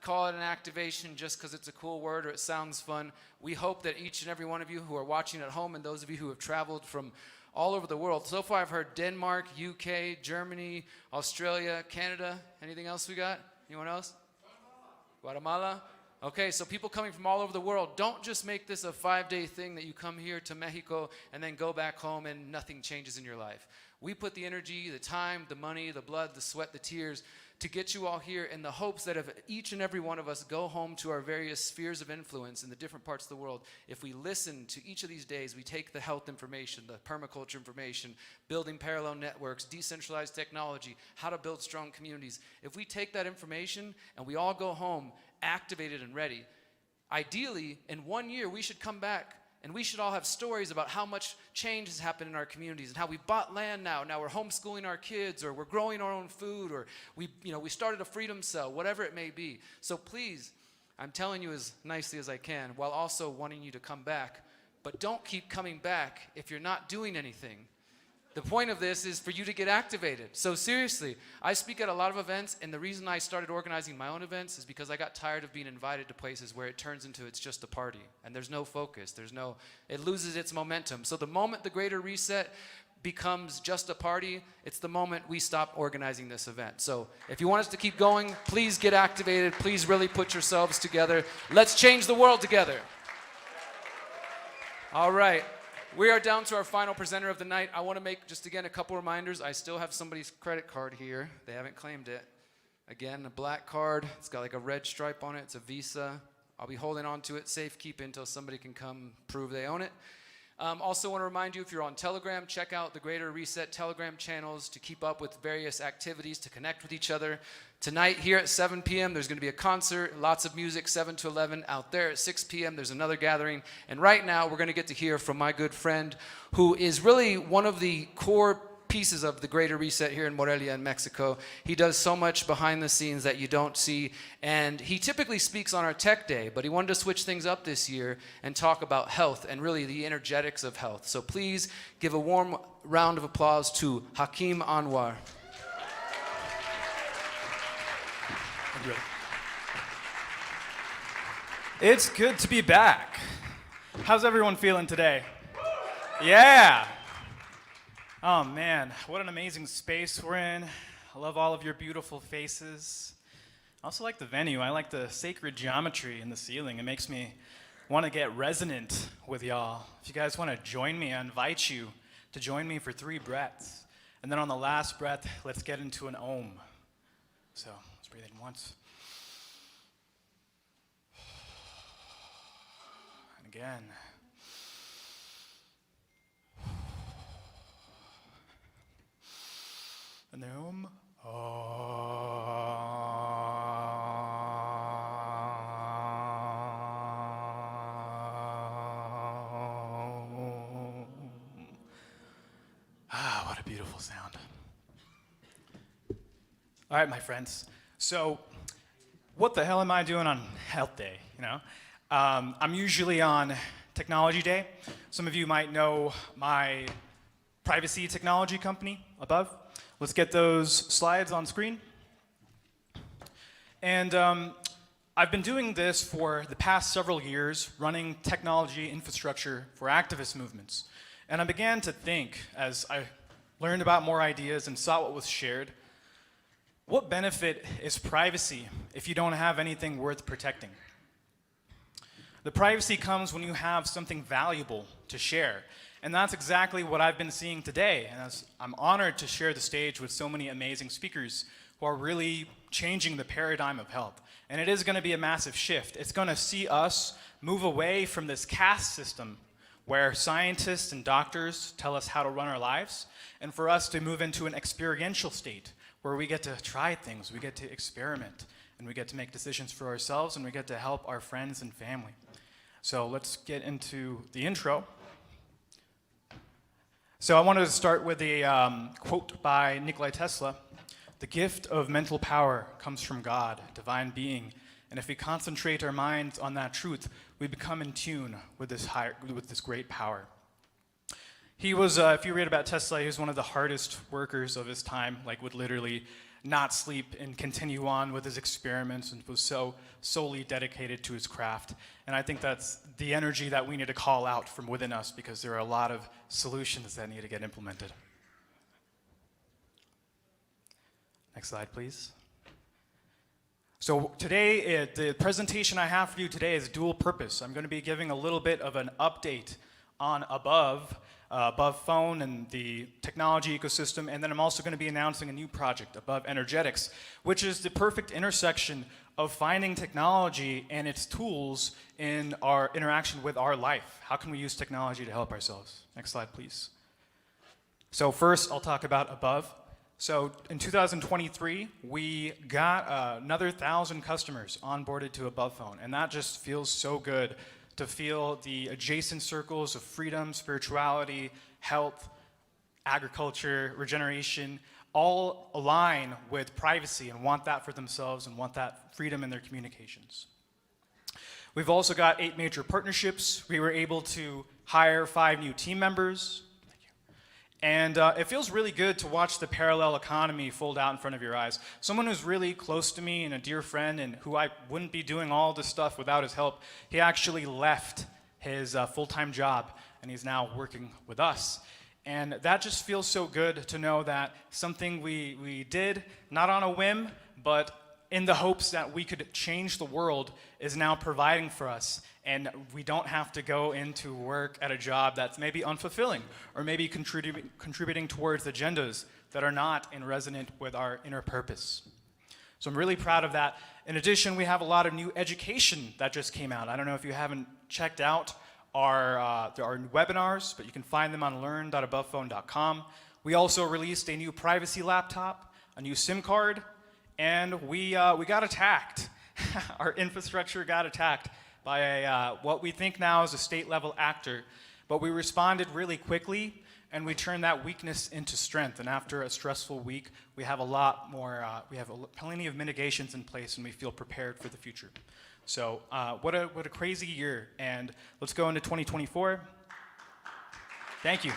Call it an activation just because it's a cool word or it sounds fun. We hope that each and every one of you who are watching at home and those of you who have traveled from all over the world. So far I've heard Denmark, UK, Germany, Australia, Canada. Anything else we got? Anyone else? Guatemala? Okay, so people coming from all over the world, don't just make this a 5-day thing that you come here to Mexico and then go back home and nothing changes in your life. We put the energy, the time, the money, the blood, the sweat, the tears to get you all here in the hopes that if each and every one of us go home to our various spheres of influence in the different parts of the world, if we listen to each of these days, we take the health information, the permaculture information, building parallel networks, decentralized technology, how to build strong communities. If we take that information and we all go home activated and ready, ideally in 1 year we should come back and we should all have stories about how much change has happened in our communities and how we bought land now we're homeschooling our kids, or we're growing our own food, or we started a freedom cell, whatever it may be. So please, I'm telling you as nicely as I can, while also wanting you to come back, but don't keep coming back if you're not doing anything. The point of this is for you to get activated. So seriously, I speak at a lot of events, and the reason I started organizing my own events is because I got tired of being invited to places where it turns into it's just a party, and there's no focus, it loses its momentum. So the moment the Greater Reset becomes just a party, it's the moment we stop organizing this event. So if you want us to keep going, please get activated, please really put yourselves together. Let's change the world together. All right. We are down to our final presenter of the night. I want to make, just again, a couple reminders. I still have somebody's credit card here. They haven't claimed it. Again, a black card. It's got like a red stripe on it. It's a Visa. I'll be holding on to it, safekeeping until somebody can come prove they own it. Also want to remind you, if you're on Telegram, check out the Greater Reset Telegram channels to keep up with various activities, to connect with each other. Tonight here at 7 p.m. there's going to be a concert, lots of music, 7 to 11. Out there at 6 p.m. there's another gathering. And right now we're going to get to hear from my good friend who is really one of the core pieces of the Greater Reset here in Morelia in Mexico. He does so much behind the scenes that you don't see, and he typically speaks on our Tech Day, but he wanted to switch things up this year and talk about health and really the energetics of health. So please give a warm round of applause to Hakim Anwar. It's good to be back. How's everyone feeling today? Yeah. Oh man, what an amazing space we're in. I love all of your beautiful faces. I also like the venue. I like the sacred geometry in the ceiling. It makes me want to get resonant with y'all. If you guys want to join me, I invite you to join me for 3 breaths. And then on the last breath, let's get into an Om. So Let's breathe in once. And again. And then what a beautiful sound. All right, my friends. So, what the hell am I doing on Health Day? I'm usually on Technology Day. Some of you might know my privacy technology company above. Let's get those slides on screen. And I've been doing this for the past several years, running technology infrastructure for activist movements. And I began to think, as I learned about more ideas and saw what was shared, what benefit is privacy if you don't have anything worth protecting? The privacy comes when you have something valuable to share. And that's exactly what I've been seeing today. And I'm honored to share the stage with so many amazing speakers who are really changing the paradigm of health. And it is going to be a massive shift. It's going to see us move away from this caste system where scientists and doctors tell us how to run our lives, and for us to move into an experiential state where we get to try things, we get to experiment, and we get to make decisions for ourselves, and we get to help our friends and family. So let's get into the intro. So I wanted to start with a quote by Nikola Tesla. "The gift of mental power comes from God, divine being, and if we concentrate our minds on that truth, we become in tune with this great power." He was, if you read about Tesla, he was one of the hardest workers of his time, like would literally not sleep and continue on with his experiments and was so solely dedicated to his craft. And I think that's the energy that we need to call out from within us, because there are a lot of solutions that need to get implemented. Next slide, please. So today, the presentation I have for you today is dual purpose. I'm going to be giving a little bit of an update on Above Phone and the technology ecosystem, and then I'm also going to be announcing a new project, Above Energetics, which is the perfect intersection of finding technology and its tools in our interaction with our life. How can we use technology to help ourselves? Next slide, please. So first, I'll talk about Above. So in 2023, we got another 1,000 customers onboarded to Above Phone, and that just feels so good to feel the adjacent circles of freedom, spirituality, health, agriculture, regeneration, all align with privacy and want that for themselves and want that freedom in their communications. We've also got 8 major partnerships. We were able to hire 5 new team members. And it feels really good to watch the parallel economy fold out in front of your eyes. Someone who's really close to me and a dear friend and who I wouldn't be doing all this stuff without his help, he actually left his full-time job and he's now working with us. And that just feels so good to know that something we did, not on a whim, but in the hopes that we could change the world, is now providing for us. And we don't have to go into work at a job that's maybe unfulfilling or maybe contributing towards agendas that are not in resonant with our inner purpose. So I'm really proud of that. In addition, we have a lot of new education that just came out. I don't know if you haven't checked out our webinars, but you can find them on learn.abovephone.com. We also released a new privacy laptop, a new SIM card, and we got attacked. Our infrastructure got attacked by what we think now is a state-level actor. But we responded really quickly, and we turned that weakness into strength. And after a stressful week, we have a lot more, we have plenty of mitigations in place, and we feel prepared for the future. So what a crazy year. And let's go into 2024. Thank you.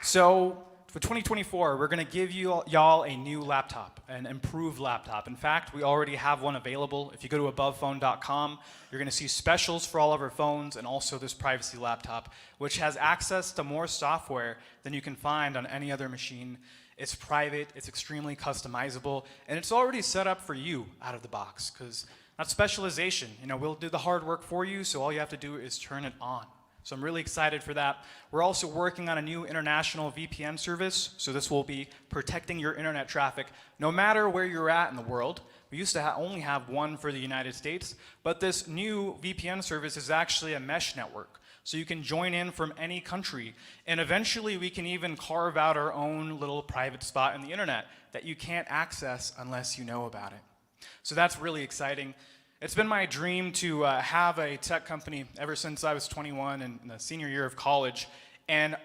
So for 2024, we're going to give y'all a new laptop, an improved laptop. In fact, we already have one available. If you go to abovephone.com, you're going to see specials for all of our phones and also this privacy laptop, which has access to more software than you can find on any other machine. It's private, it's extremely customizable, and it's already set up for you out of the box, because that's specialization. You know, we'll do the hard work for you, so all you have to do is turn it on. So I'm really excited for that. We're also working on a new international VPN service. So this will be protecting your internet traffic no matter where you're at in the world. We used to only have one for the United States, but this new VPN service is actually a mesh network. So you can join in from any country, and eventually we can even carve out our own little private spot in the internet that you can't access unless you know about it. So that's really exciting. It's been my dream to have a tech company ever since I was 21 and in the senior year of college, and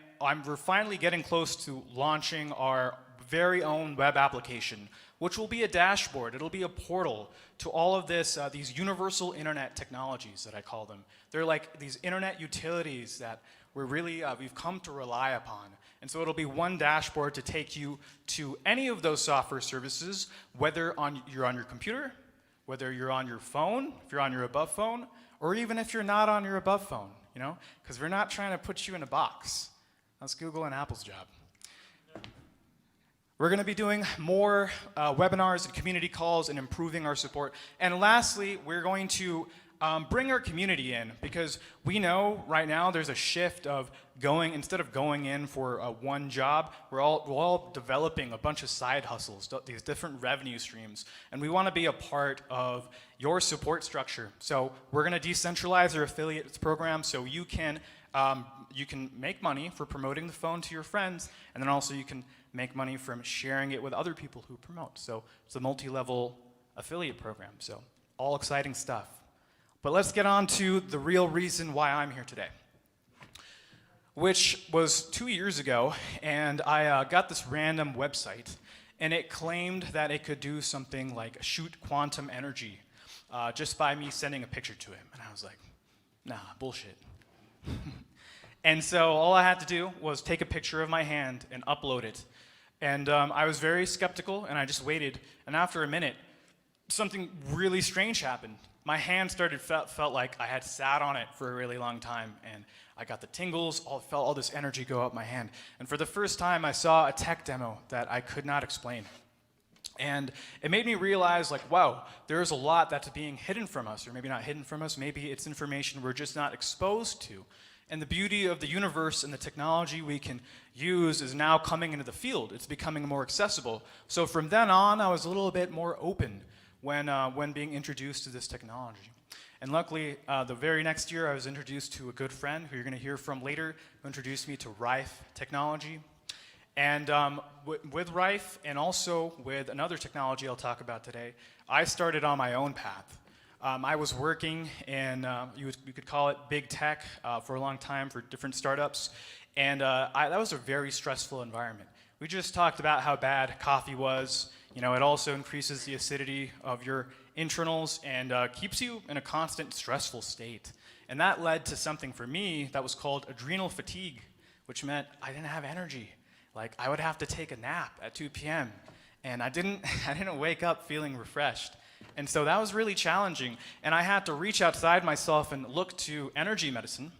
we're finally getting close to launching our very own web application, which will be a dashboard. It'll be a portal to all of these universal internet technologies that I call them. They're like these internet utilities that we've come to rely upon. And so it'll be one dashboard to take you to any of those software services, whether you're on your computer, whether you're on your phone, if you're on your above phone, or even if you're not on your above phone, because we're not trying to put you in a box. That's Google and Apple's job. We're going to be doing more webinars and community calls and improving our support. And lastly, we're going to bring our community in, because we know right now there's a shift of instead of going in for one job, we're all developing a bunch of side hustles, these different revenue streams, and we want to be a part of your support structure. So we're going to decentralize our affiliates program so you can make money for promoting the phone to your friends, and then also you can make money from sharing it with other people who promote. So it's a multi-level affiliate program. So all exciting stuff. But let's get on to the real reason why I'm here today, which was 2 years ago, and I got this random website, and it claimed that it could do something like shoot quantum energy just by me sending a picture to him. And I was like, nah, bullshit. And so all I had to do was take a picture of my hand and upload it. And I was very skeptical, and I just waited. And after a minute, something really strange happened. My hand felt like I had sat on it for a really long time, and I got the tingles, felt all this energy go up my hand. And for the first time, I saw a tech demo that I could not explain. And it made me realize, like, wow, there's a lot that's being hidden from us, or maybe not hidden from us, maybe it's information we're just not exposed to. And the beauty of the universe and the technology we can use is now coming into the field. It's becoming more accessible. So from then on, I was a little bit more open when being introduced to this technology. And luckily, the very next year, I was introduced to a good friend who you're going to hear from later, who introduced me to Rife technology. And with Rife, and also with another technology I'll talk about today, I started on my own path. I was working in, you could call it big tech for a long time for different startups, and that was a very stressful environment. We just talked about how bad coffee was. It also increases the acidity of your internals and keeps you in a constant stressful state. And that led to something for me that was called adrenal fatigue, which meant I didn't have energy. Like, I would have to take a nap at 2 p.m., and I didn't wake up feeling refreshed. And so that was really challenging, and I had to reach outside myself and look to energy medicine,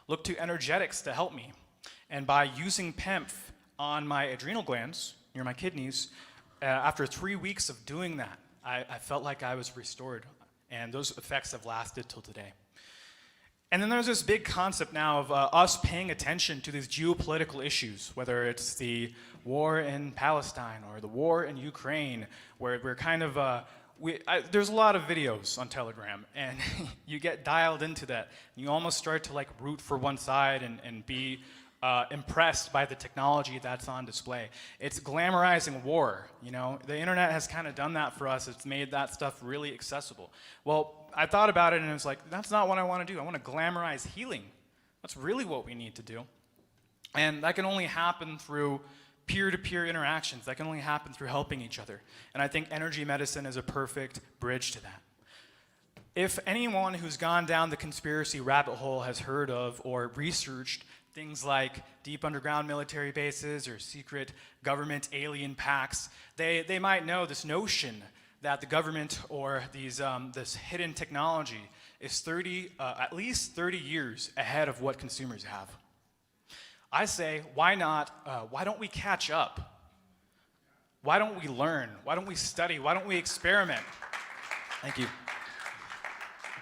look to energetics to help me. And by using PEMF on my adrenal glands, near my kidneys, after 3 weeks of doing that, I felt like I was restored, and those effects have lasted till today. And then there's this big concept now of us paying attention to these geopolitical issues, whether it's the war in Palestine or the war in Ukraine, where we're kind of, there's a lot of videos on Telegram, and you get dialed into that. You almost start to root for one side and be impressed by the technology that's on display. It's glamorizing war, The internet has kind of done that for us. It's made that stuff really accessible. Well, I thought about it, and it was like, that's not what I want to do. I want to glamorize healing. That's really what we need to do. And that can only happen through peer-to-peer interactions. That can only happen through helping each other. And I think energy medicine is a perfect bridge to that. If anyone who's gone down the conspiracy rabbit hole has heard of or researched things like deep underground military bases or secret government alien pacts, they might know this notion that the government or this hidden technology is at least 30 years ahead of what consumers have. I say, why don't we catch up? Why don't we learn? Why don't we study? Why don't we experiment? Thank you.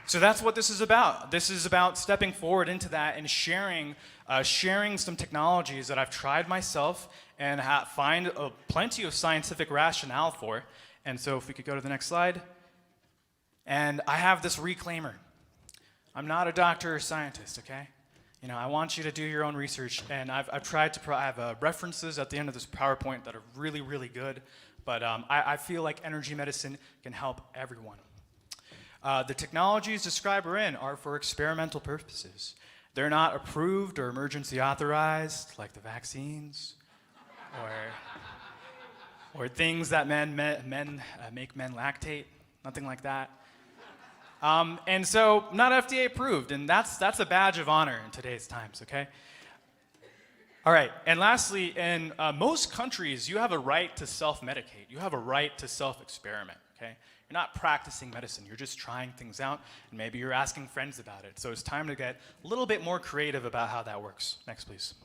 So that's what this is about. This is about stepping forward into that and sharing some technologies that I've tried myself and find plenty of scientific rationale for. And so if we could go to the next slide. And I have this reclaimer. I'm not a doctor or scientist, okay? You know, I want you to do your own research, and I've tried to, I have references at the end of this PowerPoint that are really, really good, but I feel like energy medicine can help everyone. The technologies described herein are for experimental purposes. They're not approved or emergency authorized, like the vaccines, or things that make men lactate, nothing like that. And so, not FDA approved, and that's a badge of honor in today's times, okay? All right, and lastly, in most countries, you have a right to self-medicate. You have a right to self-experiment, okay? You're not practicing medicine, you're just trying things out, and maybe you're asking friends about it. So it's time to get a little bit more creative about how that works. Next, please.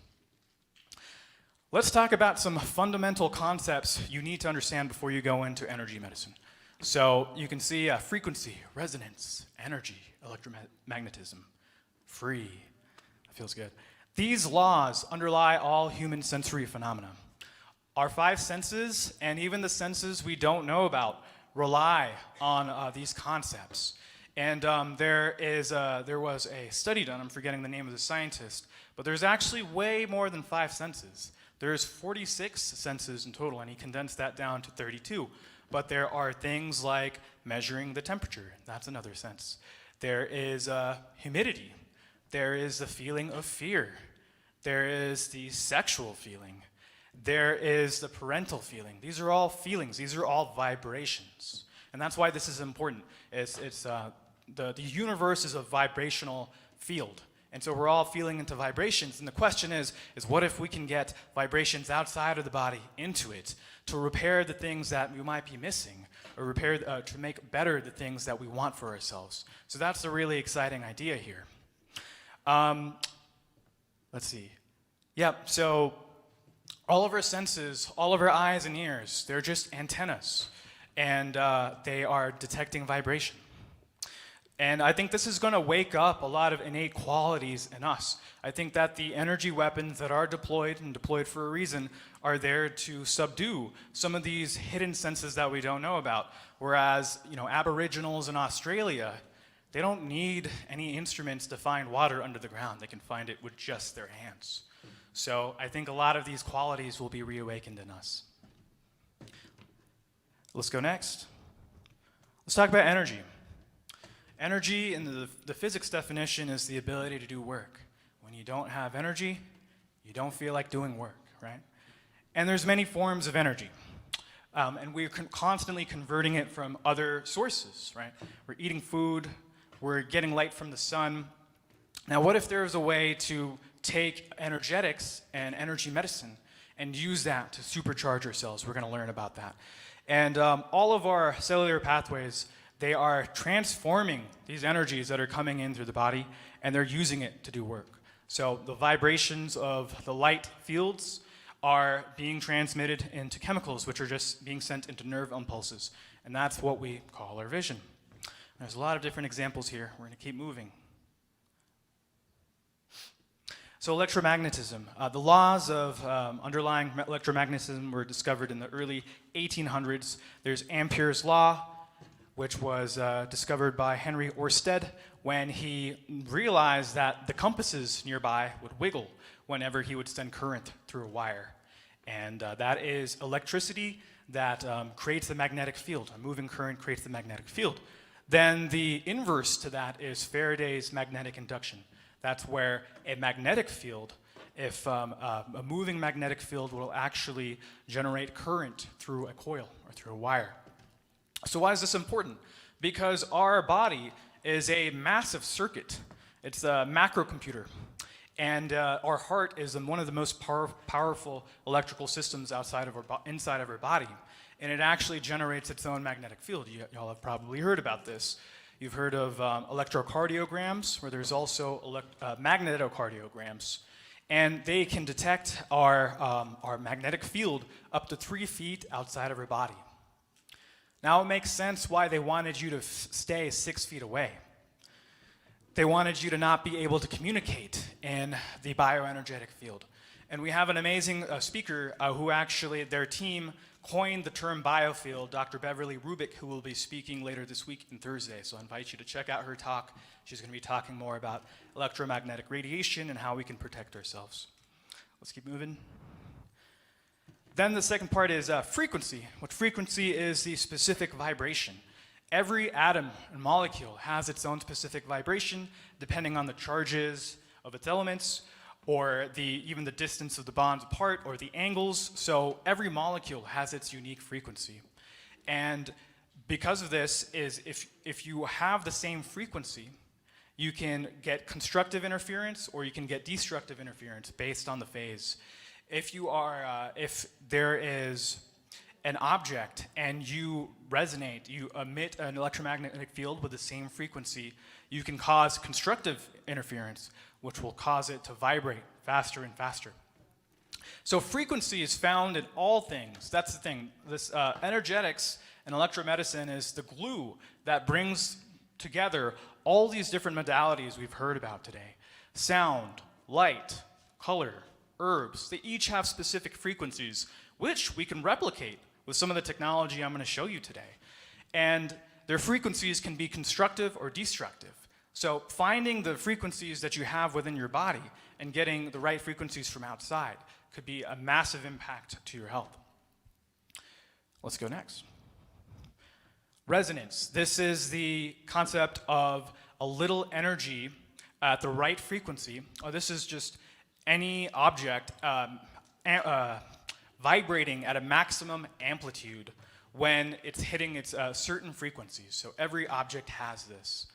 Let's talk about some fundamental concepts you need to understand before you go into energy medicine. So you can see frequency, resonance, energy, electromagnetism, free. That feels good. These laws underlie all human sensory phenomena. Our five senses, and even the senses we don't know about, rely on these concepts. And there was a study done, I'm forgetting the name of the scientist, but there's actually way more than 5 senses. There's 46 senses in total, and he condensed that down to 32. But there are things like measuring the temperature, that's another sense. There is humidity. There is the feeling of fear. There is the sexual feeling. There is the parental feeling. These are all feelings. These are all vibrations. And that's why this is important. The universe is a vibrational field. And so we're all feeling into vibrations. And the question is what if we can get vibrations outside of the body into it to repair the things that we might be missing, or to make better the things that we want for ourselves. So that's a really exciting idea here. Let's see. Yep, so all of our senses, all of our eyes and ears, they're just antennas, and they are detecting vibration. And I think this is going to wake up a lot of innate qualities in us. I think that the energy weapons that are deployed, and deployed for a reason, are there to subdue some of these hidden senses that we don't know about. Whereas, you know, Aboriginals in Australia, they don't need any instruments to find water under the ground. They can find it with just their hands. So I think a lot of these qualities will be reawakened in us. Let's go next. Let's talk about energy. Energy, in the physics definition, is the ability to do work. When you don't have energy, you don't feel like doing work, right? And there's many forms of energy. And we're constantly converting it from other sources, right? We're eating food, we're getting light from the sun. Now, what if there's a way to take energetics and energy medicine and use that to supercharge ourselves? We're going to learn about that. And all of our cellular pathways, they are transforming these energies that are coming in through the body, and they're using it to do work. So the vibrations of the light fields are being transmitted into chemicals, which are just being sent into nerve impulses. And that's what we call our vision. There's a lot of different examples here. We're going to keep moving. So electromagnetism. The laws of underlying electromagnetism were discovered in the early 1800s. There's Ampere's law, which was discovered by Henry Oersted when he realized that the compasses nearby would wiggle whenever he would send current through a wire. And that is electricity that creates the magnetic field. A moving current creates the magnetic field. Then the inverse to that is Faraday's magnetic induction. That's where a magnetic field, if a moving magnetic field will actually generate current through a coil or through a wire. So why is this important? Because our body is a massive circuit. It's a macrocomputer. And our heart is one of the most powerful electrical systems inside of our body. And it actually generates its own magnetic field. Y'all have probably heard about this. You've heard of electrocardiograms, where there's also magnetocardiograms. And they can detect our magnetic field up to 3 feet outside of our body. Now it makes sense why they wanted you to stay 6 feet away. they wanted you to not be able to communicate in the bioenergetic field. And we have an amazing speaker who actually, their team coined the term biofield, Dr. Beverly Rubik, who will be speaking later this week and Thursday. So I invite you to check out her talk. She's going to be talking more about electromagnetic radiation and how we can protect ourselves. Let's keep moving. Then the second part is frequency. What frequency is the specific vibration. Every atom and molecule has its own specific vibration depending on the charges of its elements, or even the distance of the bonds apart, or the angles. So every molecule has its unique frequency. And because of this, is if you have the same frequency, you can get constructive interference or you can get destructive interference based on the phase. If there is an object and you resonate, you emit an electromagnetic field with the same frequency, you can cause constructive interference, which will cause it to vibrate faster and faster. So frequency is found in all things. That's the thing. This energetics and electromedicine is the glue that brings together all these different modalities we've heard about today. Sound, light, color, herbs, they each have specific frequencies, which we can replicate with some of the technology I'm going to show you today. And their frequencies can be constructive or destructive. So finding the frequencies that you have within your body and getting the right frequencies from outside could be a massive impact to your health. Let's go next. Resonance. This is the concept of a little energy at the right frequency. This is just any object vibrating at a maximum amplitude when it's hitting its certain frequencies. So every object has this.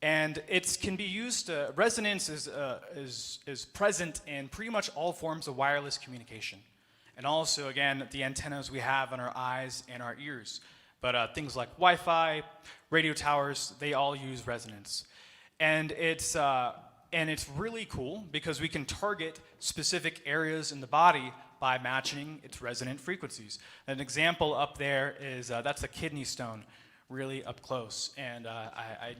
And it can be used, resonance is present in pretty much all forms of wireless communication. And also, again, the antennas we have on our eyes and our ears. But things like Wi-Fi, radio towers, they all use resonance. And it's really cool because we can target specific areas in the body by matching its resonant frequencies. An example up there is, that's a kidney stone, really up close. And I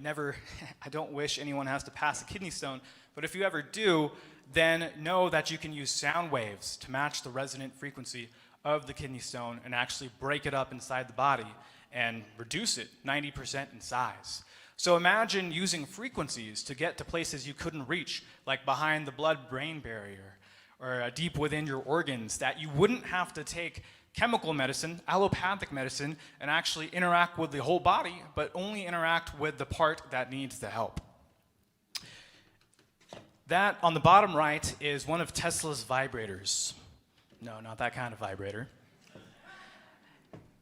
don't wish anyone has to pass a kidney stone, but if you ever do, then know that you can use sound waves to match the resonant frequency of the kidney stone and actually break it up inside the body and reduce it 90% in size. So imagine using frequencies to get to places you couldn't reach, like behind the blood-brain barrier, or deep within your organs, that you wouldn't have to take chemical medicine, allopathic medicine, and actually interact with the whole body, but only interact with the part that needs the help. That on the bottom right is one of Tesla's vibrators. No, not that kind of vibrator.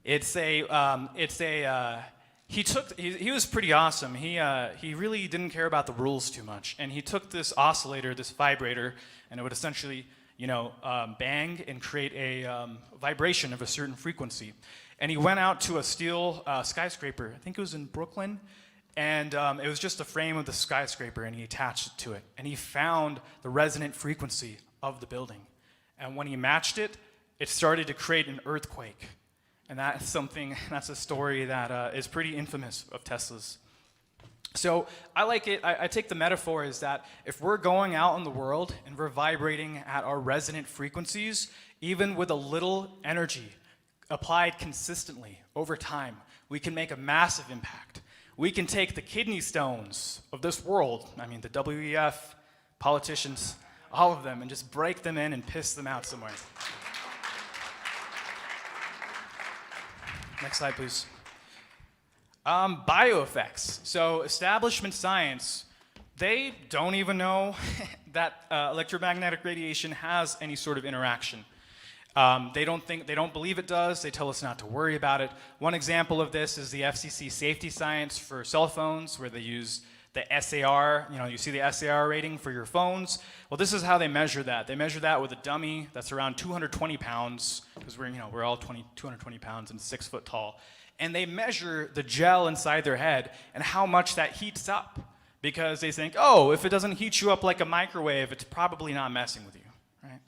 He was pretty awesome. He really didn't care about the rules too much, and he took this oscillator, this vibrator, and it would essentially, bang and create a vibration of a certain frequency. And he went out to a steel skyscraper. I think it was in Brooklyn, and it was just a frame of the skyscraper, and he attached it to it, and he found the resonant frequency of the building. And when he matched it, it started to create an earthquake. And that's a story that is pretty infamous of Tesla's. So I like it, I take the metaphor is that if we're going out in the world and we're vibrating at our resonant frequencies, even with a little energy applied consistently over time, we can make a massive impact. We can take the kidney stones of this world, the WEF, politicians, all of them, and just break them in and piss them out somewhere. Next slide, please. Bioeffects. So establishment science, they don't even know that electromagnetic radiation has any sort of interaction. They don't believe it does. They tell us not to worry about it. One example of this is the FCC safety science for cell phones, where they use the SAR, you see the SAR rating for your phones. Well, this is how they measure that. They measure that with a dummy that's around 220 pounds, because we're all 220 pounds and 6 foot tall. And they measure the gel inside their head and how much that heats up, because they think, if it doesn't heat you up like a microwave, it's probably not messing with you, right?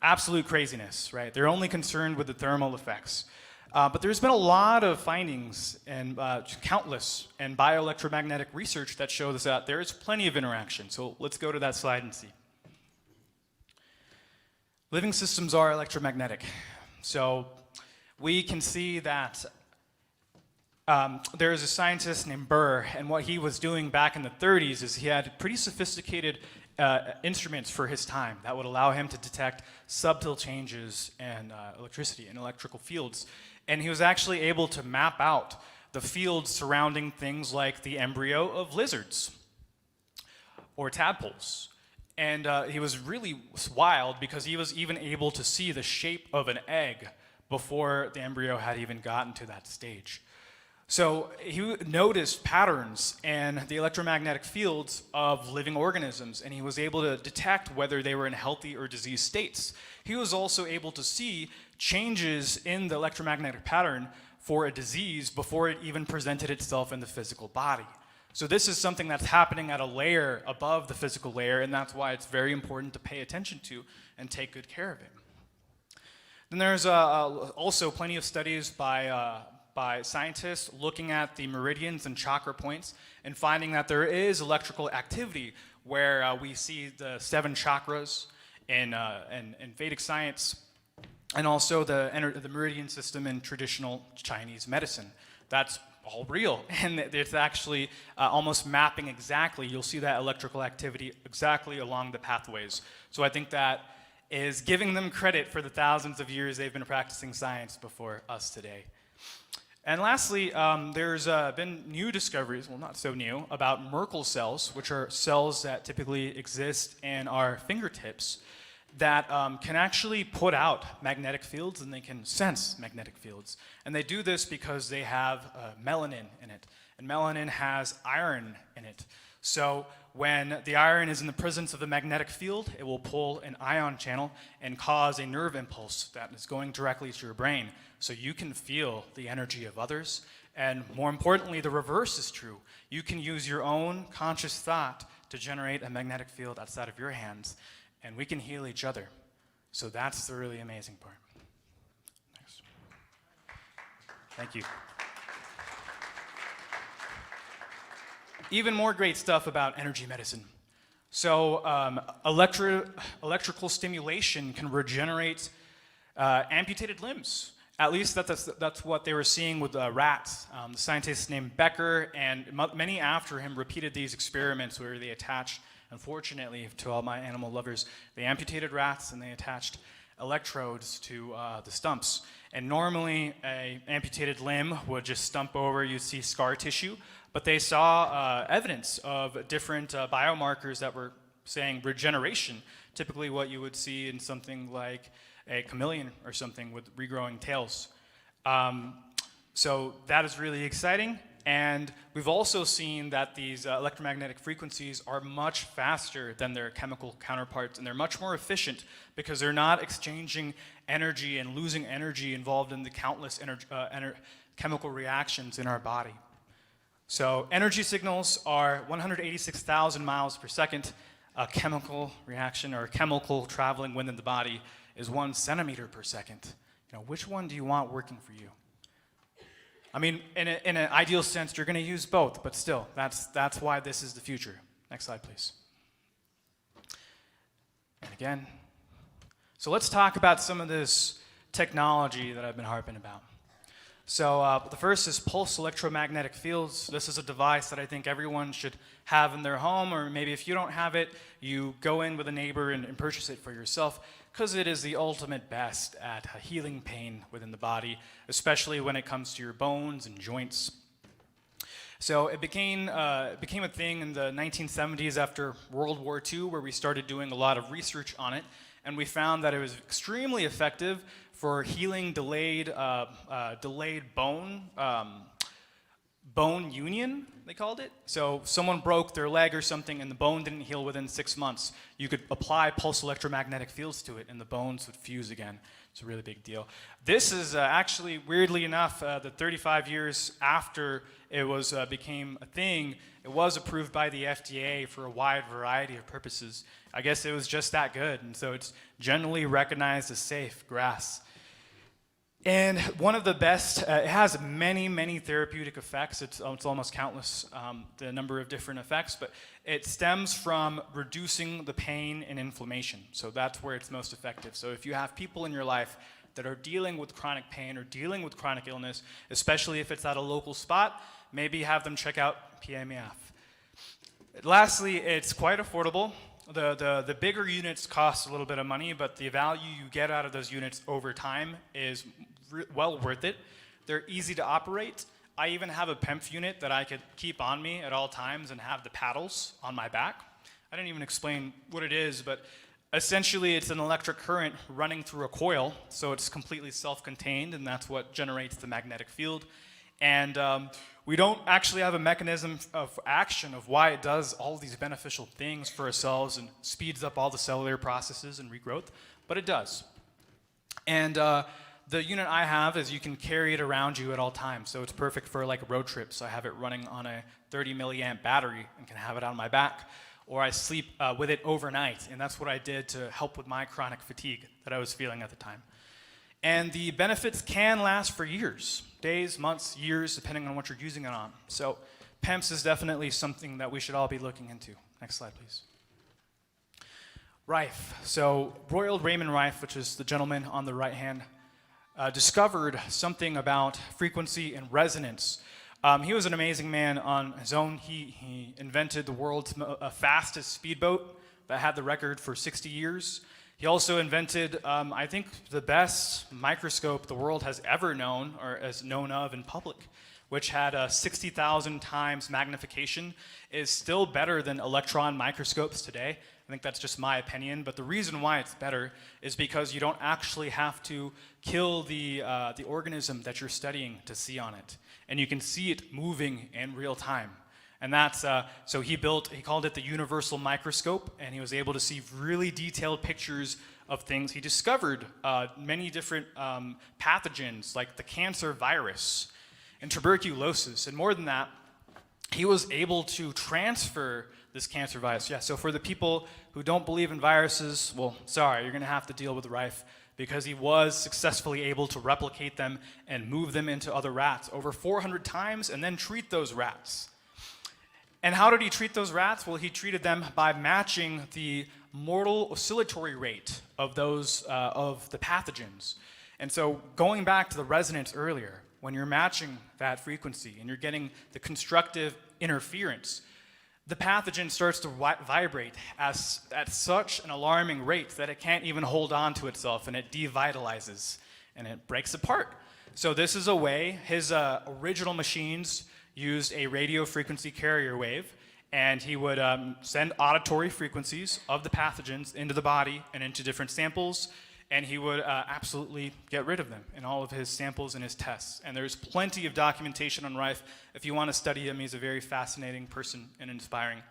Absolute craziness, right? They're only concerned with the thermal effects. But there's been a lot of findings and countless and bioelectromagnetic research that shows that there is plenty of interaction. So let's go to that slide and see. Living systems are electromagnetic. So we can see that there is a scientist named Burr, and what he was doing back in the 30s is he had pretty sophisticated instruments for his time that would allow him to detect subtle changes in electricity and electrical fields. And he was actually able to map out the fields surrounding things like the embryo of lizards or tadpoles. And he was really wild because he was even able to see the shape of an egg before the embryo had even gotten to that stage. So he noticed patterns in the electromagnetic fields of living organisms, and he was able to detect whether they were in healthy or diseased states. He was also able to see changes in the electromagnetic pattern for a disease before it even presented itself in the physical body. So this is something that's happening at a layer above the physical layer, and that's why it's very important to pay attention to and take good care of it. Then there's also plenty of studies by scientists looking at the meridians and chakra points and finding that there is electrical activity where we see the 7 chakras in Vedic science and also the meridian system in traditional Chinese medicine. That's all real, and it's actually almost mapping exactly. You'll see that electrical activity exactly along the pathways. So I think that is giving them credit for the thousands of years they've been practicing science before us today. And lastly, there's been new discoveries, well, not so new, about Merkel cells, which are cells that typically exist in our fingertips that can actually put out magnetic fields, and they can sense magnetic fields. And they do this because they have melanin in it, and melanin has iron in it. So when the iron is in the presence of a magnetic field, it will pull an ion channel and cause a nerve impulse that is going directly to your brain. So you can feel the energy of others. And more importantly, the reverse is true. You can use your own conscious thought to generate a magnetic field outside of your hands, and we can heal each other. So that's the really amazing part. Next. Thank you. Even more great stuff about energy medicine. So electrical stimulation can regenerate amputated limbs. At least that's what they were seeing with rats. The scientist named Becker and many after him repeated these experiments where they attached, unfortunately to all my animal lovers, they amputated rats and they attached electrodes to the stumps. And normally an amputated limb would just stump over, you'd see scar tissue, but they saw evidence of different biomarkers that were saying regeneration, typically what you would see in something like a chameleon or something with regrowing tails. So that is really exciting. And we've also seen that these electromagnetic frequencies are much faster than their chemical counterparts, and they're much more efficient because they're not exchanging energy and losing energy involved in the countless chemical reactions in our body. So energy signals are 186,000 miles per second. A chemical reaction or chemical traveling within the body is 1 centimeter per second. Which one do you want working for you? I mean, in an ideal sense, you're going to use both, but still, that's why this is the future. Next slide, please. And again. So let's talk about some of this technology that I've been harping about. So the first is pulse electromagnetic fields. This is a device that I think everyone should have in their home, or maybe if you don't have it, you go in with a neighbor and purchase it for yourself, because it is the ultimate best at healing pain within the body, especially when it comes to your bones and joints. So it became a thing in the 1970s after World War II, where we started doing a lot of research on it, and we found that it was extremely effective for healing delayed bone union, they called it. So someone broke their leg or something and the bone didn't heal within 6 months. You could apply pulse electromagnetic fields to it and the bones would fuse again. It's a really big deal. This is actually, weirdly enough, the 35 years after it became a thing, it was approved by the FDA for a wide variety of purposes. I guess it was just that good, and so it's generally recognized as safe grass. And one of the best, it has many, many therapeutic effects. It's almost countless, the number of different effects, but it stems from reducing the pain and inflammation. So that's where it's most effective. So if you have people in your life that are dealing with chronic pain or dealing with chronic illness, especially if it's at a local spot, maybe have them check out PMEF. Lastly, it's quite affordable. The bigger units cost a little bit of money, but the value you get out of those units over time is well worth it. They're easy to operate. I even have a PEMF unit that I could keep on me at all times and have the paddles on my back. I didn't even explain what it is, but essentially it's an electric current running through a coil, so it's completely self-contained, and that's what generates the magnetic field. And we don't actually have a mechanism of action of why it does all these beneficial things for our cells and speeds up all the cellular processes and regrowth, but it does. And the unit I have is you can carry it around you at all times, so it's perfect for like road trips. I have it running on a 30 milliamp battery and can have it on my back, or I sleep with it overnight, and that's what I did to help with my chronic fatigue that I was feeling at the time. And the benefits can last for years, days, months, years, depending on what you're using it on. So PEMS is definitely something that we should all be looking into. Next slide, please. Rife. So Royal Raymond Rife, which is the gentleman on the right hand, discovered something about frequency and resonance. He was an amazing man on his own. He invented the world's fastest speedboat that had the record for 60 years. He also invented, I think, the best microscope the world has ever known, or is known of in public, which had 60,000 times magnification. Is still better than electron microscopes today. I think that's just my opinion, but the reason why it's better is because you don't actually have to kill the organism that you're studying to see on it. And you can see it moving in real time. And that's, so he called it the universal microscope, and he was able to see really detailed pictures of things. He discovered many different pathogens, like the cancer virus and tuberculosis. And more than that, he was able to transfer this cancer virus. Yeah, so for the people who don't believe in viruses, well, sorry, you're gonna have to deal with Rife, because he was successfully able to replicate them and move them into other rats over 400 times and then treat those rats. And how did he treat those rats? Well, he treated them by matching the mortal oscillatory rate of those of the pathogens. And so going back to the resonance earlier, when you're matching that frequency and you're getting the constructive interference, the pathogen starts to vibrate at such an alarming rate that it can't even hold on to itself, and it devitalizes and it breaks apart. So this is a way, his original machines used a radio frequency carrier wave, and he would send auditory frequencies of the pathogens into the body and into different samples, and he would absolutely get rid of them in all of his samples and his tests. And there's plenty of documentation on Rife. If you want to study him, he's a very fascinating person and inspiring.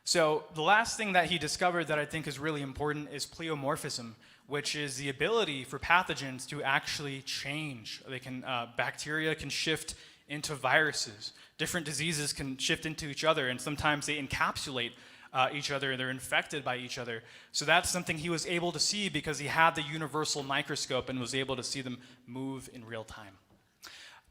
So the last thing that he discovered that I think is really important is pleomorphism, which is the ability for pathogens to actually change. They can, bacteria can shift into viruses. Different diseases can shift into each other, and sometimes they encapsulate each other, they're infected by each other. So that's something he was able to see because he had the universal microscope and was able to see them move in real time.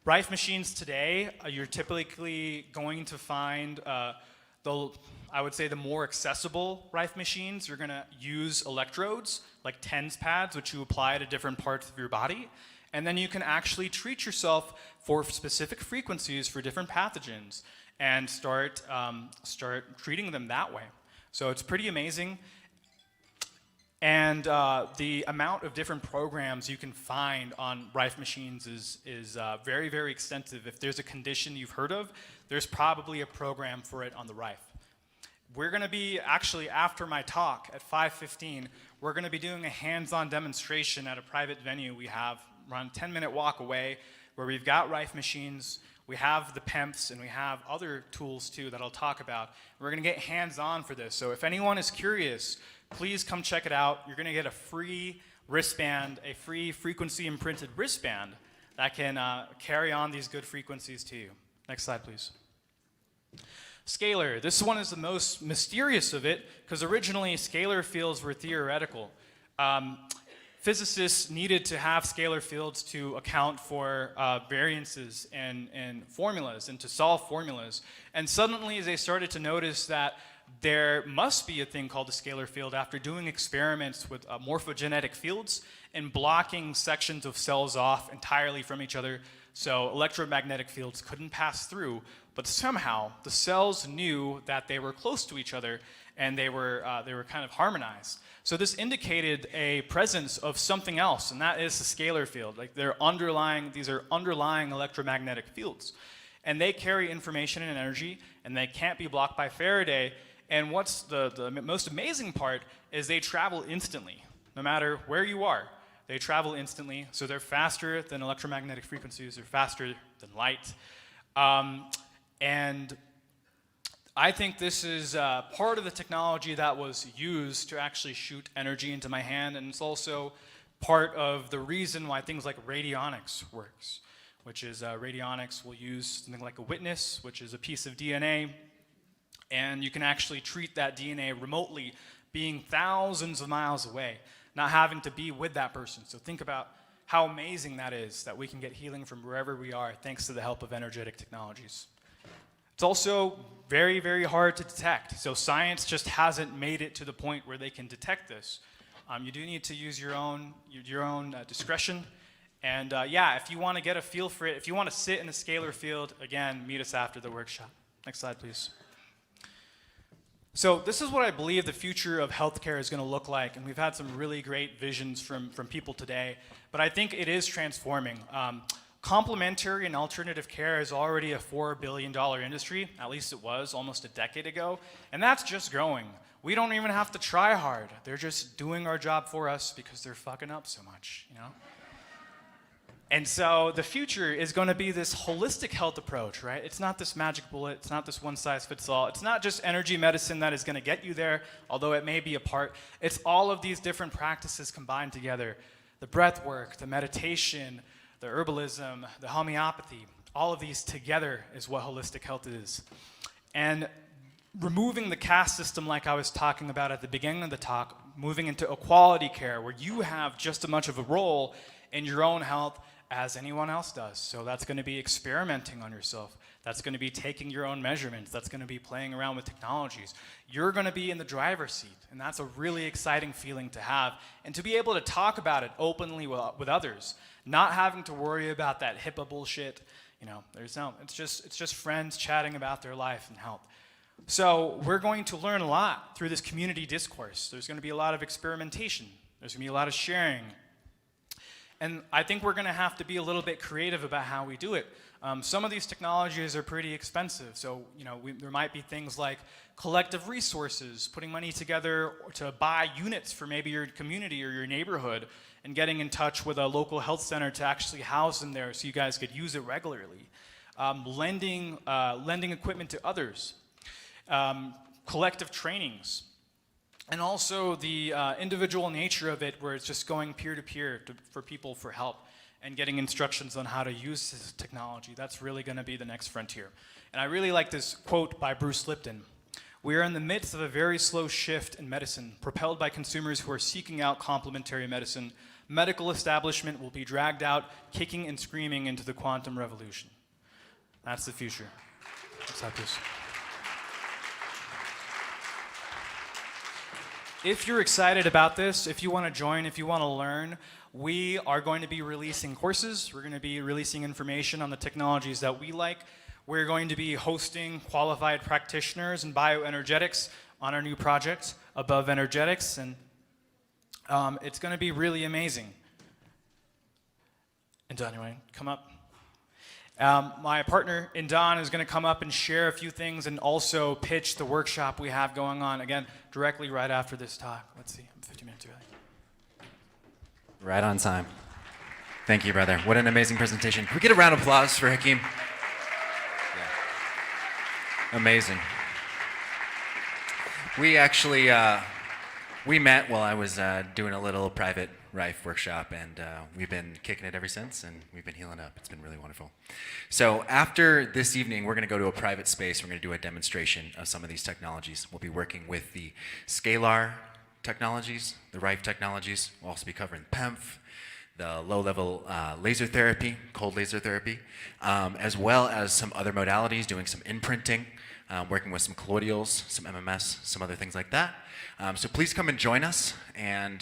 Rife machines today, you're typically going to find I would say the more accessible Rife machines. You're gonna use electrodes, like TENS pads, which you apply to different parts of your body. And then you can actually treat yourself for specific frequencies for different pathogens and start treating them that way. So it's pretty amazing. And the amount of different programs you can find on Rife machines is very, very extensive. If there's a condition you've heard of, there's probably a program for it on the Rife. We're gonna be, actually after my talk at 5:15, we're gonna be doing a hands-on demonstration at a private venue we have around a 10-minute walk away, where we've got Rife machines, we have the PEMFs, and we have other tools too that I'll talk about. We're gonna get hands-on for this, so if anyone is curious, please come check it out. You're gonna get a free wristband, a free frequency imprinted wristband that can carry on these good frequencies to you. Next slide, please. Scalar. This one is the most mysterious of it, because originally scalar fields were theoretical. physicists needed to have scalar fields to account for variances in formulas and to solve formulas. And suddenly they started to notice that there must be a thing called a scalar field after doing experiments with morphogenetic fields and blocking sections of cells off entirely from each other so electromagnetic fields couldn't pass through. But somehow the cells knew that they were close to each other and they were kind of harmonized. So this indicated a presence of something else, and that is the scalar field. Like these are underlying electromagnetic fields. And they carry information and energy, and they can't be blocked by Faraday. And what's the most amazing part is they travel instantly, no matter where you are. They travel instantly, so they're faster than electromagnetic frequencies, they're faster than light. And I think this is part of the technology that was used to actually shoot energy into my hand, and it's also part of the reason why things like radionics works, which is radionics will use something like a witness, which is a piece of DNA, and you can actually treat that DNA remotely, being thousands of miles away, not having to be with that person. So think about how amazing that is, that we can get healing from wherever we are thanks to the help of energetic technologies. It's also very, very hard to detect. So science just hasn't made it to the point where they can detect this. You do need to use your own discretion. And yeah, if you want to get a feel for it, if you want to sit in a scalar field, again, meet us after the workshop. Next slide, please. So this is what I believe the future of healthcare is going to look like. And we've had some really great visions from people today. But I think it is transforming. Complementary and alternative care is already a $4 billion industry, at least it was almost a decade ago, and that's just growing. We don't even have to try hard. They're just doing our job for us because they're fucking up so much, you know? And so the future is going to be this holistic health approach, right? It's not this magic bullet, it's not this one size fits all, it's not just energy medicine that is going to get you there, although it may be a part. It's all of these different practices combined together. The breath work, the meditation, the herbalism, the homeopathy, all of these together is what holistic health is. And removing the caste system like I was talking about at the beginning of the talk, moving into equality care where you have just as much of a role in your own health as anyone else does. So that's going to be experimenting on yourself. That's going to be taking your own measurements. That's going to be playing around with technologies. You're going to be in the driver's seat, and that's a really exciting feeling to have. And to be able to talk about it openly with others, not having to worry about that HIPAA bullshit. You know, it's just friends chatting about their life and health. So we're going to learn a lot through this community discourse. There's going to be a lot of experimentation. There's going to be a lot of sharing. And I think we're going to have to be a little bit creative about how we do it. Some of these technologies are pretty expensive. So, you know, there might be things like collective resources, putting money together to buy units for maybe your community or your neighborhood, and getting in touch with a local health center to actually house them there so you guys could use it regularly. Lending equipment to others. Collective trainings. And also the individual nature of it where it's just going peer-to-peer for people for help and getting instructions on how to use this technology. That's really going to be the next frontier. And I really like this quote by Bruce Lipton. We are in the midst of a very slow shift in medicine, propelled by consumers who are seeking out complementary medicine. Medical establishment will be dragged out, kicking and screaming into the quantum revolution. That's the future. Let's have this. If you're excited about this, if you want to join, if you want to learn, we are going to be releasing courses. We're going to be releasing information on the technologies that we like. We're going to be hosting qualified practitioners in bioenergetics on our new project, Above Energetics, and it's going to be really amazing. And Don, you want to come up? My partner, Indan, is going to come up and share a few things and also pitch the workshop we have going on, again, directly right after this talk. Let's see, I'm 50 minutes early. Right on time. Thank you, brother. What an amazing presentation. Can we get a round of applause for Hakeem? Yeah. Amazing. We actually, we met while I was doing a little private Rife workshop, and we've been kicking it ever since, and we've been healing up. It's been really wonderful. So after this evening, we're going to go to a private space. We're going to do a demonstration of some of these technologies. We'll be working with the scalar technologies, the Rife technologies. We'll also be covering PEMF, the low-level laser therapy, cold laser therapy, as well as some other modalities, doing some imprinting, working with some colloidals, some MMS, some other things like that. So please come and join us and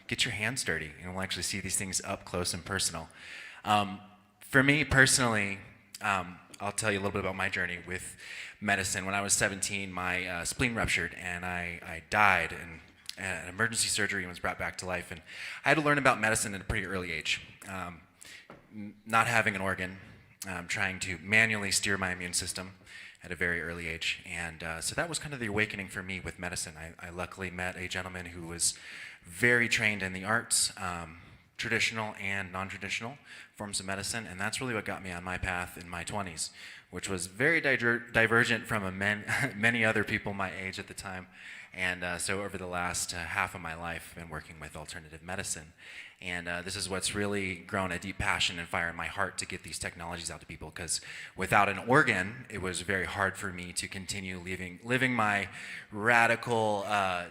get your hands dirty, and we'll actually see these things up close and personal. For me personally, I'll tell you a little bit about my journey with medicine. When I was 17, my spleen ruptured, and I died, and an emergency surgery was brought back to life. And I had to learn about medicine at a pretty early age. Not having an organ, trying to manually steer my immune system at a very early age. And so that was kind of the awakening for me with medicine. I luckily met a gentleman who was very trained in the arts, traditional and non-traditional forms of medicine, and that's really what got me on my path in my 20s, which was very divergent from many other people my age at the time. And so over the last half of my life, I've been working with alternative medicine. And this is what's really grown a deep passion and fire in my heart to get these technologies out to people, because without an organ, it was very hard for me to continue living my radical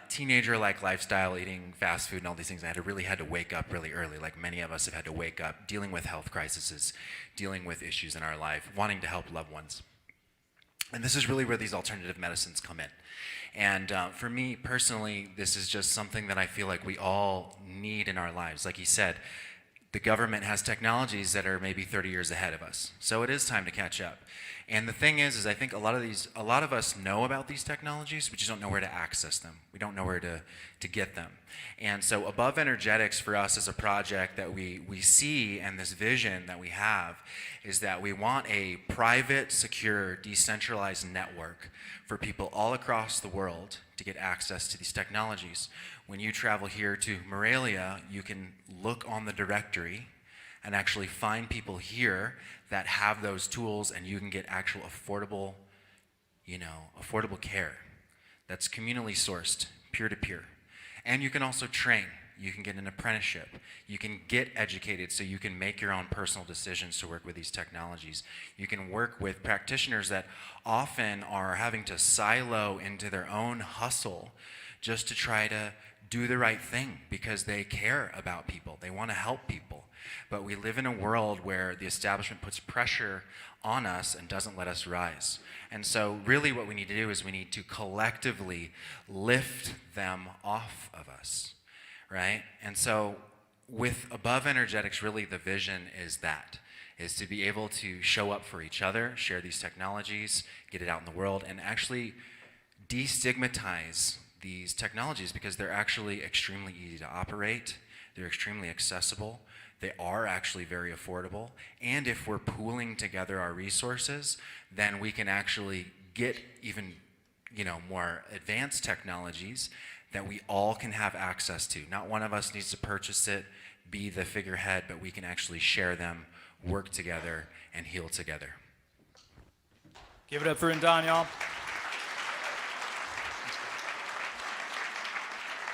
teenager-like lifestyle, eating fast food and all these things. I really had to wake up really early, like many of us have had to wake up, dealing with health crises, dealing with issues in our life, wanting to help loved ones. And this is really where these alternative medicines come in. And for me personally, this is just something that I feel like we all need in our lives. Like he said, the government has technologies that are maybe 30 years ahead of us. So it is time to catch up. And the thing is I think a lot of us know about these technologies, we just don't know where to access them. We don't know where to get them. And so Above Energetics for us as a project that we see, and this vision that we have, is that we want a private, secure, decentralized network for people all across the world to get access to these technologies. When you travel here to Morelia, you can look on the directory and actually find people here that have those tools, and you can get actual affordable care that's communally sourced, peer-to-peer. And you can also train. You can get an apprenticeship. You can get educated so you can make your own personal decisions to work with these technologies. You can work with practitioners that often are having to silo into their own hustle just to try to do the right thing because they care about people. They want to help people. But we live in a world where the establishment puts pressure on us and doesn't let us rise. And so really what we need to do is we need to collectively lift them off of us, right? And so with Above Energetics, really the vision is to be able to show up for each other, share these technologies, get it out in the world, and actually destigmatize these technologies, because they're actually extremely easy to operate, they're extremely accessible, they are actually very affordable, and if we're pooling together our resources, then we can actually get even more advanced technologies that we all can have access to. Not one of us needs to purchase it, be the figurehead, but we can actually share them, work together, and heal together. Give it up for Indon, y'all.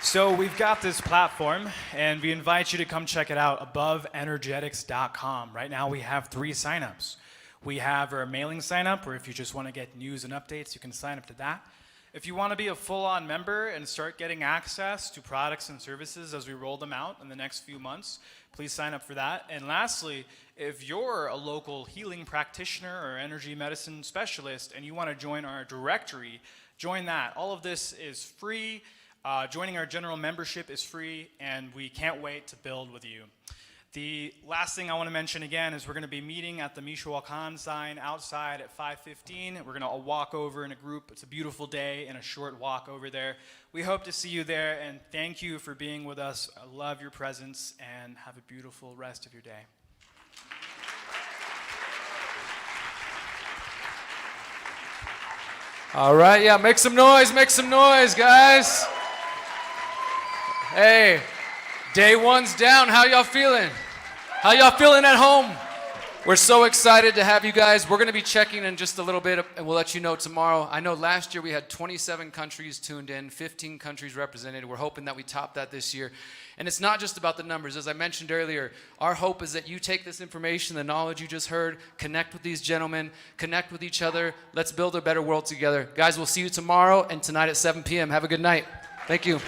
So we've got this platform, and we invite you to come check it out, aboveenergetics.com. Right now we have 3 signups. We have our mailing sign-up, where if you just want to get news and updates, you can sign up to that. If you want to be a full-on member and start getting access to products and services as we roll them out in the next few months, please sign up for that. And lastly, if you're a local healing practitioner or energy medicine specialist and you want to join our directory, join that. All of this is free. Joining our general membership is free, and we can't wait to build with you. The last thing I want to mention again is we're going to be meeting at the Mishawal Khan sign outside at 5:15. We're going to all walk over in a group. It's a beautiful day and a short walk over there. We hope to see you there, and thank you for being with us. I love your presence, and have a beautiful rest of your day. All right, yeah, make some noise, guys. Hey, day 1's down. How y'all feeling? How y'all feeling at home? We're so excited to have you guys. We're going to be checking in just a little bit, and we'll let you know tomorrow. I know last year we had 27 countries tuned in, 15 countries represented. We're hoping that we top that this year. And it's not just about the numbers. As I mentioned earlier, our hope is that you take this information, the knowledge you just heard, connect with these gentlemen, connect with each other. Let's build a better world together. Guys, we'll see you tomorrow and tonight at 7 p.m. Have a good night. Thank you.